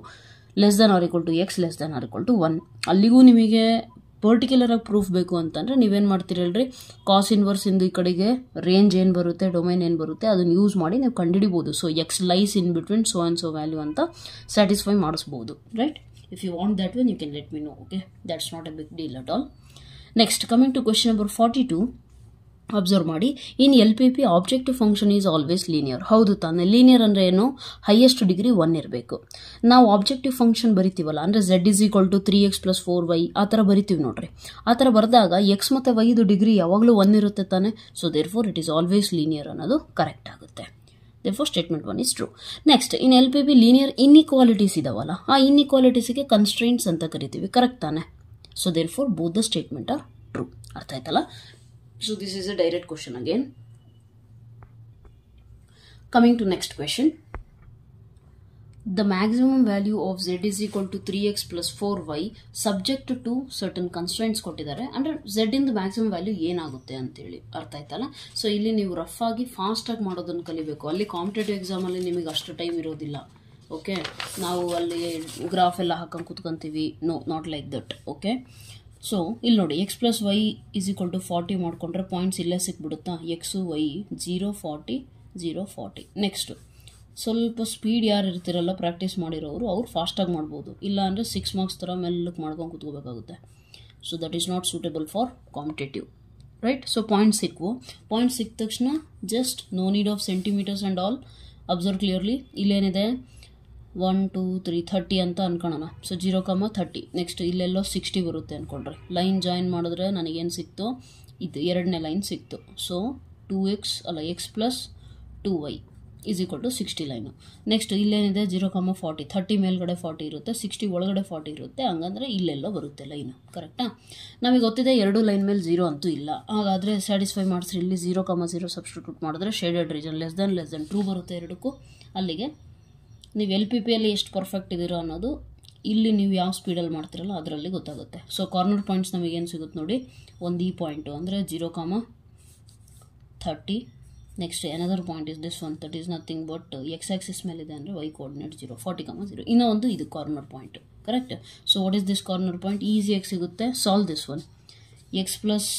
less than or equal to X less than or equal to 1. ಅಲ್ಲಿಗೂ ನಿಮಗೆ ಪರ್ಟಿಕ್ಯುಲರ್ ಆಗಿ ಪ್ರೂಫ್ ಬೇಕು ಅಂತಂದರೆ ನೀವೇನು ಮಾಡ್ತೀರಿ ಹೇಳ್ರಿ, ಕಾಸ್ ಇನ್ವರ್ಸ್ ಇಂದು ಈ ಕಡೆಗೆ ರೇಂಜ್ ಏನು ಬರುತ್ತೆ, ಡೊಮೈನ್ ಏನು ಬರುತ್ತೆ ಅದನ್ನು ಯೂಸ್ ಮಾಡಿ ನೀವು ಕಂಡುಹಿಡಿಬೋದು. So X lies in between so and so value ಅಂತ ಸ್ಯಾಟಿಸ್ಫೈ ಮಾಡಿಸ್ಬೋದು, right? If you want that when you can let me know. Okay, that's not a big deal at all. Next coming to question number 42. Observe ಮಾಡಿ, in LPP objective function is always linear. ಹೌದು ತಾನೆ? Linear ಅಂದರೆ ಏನು? Highest degree 1 ಇರಬೇಕು. ನಾವು objective function ಬರಿತೀವಲ್ಲ, ಅಂದರೆ z is equal to 3x + 4y ಆ ಥರ ಬರಿತೀವಿ ನೋಡ್ರಿ. ಆ ಥರ ಬರೆದಾಗ ಎಕ್ಸ್ ಮತ್ತು ವೈದು ಡಿಗ್ರಿ ಯಾವಾಗಲೂ 1 ಇರುತ್ತೆ ತಾನೆ. So therefore it is always linear ಅನ್ನೋದು ಕರೆಕ್ಟ್ ಆಗುತ್ತೆ. Therefore statement 1 is true. Next, in LPP linear inequalities ಇದಾವಲ್ಲ, ಆ ಇನ್ಇಕ್ವಾಲಿಟೀಸಿಗೆ ಕನ್ಸ್ಟ್ರೈಂಟ್ಸ್ ಅಂತ ಕರಿತೀವಿ, ಕರೆಕ್ಟ್ ತಾನೆ? So therefore both the statement are true. ಅರ್ಥ ಆಯ್ತಲ್ಲ? So this is a direct question again. Coming to next question. The maximum value of z is equal to 3x plus 4y subject to certain constraints ಕೊಟ್ಟಿದ್ದಾರೆ. ಅಂದರೆ z ಇಂದ maximum value ಏನಾಗುತ್ತೆ ಅಂತೇಳಿ. ಅರ್ಥ ಆಯ್ತಲ್ಲ? So ಇಲ್ಲಿ ನೀವು ರಫ್ ಆಗಿ ಫಾಸ್ಟ್ ಆಗಿ ಮಾಡೋದನ್ನು ಕಲಿಬೇಕು. ಅಲ್ಲಿ ಕಾಂಪಿಟೇಟಿವ್ ಎಕ್ಸಾಮಲ್ಲಿ ನಿಮಗೆ ಅಷ್ಟು ಟೈಮ್ ಇರೋದಿಲ್ಲ. ಓಕೆ, ನಾವು ಅಲ್ಲಿ ಗ್ರಾಫ್ ಎಲ್ಲ ಹಾಕೊಂಡು ಕೂತ್ಕೊಂತೀವಿ. No, not like that. Okay, so ಇಲ್ಲಿ ನೋಡಿ, X plus Y is equal to 40 ಮಾಡ್ಕೊಂಡ್ರೆ ಪಾಯಿಂಟ್ಸ್ ಇಲ್ಲೇ ಸಿಕ್ಬಿಡುತ್ತಾ, ಎಕ್ಸು ವೈ 0 40 0 40. ನೆಕ್ಸ್ಟು ಸ್ವಲ್ಪ ಸ್ಪೀಡ್ ಯಾರು ಇರ್ತಿರಲ್ಲ ಪ್ರಾಕ್ಟೀಸ್ ಮಾಡಿರೋರು, ಅವ್ರು ಫಾಸ್ಟಾಗಿ ಮಾಡ್ಬೋದು. ಇಲ್ಲ ಅಂದರೆ 6 ಮಾರ್ಕ್ಸ್ ಥರ ಮೆಲ್ಲಕ್ಕೆ ಮಾಡ್ಕೊಂಡು ಕೂತ್ಕೋಬೇಕಾಗುತ್ತೆ. So that is not suitable for competitive, right? So point ಸಿಕ್ವು. ಪಾಯಿಂಟ್ ಸಿಕ್ಕ ತಕ್ಷಣ just no need of centimetres and all. Observe clearly, ಇಲ್ಲೇನಿದೆ 1 2 3 30 ಅಂತ ಅನ್ಕೊಳ್ಳೋಣ. ಸೊ 0,30. ನೆಕ್ಸ್ಟ್ ಇಲ್ಲೆಲ್ಲೋ 60 ಬರುತ್ತೆ ಅಂದ್ಕೊಂಡ್ರೆ, ಲೈನ್ ಜಾಯಿನ್ ಮಾಡಿದ್ರೆ ನನಗೇನು ಸಿಕ್ತು, ಇದು ಎರಡನೇ ಲೈನ್ ಸಿಕ್ತು. ಸೊ 2x ಅಲ್ಲ X plus 2y is equal to 60 line. Next ಇಲ್ಲೇನಿದೆ 0,40. 30 ಮೇಲ್ಗಡೆ 40 ಇರುತ್ತೆ, 60 ಒಳಗಡೆ 40 ಇರುತ್ತೆ. ಹಂಗಂದ್ರೆ ಇಲ್ಲೆಲ್ಲೋ ಬರುತ್ತೆ ಲೈನು, ಕರೆಕ್ಟಾ? ನಮಗೆ ಗೊತ್ತಿದೆ ಎರಡು ಲೈನ್ ಮೇಲೆ 0 ಅಂತೂ ಇಲ್ಲ. ಹಾಗಾದರೆ ಸ್ಯಾಟಿಸ್ಫೈ ಮಾಡಿಸ್ರಿ. ಇಲ್ಲಿ 0,0 ಸಬ್ಸ್ಟಿಟ್ಯೂಟ್ ಮಾಡಿದ್ರೆ shaded region less than true ಬರುತ್ತೆ ಎರಡಕ್ಕೂ. ಅಲ್ಲಿಗೆ ನೀವು LPPಯಲ್ಲಿ ಎಷ್ಟು ಪರ್ಫೆಕ್ಟ್ ಇದ್ದೀರೋ ಅನ್ನೋದು ಇಲ್ಲಿ ನೀವು ಯಾವ ಸ್ಪೀಡಲ್ಲಿ ಮಾಡ್ತಿರಲ್ಲ ಅದರಲ್ಲಿ ಗೊತ್ತಾಗುತ್ತೆ. ಸೊ ಕಾರ್ನರ್ ಪಾಯಿಂಟ್ಸ್ ನಮಗೇನು ಸಿಗುತ್ತೆ ನೋಡಿ, ಒಂದು ಈ ಪಾಯಿಂಟು ಅಂದರೆ 0,30. Next another point is this one, that is nothing but X axis ಮೇಲಿದೆ ಅಂದರೆ y ಕೋಆರ್ಡಿನೇಟ್ 0 40,0. ಇನ್ನೂ ಒಂದು ಇದು corner point, correct? So what is this corner point? ಈಸಿಯಾಗಿ ಸಿಗುತ್ತೆ. Solve this one. X plus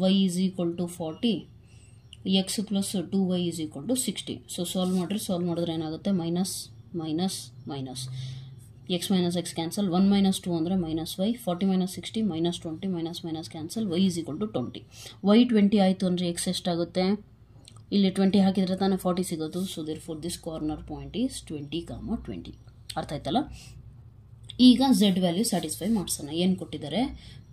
Y is equal to 40, X plus 2y is equal to 60. So solve ಮಾಡಿದ್ರೆ ಏನಾಗುತ್ತೆ, minus minus minus, X minus X cancel, 1 - 2 ಅಂದರೆ -y, 40 - 60 -20, minus cancel, y is equal to 20. y 20 ಆಯಿತು ಅಂದರೆ X ಎಷ್ಟಾಗುತ್ತೆ? ಇಲ್ಲಿ 20 ಹಾಕಿದರೆ ತಾನೇ 40 ಸಿಗೋದು. So therefore this corner point is 20,20. ಅರ್ಥ ಆಯ್ತಲ್ಲ? ಈಗ z ವ್ಯಾಲ್ಯೂ ಸ್ಯಾಟಿಸ್ಫೈ ಮಾಡಿಸೋಣ. ಏನು ಕೊಟ್ಟಿದ್ದಾರೆ?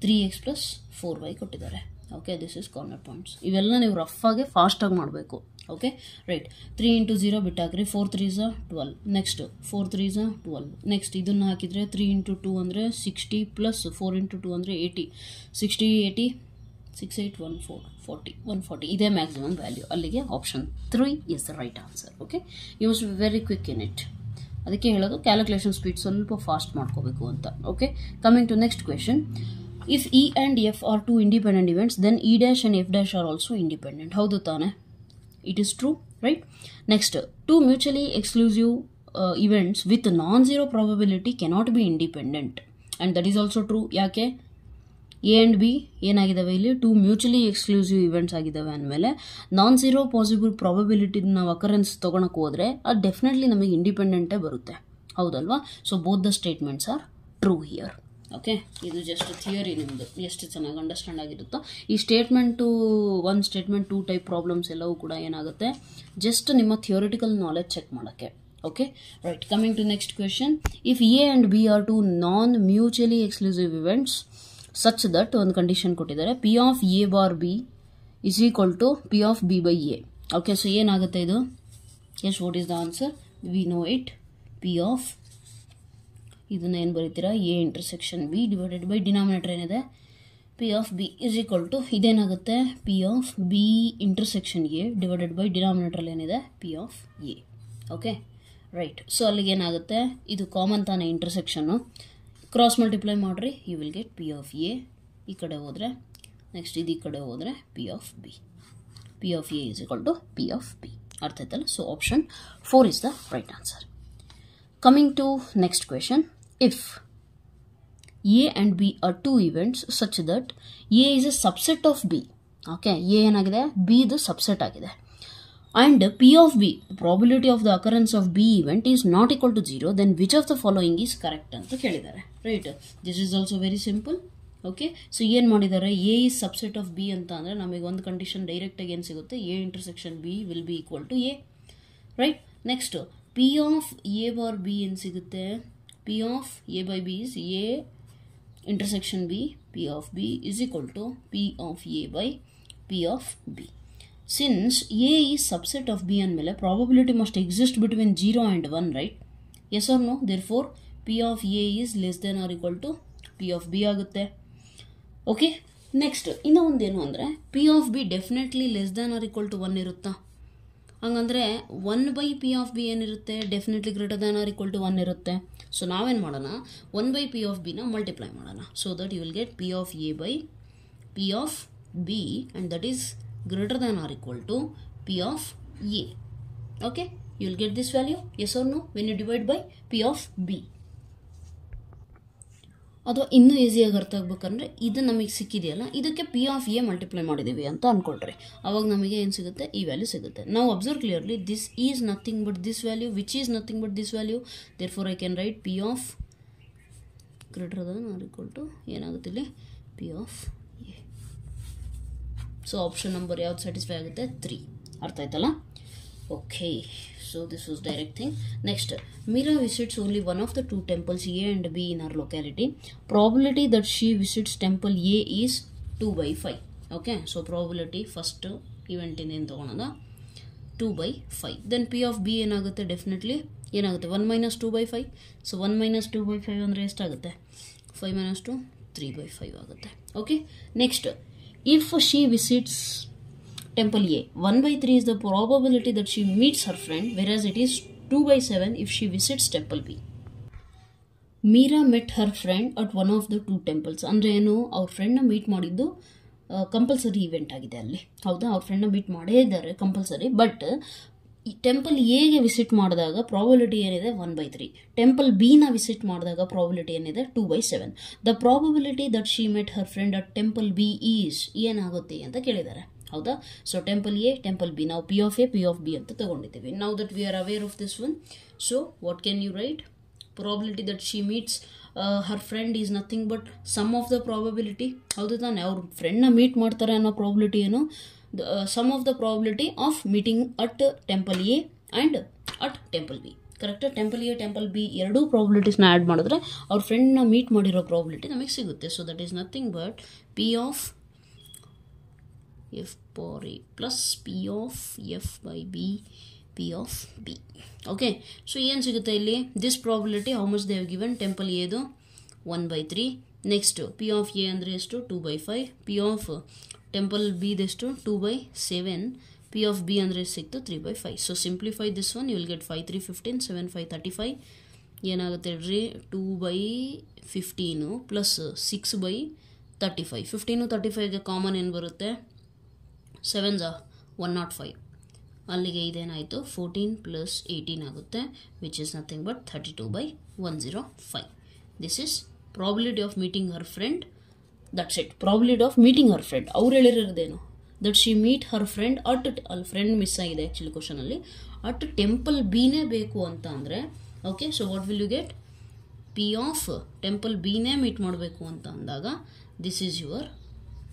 3x + 4y ಕೊಟ್ಟಿದ್ದಾರೆ. Okay, this is corner points. ಇವೆಲ್ಲ ನೀವು ರಫ್ ಆಗಿ ಫಾಸ್ಟಾಗಿ ಮಾಡಬೇಕು. Okay, right? 3 × 0 ಬಿಟ್ಟಾಕ್ರಿ, 4 3s 12. Next 4 3s 12. Next ಇದನ್ನು ಹಾಕಿದರೆ 3 × 2 ಅಂದರೆ 60 ಪ್ಲಸ್ 4 × 2 ಅಂದರೆ 80. 60 80 6 8 14 40 140. ಇದೇ ಮ್ಯಾಕ್ಸಿಮಮ್ ವ್ಯಾಲ್ಯೂ. ಅಲ್ಲಿಗೆ option 3 is the right answer. Okay, you must be very quick in it. ಅದಕ್ಕೆ ಹೇಳೋದು ಕ್ಯಾಲ್ಕುಲೇಷನ್ ಸ್ಪೀಡ್ ಸ್ವಲ್ಪ ಫಾಸ್ಟ್ ಮಾಡ್ಕೋಬೇಕು ಅಂತ. Okay, coming to next question. If E and F are two independent events, then E dash and F dash are also independent. ಹೌದು ತಾನೆ? It is true, right? Next, two mutually exclusive events with non-zero probability cannot be independent. And that is also true. ಯಾಕೆ? A and B ಏನಾಗಿದ್ದಾವೆ ಇಲ್ಲಿ? To mutually exclusive events ಆಗಿದ್ದಾವೆ ಅಂದಮೇಲೆ non zero possible probability ನಾವು occurrence ತೊಗೊಳಕ್ಕೆ ಹೋದರೆ ಅದು definitely ನಮಗೆ ಇಂಡಿಪೆಂಡೆಂಟೇ ಬರುತ್ತೆ. ಹೌದಲ್ವಾ? So both the statements are true here. Okay, ಇದು ಜಸ್ಟ್ ಥಿಯರಿ ನಿಮ್ಮದು ಎಷ್ಟು ಚೆನ್ನಾಗಿ ಅಂಡರ್ಸ್ಟ್ಯಾಂಡ್ ಆಗಿರುತ್ತೋ. ಈ ಸ್ಟೇಟ್ಮೆಂಟು 1 ಸ್ಟೇಟ್ಮೆಂಟ್ 2 ಟೈಪ್ ಪ್ರಾಬ್ಲಮ್ಸ್ ಎಲ್ಲವೂ ಕೂಡ ಏನಾಗುತ್ತೆ, ಜಸ್ಟ್ ನಿಮ್ಮ ಥಿಯೋರಿಟಿಕಲ್ ನಾಲೆಜ್ ಚೆಕ್ ಮಾಡೋಕ್ಕೆ. Okay, right? Coming to next question. If A and B are two non mutually exclusive events such that, ಒಂದು ಕಂಡೀಷನ್ ಕೊಟ್ಟಿದ್ದಾರೆ, P of A bar B is equal to P of B by A. Okay, so ಏನಾಗುತ್ತೆ ಇದು? Yes, what is the answer? We know it. P of ಇದನ್ನ ಏನು ಬರೀತೀರಾ? A intersection B divided by denominator ಏನಿದೆ P of B is equal to ಇದೇನಾಗುತ್ತೆ P of B intersection A divided by ಡಿನಾಮಿನೇಟ್ರಲ್ಲಿ ಏನಿದೆ P of A. Okay right. So ಅಲ್ಲಿಗೆ ಏನಾಗುತ್ತೆ, ಇದು ಕಾಮನ್ ತಾನೇ ಇಂಟರ್ಸೆಕ್ಷನ್ನು, ಕ್ರಾಸ್ ಮಲ್ಟಿಪ್ಲೈ ಮಾಡಿರಿ, you will get P of A. ಈ ಕಡೆ ಹೋದರೆ ನೆಕ್ಸ್ಟ್ ಇದು ಈ ಕಡೆ ಹೋದರೆ P of B. P of A is equal to P of B. ಅರ್ಥ ಆಯ್ತಲ್ಲ? So option 4 is the right answer. Coming to next question. If A and B are two events such that A is a subset of B. Okay, A ಏನಾಗಿದೆ, B the subset ಆಗಿದೆ. And P of B, the probability of the occurrence of B event is not equal to 0, then which of the following is correct ಅಂತ ಕೇಳಿದ್ದಾರೆ. Right, this is also very simple. Okay, so ಏನು ಮಾಡಿದ್ದಾರೆ, A is subset of B ಅಂತ ಅಂದರೆ ನಮಗೆ ಒಂದು condition ಡೈರೆಕ್ಟಾಗಿ ಏನು ಸಿಗುತ್ತೆ, A intersection B will be equal to A. Right, next P of A bar B ಏನು ಸಿಗುತ್ತೆ, P of A by B is A intersection B, P of B is equal to P of A by P of B. Since A is subset of B and mele, probability must exist between 0 and 1, right? Yes or no? Therefore, P of A is less than or equal to P of B ಆಗುತ್ತೆ. Okay? Next, ಇನ್ನೂ ಒಂದೇನು ಅಂದರೆ P of B definitely less than or equal to 1 ಇರುತ್ತಾ? ಹಂಗಂದರೆ 1 by P of B ಏನಿರುತ್ತೆ, definitely greater than or equal to 1 ಇರುತ್ತೆ. So ನಾವೇನು ಮಾಡೋಣ, 1 by P of Bನ ಮಲ್ಟಿಪ್ಲೈ ಮಾಡೋಣ. So that you will get P of A by P of B and that is greater than or equal to P of A. Okay, you will get this value, yes or no, when you divide by P of B. ಅಥವಾ ಇನ್ನೂ ಈಸಿಯಾಗಿ ಅರ್ಥ ಆಗ್ಬೇಕಂದ್ರೆ ಇದು ನಮಗೆ ಸಿಕ್ಕಿದೆಯಲ್ಲ, ಇದಕ್ಕೆ P of A multiply ಮಾಡಿದ್ದೀವಿ ಅಂತ ಅಂದ್ಕೊಳ್ರಿ, ಅವಾಗ ನಮಗೆ ಏನು ಸಿಗುತ್ತೆ, ಈ ವ್ಯಾಲ್ಯೂ ಸಿಗುತ್ತೆ. ನಾವು observe clearly, this is nothing but this value which is nothing but this value. Therefore I can write P of greater than or equal to ಏನಾಗುತ್ತೆ ಇಲ್ಲಿ P of A. So option number ಯಾವ್ದು satisfy ಆಗುತ್ತೆ, 3. ಅರ್ಥ ಆಯ್ತಲ್ಲ? Okay, so this was direct thing. Next, Meera visits only one of the two temples A and B in her locality. Probability that she visits temple A is 2 by 5. Okay, so probability first event in ತಗೊಳೋಣ 2 by 5. Then P of B ಏನಾಗುತ್ತೆ, definitely ಏನಾಗುತ್ತೆ 1 minus 2 by 5. So 1 minus 2 by 5 ಅಂದರೆ ಎಷ್ಟಾಗುತ್ತೆ, 5 minus 2 3 by 5 ಆಗುತ್ತೆ. Okay, next, if she visits temple A, 1 by 3 is the probability that she meets her friend, whereas it is 2 by 7 if she visits temple B. Meera met her friend at one of the two temples. ಅಂದರೆ ಏನು, ಅವ್ರ ಫ್ರೆಂಡ್ನ meet ಮಾಡಿದ್ದು compulsory event ಆಗಿದೆ ಅಲ್ಲಿ, ಹೌದಾ? ಅವ್ರ ಫ್ರೆಂಡ್ನ ಮೀಟ್ ಮಾಡೇ ಇದ್ದಾರೆ ಕಂಪಲ್ಸರಿ. ಬಟ್ ಟೆಂಪಲ್ ಎಗೆ ವಿಸಿಟ್ ಮಾಡಿದಾಗ ಪ್ರಾಬಬಿಲಿಟಿ ಏನಿದೆ 1 by 3. ಟೆಂಪಲ್ ಬಿನ ವಿಸಿಟ್ ಮಾಡಿದಾಗ ಪ್ರಾಬಬಿಲಿಟಿ ಏನಿದೆ 2 by 7. The probability that she met her friend at temple B is ಏನಾಗುತ್ತೆ ಅಂತ ಕೇಳಿದ್ದಾರೆ, ಹೌದಾ? So temple A, temple B, ನಾವು P of A, P of B ಅಂತ ತಗೊಂಡಿದ್ದೀವಿ. Now that we R aware of this one, so what can you write? Probability that she meets her friend is nothing but sum of the probability, ಹೌದು ತಾನೆ? ಅವ್ರ ಫ್ರೆಂಡ್ನ meet ಮಾಡ್ತಾರೆ ಅನ್ನೋ probability ಏನು, sum of the probability of meeting at temple A and at temple B. Correct? Temple A, temple B ಎರಡೂ ಪ್ರಾಬಬಿಲಿಟೀಸ್ನ add ಮಾಡಿದ್ರೆ ಅವ್ರ ಫ್ರೆಂಡ್ನ ಮೀಟ್ ಮಾಡಿರೋ ಪ್ರಾಬಬಿಲಿಟಿ ನಮಗೆ ಸಿಗುತ್ತೆ. So that is nothing but P of F bar A plus P of F by B, P of B. Okay, so ಏನು ಸಿಗುತ್ತೆ ಇಲ್ಲಿ, this probability how much they have given, temple ಎದು 1 by 3. Next P of A ಅಂದರೆ ಎಷ್ಟು, 2 by 5. P of temple ಬಿದೆಷ್ಟು 2 by 7. P of B ಅಂದರೆ ಸಿಕ್ತು 3 by 5. So simplify this one, you will get 5 3 15, 7 5 35. ಏನಾಗುತ್ತೆ ಹೇಳ್ರಿ, 2 by 15 ಪ್ಲಸ್ 6 by 35. 15 35ಗೆ ಕಾಮನ್ ಏನು ಬರುತ್ತೆ, 7s 105. ಅಲ್ಲಿಗೆ ಇದೇನಾಯಿತು, 14 plus 18 ಆಗುತ್ತೆ, which is nothing but 32 by 105. This is probability of meeting her friend. That's it, probability of meeting her friend. ಅವ್ರು ಹೇಳಿರೋದೇನು, that she meet her friend at, ಅಲ್ಲಿ friend miss ಆಗಿದೆ actually ಕ್ವಶನಲ್ಲಿ, at temple ಬಿನೇ ಬೇಕು ಅಂತ ಅಂದರೆ. Okay, so what will you get, P of temple ಬಿನೇ ಮೀಟ್ ಮಾಡಬೇಕು ಅಂತ ಅಂದಾಗ this is your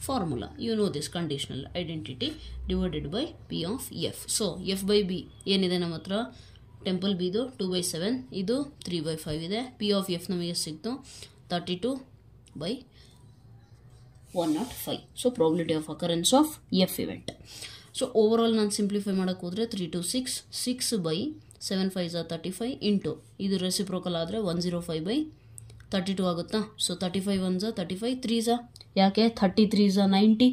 formula. You know this conditional identity divided by P of F. So F by B ಏನಿದೆ ನಮ್ಮ ಹತ್ರ, ಟೆಂಪಲ್ ಬಿದು 2 by 7, ಇದು 3 by 5 ಇದೆ. P of F ನಮಗೆ ಸಿಕ್ತು 32 by 105. So probability of occurrence of F event. So over all ನಾನು simplify ಮಾಡೋಕ್ಕೆ ಹೋದರೆ 3 to 6, 6 by 7 5 35 ಇಂಟು ಇದು ರೆಸಿಪ್ರೋಕಲ್ ಆದರೆ 105 by 32 ಆಗುತ್ತಾ? ಸೊ 35 1 35 3 ಯಾಕೆ 33 90,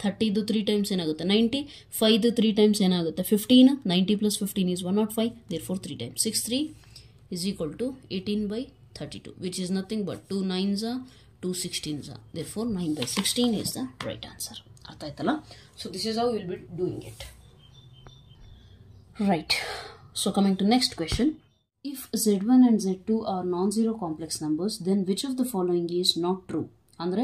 30 3 ಟೈಮ್ಸ್ ಏನಾಗುತ್ತೆ 90, 5 3 ಟೈಮ್ಸ್ ಏನಾಗುತ್ತೆ 15, 90 plus 15 is 105, therefore 3 times 6 3 is equal to 18/32, which is nothing but 2 9s are 2 16s are, therefore 9/16 is the right answer. ಅರ್ಥ ಆಯ್ತಲ್ಲ? So this is how we will be doing it. Right. So coming to next question. If Z1 and Z2 are non-zero complex numbers, then which of the following is not true? ಅಂದರೆ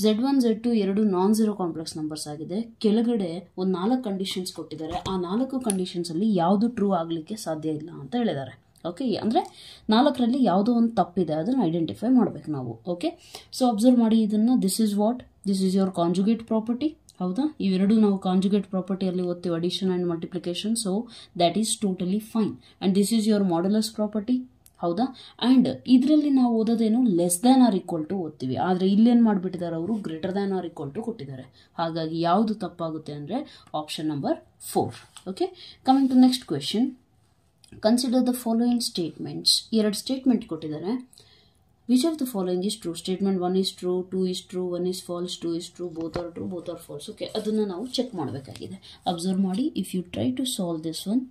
Z1 Z2 ಎರಡು ನಾನ್-ಝೀರೋ complex numbers ಆಗಿದೆ. ಕೆಳಗಡೆ ಒಂದು 4 conditions ಕೊಟ್ಟಿದ್ದಾರೆ. ಆ 4 ಕಂಡೀಷನ್ಸಲ್ಲಿ ಯಾವುದು true ಆಗಲಿಕ್ಕೆ ಸಾಧ್ಯ ಇಲ್ಲ ಅಂತ ಹೇಳಿದ್ದಾರೆ. ಓಕೆ, ಅಂದರೆ 4ರಲ್ಲಿ ಯಾವುದೋ ಒಂದು ತಪ್ಪಿದೆ, ಅದನ್ನು ಐಡೆಂಟಿಫೈ ಮಾಡಬೇಕು ನಾವು. ಓಕೆ, ಸೊ ಅಬ್ಸರ್ವ್ ಮಾಡಿ ಇದನ್ನು. This is your conjugate property. ಹೌದಾ? ಇವೆರಡು ನಾವು ಕಾಂಜುಗೇಟ್ ಪ್ರಾಪರ್ಟಿಯಲ್ಲಿ ಓದ್ತೀವಿ, addition and multiplication. So that is totally fine. And this is your modulus property. ಹೌದಾ? ಆ್ಯಂಡ್ ಇದರಲ್ಲಿ ನಾವು ಓದೋದೇನು less than or equal to ಓದ್ತೀವಿ. ಆದರೆ ಇಲ್ಲೇನು ಮಾಡಿಬಿಟ್ಟಿದ್ದಾರೆ ಅವರು, greater than or equal to ಕೊಟ್ಟಿದ್ದಾರೆ. ಹಾಗಾಗಿ ಯಾವುದು ತಪ್ಪಾಗುತ್ತೆ ಅಂದರೆ option number 4. Okay, coming to next question. Consider the following statements. 2 statement ಕೊಟ್ಟಿದ್ದಾರೆ. Which of the following is true? Statement 1 is true, 2 is true, 1 is false, 2 is true, both are false. Okay, ಅದನ್ನು ನಾವು check ಮಾಡಬೇಕಾಗಿದೆ. Observe ಮಾಡಿ, if you try to solve this one,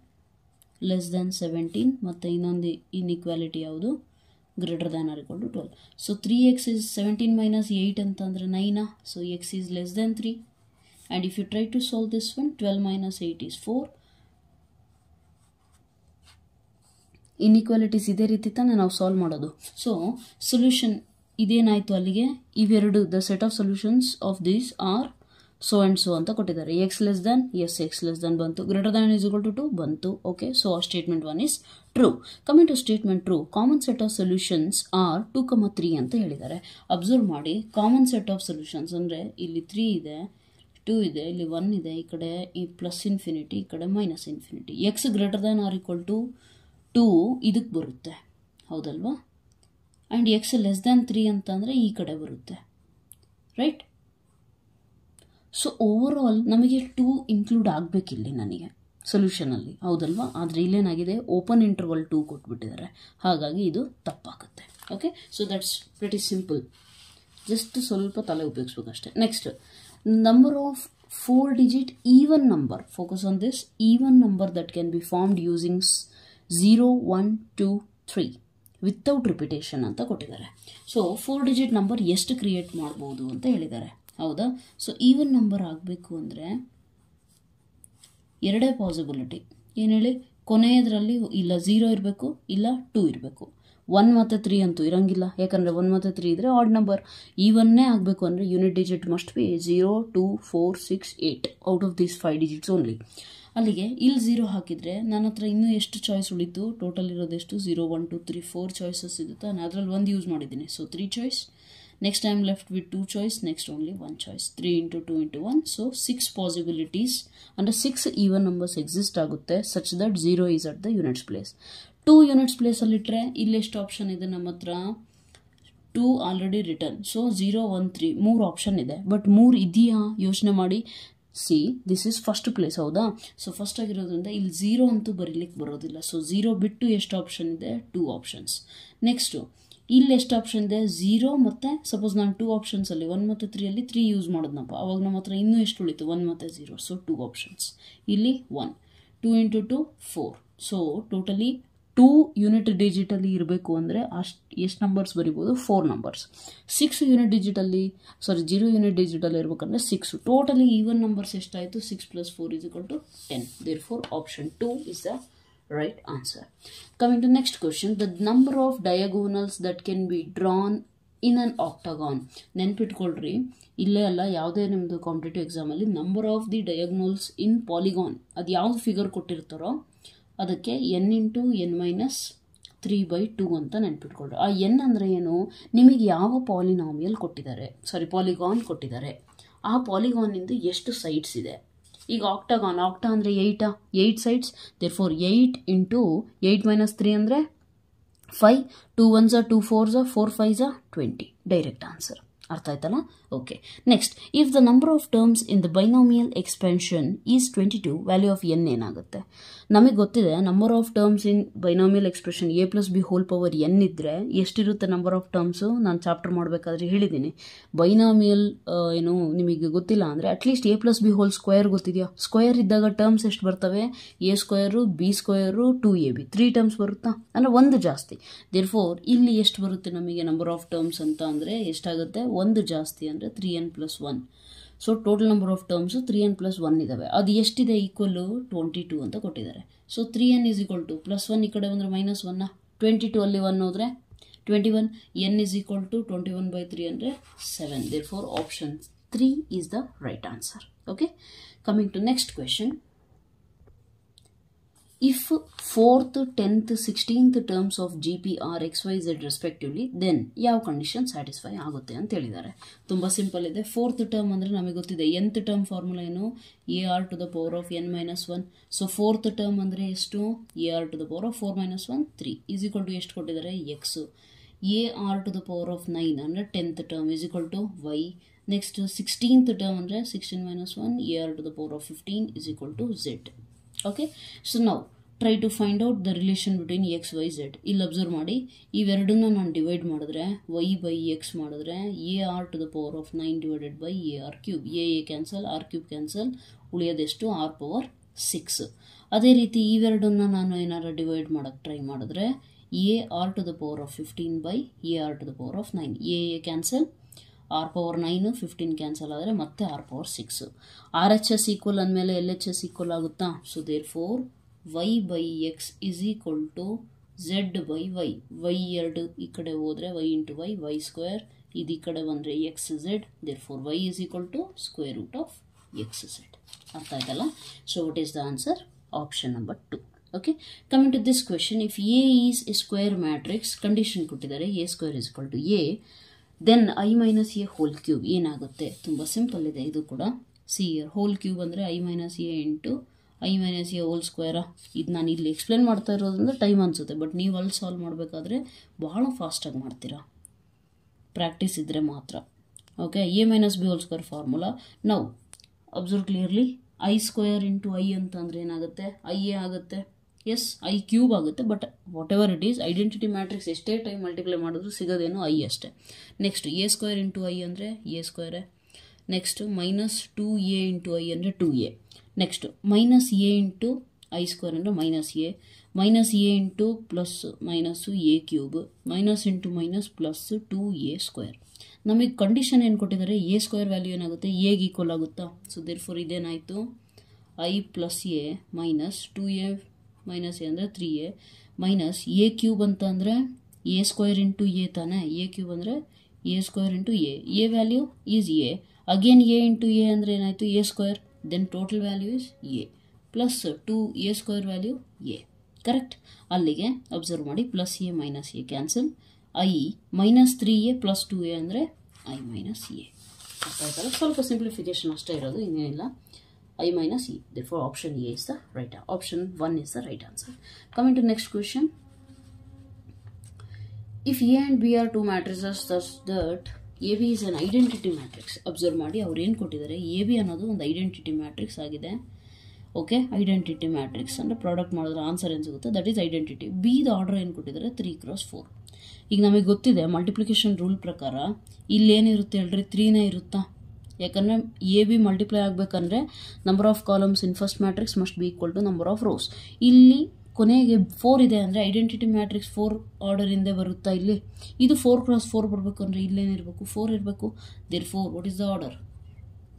less than 17 ಮತ್ತು ಇನ್ನೊಂದು inequality ಯಾವುದು, greater than or equal to 12. So 3x is 17 minus 8 ಅಂತಂದರೆ 9. So x is less than 3. And if you try to solve this one, 12 minus 8 is 4. Inequalities ಇದೇ ರೀತಿ ತಾನೇ ನಾವು solve ಮಾಡೋದು. So solution ಇದೇನಾಯಿತು ಅಲ್ಲಿಗೆ, ಇವೆರಡು the set of solutions of these are so and so ಅಂತ ಕೊಟ್ಟಿದ್ದಾರೆ. X less than, S x less than ಬಂತು, greater than is equal to 2 ಬಂತು. Okay, so statement 1 is true. Coming to statement true, common set of solutions are 2, 3 ಅಂತ ಹೇಳಿದ್ದಾರೆ. Observe ಮಾಡಿ, common set of solutions ಅಂದರೆ ಇಲ್ಲಿ 3 ಇದೆ, 2 ಇದೆ, ಇಲ್ಲಿ 1 ಇದೆ, ಈ ಕಡೆ ಈ ಪ್ಲಸ್ ಇನ್ಫಿನಿಟಿ, ಈ ಕಡೆ minus infinity. X greater than or equal to 2 ಇದಕ್ಕೆ ಬರುತ್ತೆ, ಹೌದಲ್ವಾ? ಆ್ಯಂಡ್ ಎಕ್ಸ್ ಲೆಸ್ ದ್ಯಾನ್ 3 ಅಂತಂದರೆ ಈ ಕಡೆ ಬರುತ್ತೆ, ರೈಟ್? ಸೊ ಓವರ್ ಆಲ್ ನಮಗೆ 2 ಇನ್ಕ್ಲೂಡ್ ಆಗಬೇಕಿಲ್ಲಿ ನನಗೆ ಸೊಲ್ಯೂಷನಲ್ಲಿ, ಹೌದಲ್ವಾ? ಆದರೆ ಇಲ್ಲೇನಾಗಿದೆ, ಓಪನ್ ಇಂಟರ್ವಲ್ 2 ಕೊಟ್ಬಿಟ್ಟಿದ್ದಾರೆ. ಹಾಗಾಗಿ ಇದು ತಪ್ಪಾಗುತ್ತೆ. Okay, so that's pretty simple. Just ಸ್ವಲ್ಪ ತಲೆ ಉಪಯೋಗಿಸ್ಬೇಕಷ್ಟೆ. Next, number of 4-digit even number. Focus on this even number that can be formed using 0, 1, 2, 3 without repetition ಅಂತ ಕೊಟ್ಟಿದ್ದಾರೆ. ಸೊ 4-digit ನಂಬರ್ ಎಷ್ಟು ಕ್ರಿಯೇಟ್ ಮಾಡ್ಬೋದು ಅಂತ ಹೇಳಿದ್ದಾರೆ, ಹೌದಾ? ಸೊ ಈವನ್ ನಂಬರ್ ಆಗಬೇಕು ಅಂದರೆ 2 ಪಾಸಿಬಿಲಿಟಿ. ಏನು ಹೇಳಿ, ಕೊನೆಯದರಲ್ಲಿ ಇಲ್ಲ 0 ಇರಬೇಕು, ಇಲ್ಲ 2 ಇರಬೇಕು. 1 ಮತ್ತು 3 ಅಂತೂ ಇರೋಂಗಿಲ್ಲ, ಯಾಕಂದರೆ 1 ಮತ್ತು 3 ಇದ್ದರೆ ಆಡ್ ನಂಬರ್. ಈವನ್ನೇ ಆಗಬೇಕು ಅಂದರೆ unit digit must be 0, 2, 4, 6, 8 out of these 5 digits only. ಅಲ್ಲಿಗೆ ಇಲ್ಲಿ 0 ಹಾಕಿದರೆ ನನ್ನ ಹತ್ರ ಇನ್ನೂ ಎಷ್ಟು ಚಾಯ್ಸ್ ಉಳಿತು? ಟೋಟಲ್ ಇರೋದೆಷ್ಟು? 0, 1, 2, 3, 4 ಚಾಯ್ಸಸ್ ಇರುತ್ತೆ. ನಾನು ಅದರಲ್ಲಿ 1 ಯೂಸ್ ಮಾಡಿದ್ದೀನಿ, so 3 choice. Next I am left with 2 choice, next only 1 choice. 3 × 2 × 1, so 6 possibilities. ಅಂದರೆ 6 ಈವನ್ ನಂಬರ್ಸ್ ಎಕ್ಸಿಸ್ಟ್ ಆಗುತ್ತೆ, such that 0 is at the units place. 2 units ಪ್ಲೇಸಲ್ಲಿಟ್ಟರೆ ಇಲ್ಲೆಷ್ಟು ಆಪ್ಷನ್ ಇದೆ ನಮ್ಮ ಹತ್ರ? 2 ಆಲ್ರೆಡಿ ರಿಟರ್ನ್. ಸೊ 0, 1, 3 3 ಆಪ್ಷನ್ ಇದೆ. ಬಟ್ 3 ಇದೆಯಾ ಯೋಚನೆ ಮಾಡಿ. See, this is first place, ಹೌದಾ? ಸೊ ಫಸ್ಟ್ ಆಗಿರೋದ್ರಿಂದ ಇಲ್ಲಿ 0 ಅಂತೂ ಬರೀಲಿಕ್ಕೆ ಬರೋದಿಲ್ಲ. ಸೊ 0 ಬಿಟ್ಟು ಎಷ್ಟು ಆಪ್ಷನ್ ಇದೆ? 2 ಆಪ್ಷನ್ಸ್. ನೆಕ್ಸ್ಟು ಇಲ್ಲಿ ಎಷ್ಟು ಆಪ್ಷನ್ ಇದೆ? 0 ಮತ್ತು ಸಪೋಸ್ ನಾನು 2 ಆಪ್ಷನ್ಸಲ್ಲಿ 1 ಮತ್ತು 3 3 ಯೂಸ್ ಮಾಡೋದನಪ್ಪ, ಅವಾಗ ನಮ್ಮ ಹತ್ರ ಇನ್ನೂ ಎಷ್ಟು ಉಳಿತು? 1 ಮತ್ತು 0, ಸೊ 2 ಆಪ್ಷನ್ಸ್. ಇಲ್ಲಿ 1, 2 × 2 4. ಸೊ ಟೋಟಲಿ 2 ಯೂನಿಟ್ ಡಿಜಿಟಲ್ಲಿ ಇರಬೇಕು ಅಂದರೆ ಎಷ್ಟು ನಂಬರ್ಸ್ ಬರಿಬೋದು? 4 ನಂಬರ್ಸ್. 6 ಯೂನಿಟ್ ಡಿಜಿಟಲ್ಲಿ 0 ಯೂನಿಟ್ ಡಿಜಿಟಲ್ಲಿ ಇರಬೇಕಂದ್ರೆ 6. ಟೋಟಲಿ ಈವನ್ ನಂಬರ್ಸ್ ಎಷ್ಟಾಯಿತು? 6 + 4 = 10. Therefore option 2 is the right answer. Coming to next question, the number of diagonals that can be drawn in an octagon. ನೆನ್ಪಿಟ್ಕೊಳ್ರಿ, ಇಲ್ಲೇ ಅಲ್ಲ, ಯಾವುದೇ ನಿಮ್ಮದು ಕಾಂಪಿಟೇಟಿವ್ ಎಕ್ಸಾಮಲ್ಲಿ number of the diagonals in polygon, ಅದು ಯಾವ್ದು figure ಕೊಟ್ಟಿರ್ತಾರೋ ಅದಕ್ಕೆ n × n - 3/2 ಅಂತ ನೆನ್ಪಿಟ್ಕೊಳ್ರಿ. ಆ n ಅಂದರೆ ಏನು? ನಿಮಗೆ ಯಾವ ಪಾಲಿನಾಮಿಯಲ್ ಕೊಟ್ಟಿದ್ದಾರೆ, ಪಾಲಿಗಾನ್ ಕೊಟ್ಟಿದ್ದಾರೆ, ಆ ಪಾಲಿಗಾನಿಂದ ಎಷ್ಟು ಸೈಡ್ಸ್ ಇದೆ. ಈಗ ಆಕ್ಟಾಗಾನ್, ಅಂದರೆ 8 ಸೈಡ್ಸ್. ದೇರ್ಫೋರ್ 8 × 8 - 3 ಅಂದರೆ 5. 2 1s are 2 4s are 4 5s are 20. Direct answer. ಅರ್ಥ ಆಯ್ತಲ್ಲ? Okay. Next, if the number of terms in the binomial expansion is 22, value of n ಏನಾಗುತ್ತೆ? ನಮಗೆ ಗೊತ್ತಿದೆ number of terms in binomial expression a + b whole power n ಇದ್ದರೆ ಎಷ್ಟಿರುತ್ತೆ number of terms. ನಾನು chapter ಮಾಡಬೇಕಾದ್ರೆ ಹೇಳಿದ್ದೀನಿ. ಬೈನಾಮಿಯಲ್ ನಿಮಗೆ ಗೊತ್ತಿಲ್ಲ ಅಂದರೆ at least a + b whole square ಗೊತ್ತಿದೆಯಾ? ಸ್ಕ್ವೇರ್ ಇದ್ದಾಗ ಟರ್ಮ್ಸ್ ಎಷ್ಟು ಬರ್ತವೆ? a square, b square, 2ab 3 terms ಬರುತ್ತಾ? ಅಂದರೆ ಒಂದು ಜಾಸ್ತಿ. ದೇರ್ಫೋರ್ ಇಲ್ಲಿ ಎಷ್ಟು ಬರುತ್ತೆ ನಮಗೆ ನಂಬರ್ ಆಫ್ ಟರ್ಮ್ಸ್ ಅಂತ ಅಂದರೆ ಎಷ್ಟಾಗುತ್ತೆ? ಒಂದು ಜಾಸ್ತಿ ಅಂದರೆ 3n + 1. So total number of terms 3n + 1 ಇದ್ದಾವೆ. ಅದು ಎಷ್ಟಿದೆ? ಈಕ್ವಲ್ಲು 22 ಅಂತ ಕೊಟ್ಟಿದ್ದಾರೆ. ಸೊ 3n = +1 ಈ ಕಡೆ ಬಂದರೆ -1. 22 ಅಲ್ಲಿ 1 ಹೋದರೆ 21. n = 21/3 ಅಂದರೆ 7. Therefore option 3 is the right answer. Okay. Coming to next question. If 4th, 10th, 16th terms of GP are XYZ respectively, then ಯಾವ ಕಂಡೀಷನ್ ಸ್ಯಾಟಿಸ್ಫೈ ಆಗುತ್ತೆ ಅಂತ ಹೇಳಿದ್ದಾರೆ. ತುಂಬ ಸಿಂಪಲ್ ಇದೆ. 4th ಟರ್ಮ್ ಅಂದರೆ ನಮಗೆ ಗೊತ್ತಿದೆ. nth ಟರ್ಮ್ ಫಾರ್ಮುಲಾ ಏನು? AR⁴n - 1. ಸೊ 4th ಟರ್ಮ್ ಅಂದರೆ ಎಷ್ಟು? AR⁴ 4 - 1 3 = ಎಷ್ಟು ಕೊಟ್ಟಿದ್ದಾರೆ? x. AR⁴9 ಅಂದರೆ 10th term y. Next 16th term ಅಂದರೆ 16 - 1 AR⁴15 z. ಓಕೆ. ಸೊ ನಾವು try to find out the relation between x y z. ಇಲ್ಲಿ ಅಬ್ಸರ್ವ್ ಮಾಡಿ, ಇವೆರಡನ್ನ ನಾನು ಡಿವೈಡ್ ಮಾಡಿದ್ರೆ y/x ಮಾಡಿದ್ರೆ AR⁴9 / AR³ a cancel, R³ cancel, ಉಳಿಯೋದೆಷ್ಟು? R⁴6. ಅದೇ ರೀತಿ ಇವೆರಡನ್ನ ನಾನು ಏನಾರು ಡಿವೈಡ್ ಮಾಡೋಕ್ಕೆ ಟ್ರೈ ಮಾಡಿದ್ರೆ AR⁴15 / AR⁴9 a cancel, R⁴9 15 cancel ಆದರೆ ಮತ್ತೆ R⁴6. RHS ಈಕ್ವಲ್ ಅಂದಮೇಲೆ LHS ಈಕ್ವಲ್ ಆಗುತ್ತಾ? So therefore y/x = z/y. y 2 ಈ ಕಡೆ ಹೋದರೆ y × y, y². ಇದು ಈ ಕಡೆ ಬಂದರೆ xz. Therefore y = √(xz). ಅರ್ಥ ಆಯ್ತಲ್ಲ? So what is the answer? Option number 2. Okay. Coming to this question. If A is a square matrix, condition ಕೊಟ್ಟಿದ್ದಾರೆ A² = A, then I - A whole cube ಏನಾಗುತ್ತೆ? ತುಂಬ simple ಇದೆ ಇದು ಕೂಡ. ಸಿ ಹೋಲ್ ಕ್ಯೂಬ್ ಅಂದರೆ I - A × I - A whole ಸ್ಕ್ವೇರಾ? ಇದು ನಾನು ಇಲ್ಲಿ ಎಕ್ಸ್ಪ್ಲೇನ್ ಮಾಡ್ತಾ ಇರೋದ್ರಿಂದ ಟೈಮ್ ಅನಿಸುತ್ತೆ, ಬಟ್ ನೀವು ಅಲ್ಲಿ ಸಾಲ್ವ್ ಮಾಡಬೇಕಾದ್ರೆ ಬಹಳ ಫಾಸ್ಟಾಗಿ ಮಾಡ್ತೀರಾ, ಪ್ರಾಕ್ಟೀಸ್ ಇದ್ದರೆ ಮಾತ್ರ. Okay. A - B whole square formula. ನಾವು ಅಬ್ಸರ್ವ್ ಕ್ಲಿಯರ್ಲಿ, I² × I ಅಂತಂದರೆ ಏನಾಗುತ್ತೆ? IA ಆಗುತ್ತೆ. ಎಸ್, I³ ಆಗುತ್ತೆ. But what ever it is, identity matrix ಎಷ್ಟೇ ಟೈಮ್ ಮಲ್ಟಿಪ್ಲೈ ಮಾಡಿದ್ರು ಸಿಗೋದೇನು I ಅಷ್ಟೇ. ನೆಕ್ಸ್ಟ್ A² × I ಅಂದರೆ A². ನೆಕ್ಸ್ಟ್ -2A × I ಅಂದರೆ 2A. ನೆಕ್ಸ್ಟ್ -A × I² ಅಂದರೆ -A. -A × +- A³ -+2A². ನಮಗೆ ಕಂಡೀಷನ್ ಏನು ಕೊಟ್ಟಿದ್ದಾರೆ? A² ವ್ಯಾಲ್ಯೂ ಏನಾಗುತ್ತೆ? Aಗೆ ಈಕ್ವಲ್ ಆಗುತ್ತಾ? ಸೊ ದೇರ್ಫೋರ್ ಇದೇನಾಯಿತು? I + A -2A - A ಅಂದರೆ 3A A³ ಅಂತ ಅಂದರೆ A² × A ತಾನೆ. A³ ಅಂದರೆ A² × A. A value is A. Again A × A ಅಂದರೆ ಏನಾಯಿತು? A². Then total value is A plus 2A² value A. Correct? ಅಲ್ಲಿಗೆ observe ಮಾಡಿ, +A - A cancel. I -3A + 2A ಅಂದರೆ I - A. ಅರ್ಥ ಆಯ್ತಲ್ಲ? ಸ್ವಲ್ಪ ಸಿಂಪ್ಲಿಫಿಕೇಶನ್ ಅಷ್ಟೇ ಇರೋದು, ಇನ್ನೇನಿಲ್ಲ. I - E. Therefore option A is the right. Option 1 is the right answer. Coming to next question. If A and B are two matrices such that AB is an identity matrix. Observe ಮಾಡಿ, ಅವ್ರು ಏನು ಕೊಟ್ಟಿದ್ದಾರೆ? AB ಅನ್ನೋದು ಒಂದು identity matrix ಆಗಿದೆ. Okay. Identity matrix ಅಂದರೆ product ಮಾಡಿದ್ರೆ answer ಏನು ಸಿಗುತ್ತೆ? That is identity. Bದ ಆರ್ಡರ್ ಏನು ಕೊಟ್ಟಿದ್ದಾರೆ? 3x4. ಈಗ ನಮಗೆ ಗೊತ್ತಿದೆ ಮಲ್ಟಿಪ್ಲಿಕೇಶನ್ ರೂಲ್ ಪ್ರಕಾರ ಇಲ್ಲೇನಿರುತ್ತೆ ಹೇಳ್ರಿ? 3ನೇ ಇರುತ್ತಾ? ಯಾಕಂದರೆ AB ಮಲ್ಟಿಪ್ಲೈ ಆಗಬೇಕಂದ್ರೆ number of columns in first matrix must be equal to number of rows. ಇಲ್ಲಿ ಕೊನೆಗೆ 4 ಇದೆ ಅಂದರೆ ಐಡೆಂಟಿಟಿ ಮ್ಯಾಟ್ರಿಕ್ಸ್ 4 ಆರ್ಡರಿಂದೇ ಬರುತ್ತಾ? ಇಲ್ಲಿ ಇದು 4x4 ಬರಬೇಕು ಅಂದರೆ ಇಲ್ಲೇನಿರಬೇಕು? 4 ಇರಬೇಕು. Therefore what is the order?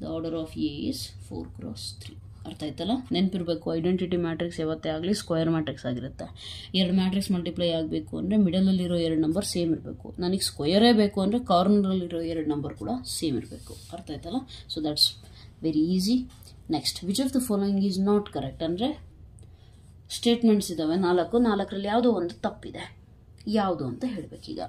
The order of A is 4x3. ಅರ್ಥ ಆಯ್ತಲ್ಲ? ನೆನಪಿರಬೇಕು, ಐಡೆಂಟಿಟಿ ಮ್ಯಾಟ್ರಿಕ್ಸ್ ಯಾವತ್ತೇ ಆಗಲಿ ಸ್ಕ್ವೇರ್ ಮ್ಯಾಟ್ರಿಕ್ಸ್ ಆಗಿರುತ್ತೆ. 2 ಮ್ಯಾಟ್ರಿಕ್ಸ್ ಮಲ್ಟಿಪ್ಲೈ ಆಗಬೇಕು ಅಂದರೆ ಮಿಡಲಲ್ಲಿರೋ 2 ನಂಬರ್ ಸೇಮ್ ಇರಬೇಕು. ನನಗೆ ಸ್ಕ್ವೇರೇ ಬೇಕು ಅಂದರೆ ಕಾರ್ನರಲ್ಲಿರೋ 2 ನಂಬರ್ ಕೂಡ ಸೇಮ್ ಇರಬೇಕು. ಅರ್ಥ ಆಯ್ತಲ್ಲ? So that's very easy. Next, which of the following is not correct ಅಂದರೆ ಸ್ಟೇಟ್ಮೆಂಟ್ಸ್ ಇದ್ದಾವೆ 4. 4ರಲ್ಲಿ ಯಾವುದೋ ಒಂದು ತಪ್ಪಿದೆ. ಯಾವುದು ಅಂತ ಹೇಳಬೇಕೀಗ.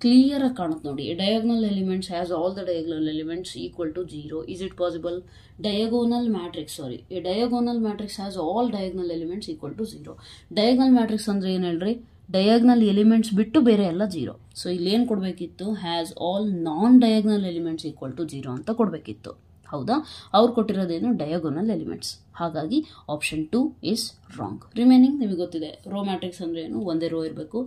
ಕ್ಲಿಯರಾಗಿ ಕಾಣುತ್ತೆ ನೋಡಿ. A diagonal elements has all the diagonal elements equal to 0. Is it possible? Diagonal matrix a diagonal matrix has all diagonal elements equal to 0. Diagonal matrix ಅಂದರೆ ಏನು ಹೇಳ್ರಿ? ಡಯಾಗ್ನಲ್ ಎಲಿಮೆಂಟ್ಸ್ ಬಿಟ್ಟು ಬೇರೆ ಎಲ್ಲ 0. ಸೊ ಇಲ್ಲಿ ಏನು ಕೊಡಬೇಕಿತ್ತು? Has all non diagonal elements equal to 0 ಅಂತ ಕೊಡಬೇಕಿತ್ತು. ಹೌದಾ? ಅವ್ರು ಕೊಟ್ಟಿರೋದೇನು ಡಯಾಗೋನಲ್ ಎಲಿಮೆಂಟ್ಸ್. ಹಾಗಾಗಿ ಆಪ್ಷನ್ 2 ಈಸ್ ರಾಂಗ್. ರಿಮೈನಿಂಗ್ ನಿಮಗೆ ಗೊತ್ತಿದೆ. ರೋ ಮ್ಯಾಟ್ರಿಕ್ಸ್ ಅಂದರೆ ಏನು? ಒಂದೇ ರೋ ಇರಬೇಕು.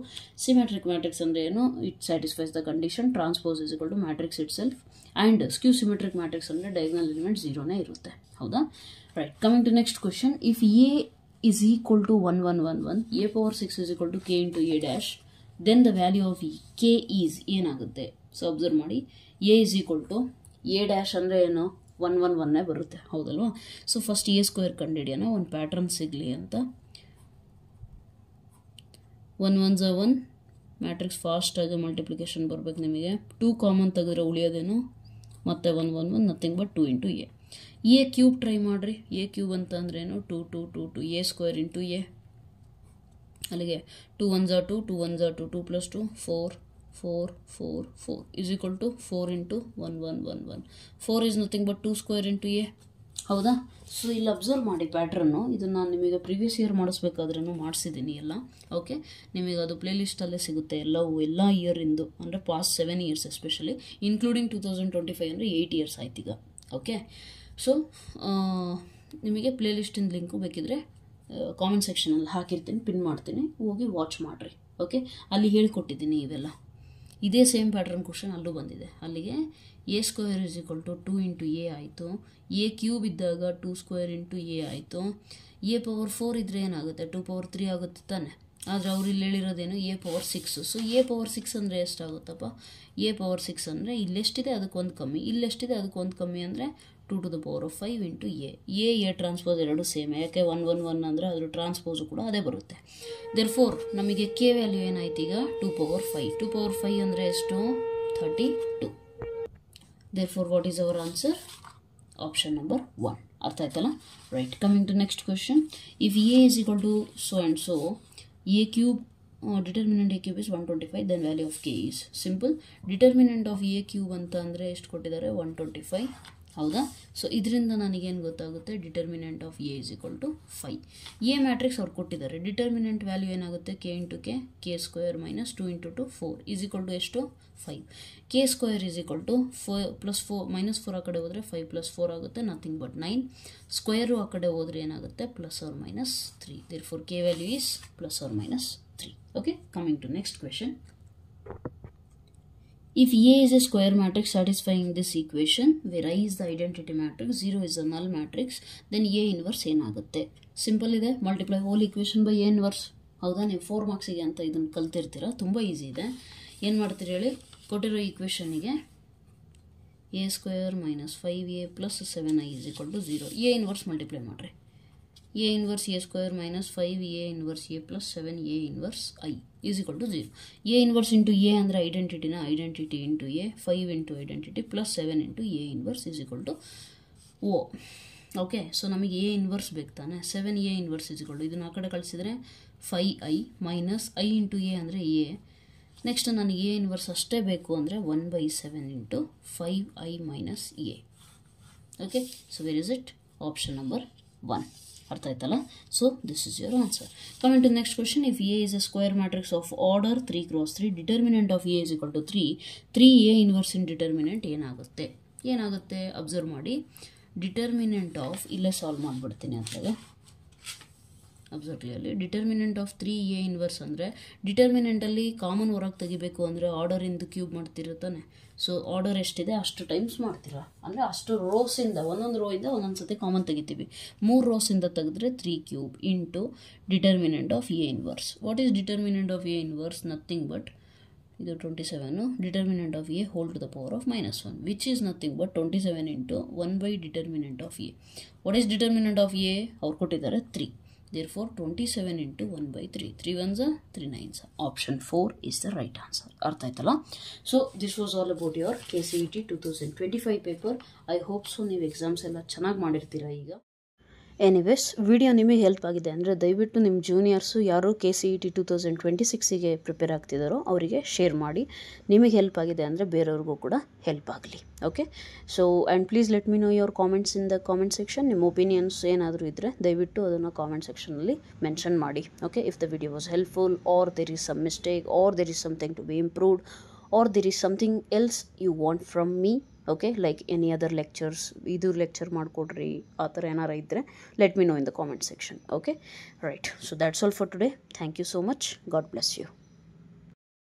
ಸಿಮೆಟ್ರಿಕ್ ಮ್ಯಾಟ್ರಿಕ್ಸ್ ಅಂದರೆ ಏನು? It satisfies the condition transpose is equal to matrix itself. And skew symmetric matrix ಅಂದರೆ ಡಯಾಗೋನಲ್ ಎಲಿಮೆಂಟ್ 0ನೇ ಇರುತ್ತೆ. ಹೌದಾ? Right. Coming to next question. If A is equal to 1 1 1 1, a power 6 is equal to k into a dash, then the value of k is ಏನಾಗುತ್ತೆ? So observe ಮಾಡಿ, a is equal to a dash ಅಂದರೆ ಏನು? 1 1 1 ಬರುತ್ತೆ. ಹೌದಲ್ವಾ? So first a square ಕಂಡುಹಿಡಿಯೋಣ, ಒಂದು pattern ಸಿಗಲಿ ಅಂತ. 1 1 1 ಮ್ಯಾಟ್ರಿಕ್ಸ್ ಫಾಸ್ಟಾಗಿ ಮಲ್ಟಿಪ್ಲಿಕೇಶನ್ ಬರಬೇಕು ನಿಮಗೆ. 2 ಕಾಮನ್ ತೆಗೆದ್ರೆ ಉಳಿಯೋದೇನು? ಮತ್ತೆ 1 1 1 nothing but 2 into A. A cube try ಮಾಡಿರಿ. ಎ ಕ್ಯೂಬ್ ಅಂತ ಅಂದ್ರೇನು? 2 2 2 2 ಎ ಸ್ಕ್ವೇರ್ ಇಂಟು ಎ. ಅಲ್ಲಿಗೆ 2 1 2 2 1 2 2 plus 2 4 4 4 4 is equal to 4 into 1 1 1 1. 4 is nothing but 2 square into A. ಹೌದಾ? ಸೊ ಇಲ್ಲಿ ಅಬ್ಸರ್ವ್ ಮಾಡಿ ಪ್ಯಾಟ್ರನ್ನು. ಇದನ್ನು ನಾನು ನಿಮಗೆ ಪ್ರೀವಿಯಸ್ ಇಯರ್ ಮಾಡಿಸ್ಬೇಕಾದ್ರೂ ಮಾಡಿಸಿದ್ದೀನಿ ಎಲ್ಲ. ಓಕೆ, ನಿಮಗೆ ಅದು ಪ್ಲೇಲಿಸ್ಟಲ್ಲೇ ಸಿಗುತ್ತೆ ಎಲ್ಲ ಇಯರಿಂದು, ಅಂದರೆ ಪಾಸ್ಟ್ 7 ಇಯರ್ಸ್ ಎಸ್ಪೆಷಲಿ, ಇನ್ಕ್ಲೂಡಿಂಗ್ 2025 ಅಂದರೆ 8 ಇಯರ್ಸ್ ಆಯ್ತು ಈಗ. ಓಕೆ, ಸೊ ನಿಮಗೆ ಪ್ಲೇಲಿಸ್ಟಿನ ಲಿಂಕು ಬೇಕಿದ್ರೆ ಕಾಮೆಂಟ್ ಸೆಕ್ಷನಲ್ಲಿ ಹಾಕಿರ್ತೀನಿ, ಪಿನ್ ಮಾಡ್ತೀನಿ, ಹೋಗಿ ವಾಚ್ ಮಾಡಿರಿ. ಓಕೆ, ಅಲ್ಲಿ ಹೇಳ್ಕೊಟ್ಟಿದ್ದೀನಿ ಇವೆಲ್ಲ. ಇದೇ ಸೇಮ್ ಪ್ಯಾಟ್ರನ್ ಕ್ವಶನ್ ಅಲ್ಲೂ ಬಂದಿದೆ. ಅಲ್ಲಿಗೆ A square is equal to 2 into A ಆಯಿತು. ಎ ಕ್ಯೂಬ್ ಇದ್ದಾಗ 2 ಸ್ಕ್ವೇರ್ ಇಂಟು ಎ ಆಯಿತು. ಎ ಪವರ್ 4 ಇದ್ದರೆ ಏನಾಗುತ್ತೆ? 2 ಪವರ್ 3 ಆಗುತ್ತೆ ತಾನೆ. ಆದರೆ ಅವ್ರು ಇಲ್ಲಿ ಹೇಳಿರೋದೇನು? A power 6. So A power 6 ಅಂದರೆ ಎಷ್ಟಾಗುತ್ತಪ್ಪ? ಎ ಪವರ್ 6 ಅಂದರೆ ಇಲ್ಲೆಷ್ಟಿದೆ ಅದಕ್ಕೊಂದು ಕಮ್ಮಿ, ಇಲ್ಲೆಷ್ಟಿದೆ ಅದಕ್ಕೊಂದು ಕಮ್ಮಿ ಅಂದರೆ 2 to the power of 5 into A transpose ಎರಡು ಸೇಮ್. ಯಾಕೆ 1 1 1 ಅಂದರೆ ಅದ್ರ ಟ್ರಾನ್ಸ್ಪೋಸು ಕೂಡ ಅದೇ ಬರುತ್ತೆ. ದೇರ್ಫೋರ್ ನಮಗೆ ಕೆ ವ್ಯಾಲ್ಯೂ ಏನಾಯ್ತು ಈಗ? 2 ಪವರ್ 5. 2 ಪವರ್ 5 ಅಂದರೆ ಎಷ್ಟು? 32. Therefore what is our answer? Option number 1. ಅರ್ಥ ಆಯ್ತಲ್ಲ? Right. Coming to next question. If A is equal to so and so, A cube determinant a cube is 125, then value of k is simple. Determinant of a cube ಅಂತ ಅಂದರೆ ಎಷ್ಟು ಕೊಟ್ಟಿದ್ದಾರೆ? 125. ಹೌದಾ? So ಇದರಿಂದ ನನಗೇನು ಗೊತ್ತಾಗುತ್ತೆ? Determinant of A is equal to 5. A matrix ಅವ್ರು ಕೊಟ್ಟಿದ್ದಾರೆ. ಡಿಟರ್ಮಿನೆಂಟ್ ವ್ಯಾಲ್ಯೂ ಏನಾಗುತ್ತೆ? K into K square minus 2 into 2 4 is equal to ಎಷ್ಟು? 5. K square is equal to 4 plus 4 minus 4 ಆ ಕಡೆ ಹೋದರೆ 5 ಪ್ಲಸ್ 4 ಆಗುತ್ತೆ, ನಥಿಂಗ್ ಬಟ್ 9. ಸ್ಕ್ವೇರು ಆ ಕಡೆ ಹೋದರೆ ಏನಾಗುತ್ತೆ? Plus or minus 3. Therefore K value is plus or minus 3. Okay, coming to next question. If A is a square matrix satisfying this equation, where I is the identity matrix, 0 is the null matrix, then A inverse ಏನಾಗುತ್ತೆ? Simple ಇದೆ. Multiply whole equation by A inverse. ಹೌದಾ? ನೀವು 4 ಮಾರ್ಕ್ಸಿಗೆ ಅಂತ ಇದನ್ನು ಕಲ್ತಿರ್ತೀರ, ತುಂಬ easy ಇದೆ. ಏನು ಮಾಡ್ತೀರಿ ಹೇಳಿ? ಕೊಟ್ಟಿರೋ ಈಕ್ವೇಷನಿಗೆ a square minus 5a plus 7i is equal to 0. A inverse multiply ಮಾಡಿರಿ. a inverse a square minus 5a inverse a plus 7a inverse I is equal to 0. a inverse into a ಅಂದರೆ ಐಡೆಂಟಿಟಿನ identity into a, 5 into identity plus 7 into a inverse is equal to O. Okay, so ನಮಗೆ a inverse ಬೇಕು ತಾನೆ. 7a inverse is equal to, ಇದನ್ನು ಆ ಕಡೆ ಕಳಿಸಿದರೆ 5i minus i into a ಅಂದರೆ a. ನೆಕ್ಸ್ಟ್ ನನಗೆ a inverse ಅಷ್ಟೇ ಬೇಕು ಅಂದರೆ 1/7 ಇಂಟು 5i ಮೈನಸ್ a. Okay, so where is it? Option number 1. ಅರ್ಥ ಆಯ್ತಲ್ಲ? So this is your answer. Coming to next question. If A is a square matrix of order 3x3, determinant of A is equal to 3a inverse in determinant ಏನಾಗುತ್ತೆ? Observe ಮಾಡಿ. Determinant of, ಇಲ್ಲೇ solve ಮಾಡಿಬಿಡ್ತೀನಿ ಅಂತಂದರೆ observe clearly. Determinant of 3a inverse ಅಂದರೆ ಡಿಟರ್ಮಿನೆಂಟಲ್ಲಿ common ಹೊರಗೆ ತೆಗಿಬೇಕು ಅಂದರೆ ಆರ್ಡರಿಂದ cube ಮಾಡ್ತಿರುತ್ತಾನೆ. So order ಎಷ್ಟಿದೆ ಅಷ್ಟು ಟೈಮ್ಸ್ ಮಾಡ್ತೀರಾ, ಅಂದರೆ ಅಷ್ಟು ರೋಸಿಂದ ಒಂದೊಂದು ರೋಯಿಂದ ಒಂದೊಂದು ಸತಿ ಕಾಮನ್ ತೆಗಿತೀವಿ. 3 ರೋಸಿಂದ ತೆಗೆದ್ರೆ 3 cube into determinant of A inverse. What is determinant of A inverse? Nothing but ಇದು 27 determinant of A whole to the power of -1, which is nothing but 27 into 1 determinant of A. What is determinant of A? ಅವ್ರು ಕೊಟ್ಟಿದ್ದಾರೆ 3. Therefore 27 into 1/3. 3 1s are 3 9s. Option 4 is the right answer. ಅರ್ಥ ಆಯ್ತಲ್ಲ? So this was all about your KCET 2025 paper. I hope so ನೀವು exams ಎಲ್ಲ ಚೆನ್ನಾಗಿ ಮಾಡಿರ್ತೀರಾ ಈಗ. Anyways, video ನಿಮಗೆ help ಆಗಿದೆ ಅಂದರೆ ದಯವಿಟ್ಟು ನಿಮ್ಮ ಜೂನಿಯರ್ಸು ಯಾರು KCET 2026ಗೆ ಪ್ರಿಪೇರ್ ಆಗ್ತಿದ್ದಾರೋ ಅವರಿಗೆ ಶೇರ್ ಮಾಡಿ. ನಿಮಗೆ ಹೆಲ್ಪ್ ಆಗಿದೆ ಅಂದರೆ ಬೇರೆಯವ್ರಿಗೂ ಕೂಡ ಹೆಲ್ಪ್ ಆಗಲಿ. Okay, so and please let me know your comments in the comment section. ನಿಮ್ಮ ಒಪಿನಿಯನ್ಸ್ ಏನಾದರೂ ಇದ್ದರೆ ದಯವಿಟ್ಟು ಅದನ್ನು ಕಾಮೆಂಟ್ ಸೆಕ್ಷನಲ್ಲಿ ಮೆನ್ಷನ್ ಮಾಡಿ. Okay, if the video was helpful or there is some mistake or there is something to be improved or there is something else you want from me, okay, like any other lectures, ಇದು lecture ಮಾಡಿಕೊಡ್ರಿ ಆ ಥರ ಏನಾರು ಇದ್ದರೆ let me know in the comment section. Okay, right. So that's all for today. Thank you so much. God bless you.